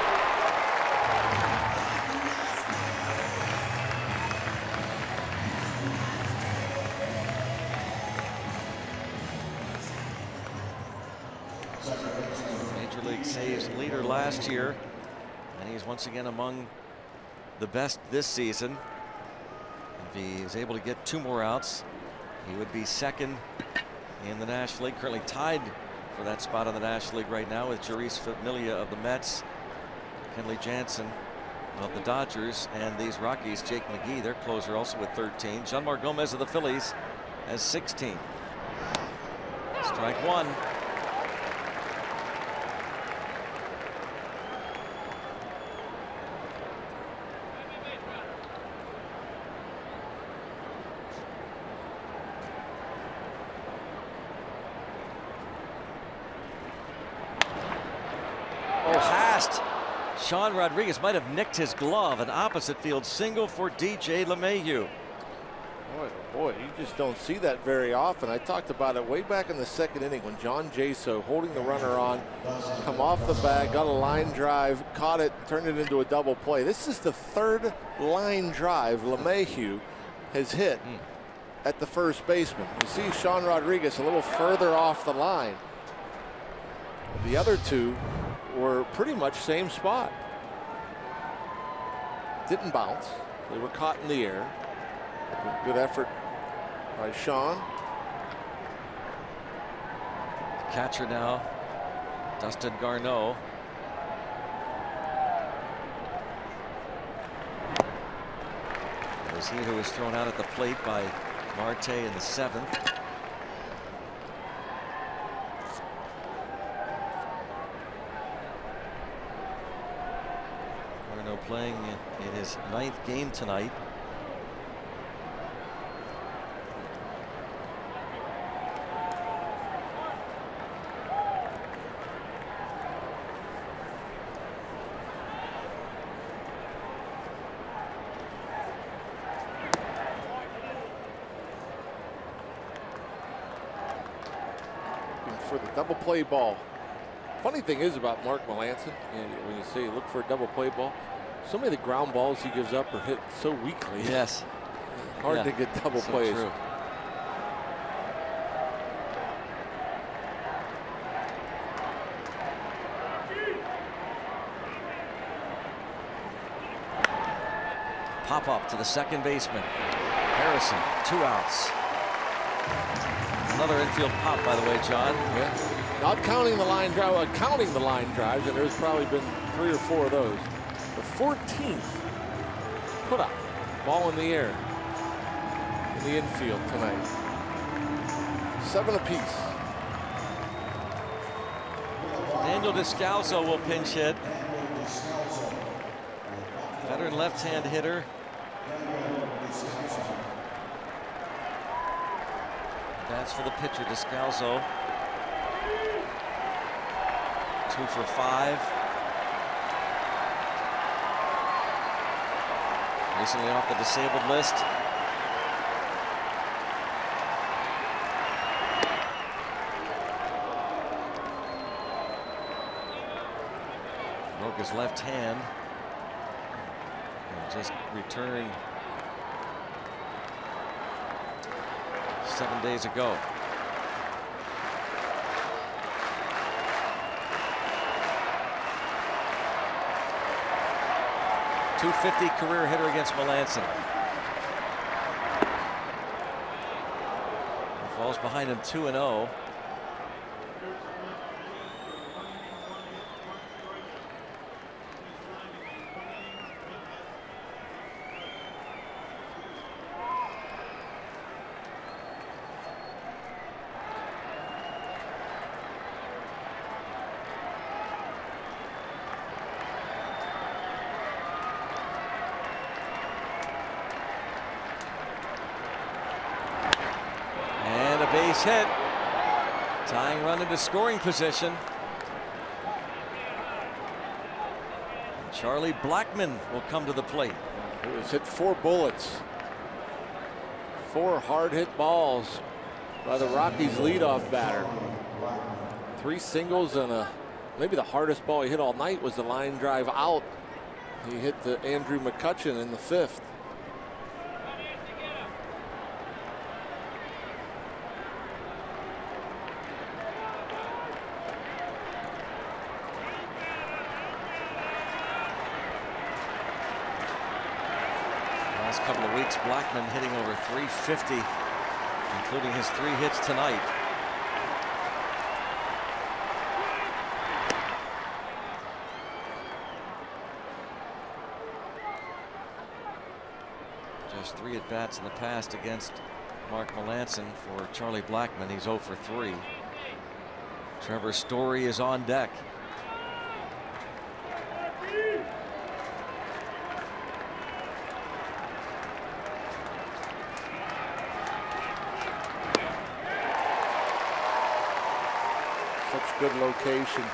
Major League saves leader last year, and he's once again among the best this season. If he is able to get 2 more outs, he would be second in the National League, currently tied for that spot in the National League right now with Jeurys Familia of the Mets, Kenley Jansen of the Dodgers, and these Rockies, Jake McGee, their closer, also with 13. Jeanmar Gomez of the Phillies has 16. Strike 1. Sean Rodriguez might have nicked his glove. An opposite field single for DJ LeMahieu. Boy, you just don't see that very often. I talked about it way back in the 2nd inning when John Jaso, holding the runner on, come off the bag, got a line drive, caught it, turned it into a double play. This is the 3rd line drive LeMahieu has hit at the first baseman. You see Sean Rodriguez a little further off the line. The other 2 were pretty much same spot. Didn't bounce. They were caught in the air. Good effort by Sean. The catcher now, Dustin Garneau. It was he who was thrown out at the plate by Marte in the 7th. Playing in his 9th game tonight. For the double play ball. Funny thing is about Mark Melancon, when you say look for a double play ball, so many of the ground balls he gives up are hit so weakly. Yes. Hard to get double plays. True. Pop up to the second baseman. Harrison, 2 outs. Another infield pop, by the way, John. Yeah. Not counting the line drive, counting the line drives, and there's probably been 3 or 4 of those. The 14th put up ball in the air in the infield tonight. 7 apiece. Daniel Descalso will pinch hit. Veteran left-hand hitter. That's for the pitcher, Descalso. 2 for 5. Recently off the disabled list. Broke his left hand and just returned 7 days ago. .250 career hitter against Melancon. He falls behind him 2-0. Base hit, tying run into scoring position. Charlie Blackmon will come to the plate. He was hit 4 bullets, 4 hard hit balls by the Rockies leadoff batter. 3 singles and maybe the hardest ball he hit all night was the line drive out. He hit to Andrew McCutchen in the 5th. last couple of weeks. Blackmon hitting over 350, including his 3 hits tonight. Just 3 at-bats in the past against Mark Melancon for Charlie Blackmon. He's 0 for 3. Trevor Story is on deck. Such good location.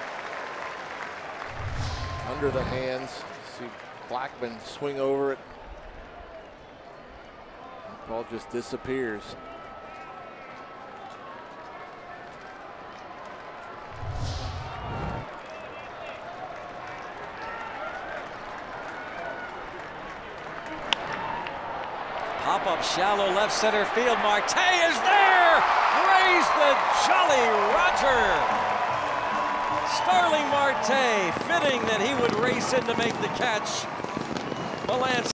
Under the hands. See Blackmon swing over it. The ball just disappears. Pop-up shallow left center field. Marte is there! Raise the Jolly Roger! Starling Marte, fitting that he would race in to make the catch. Melancon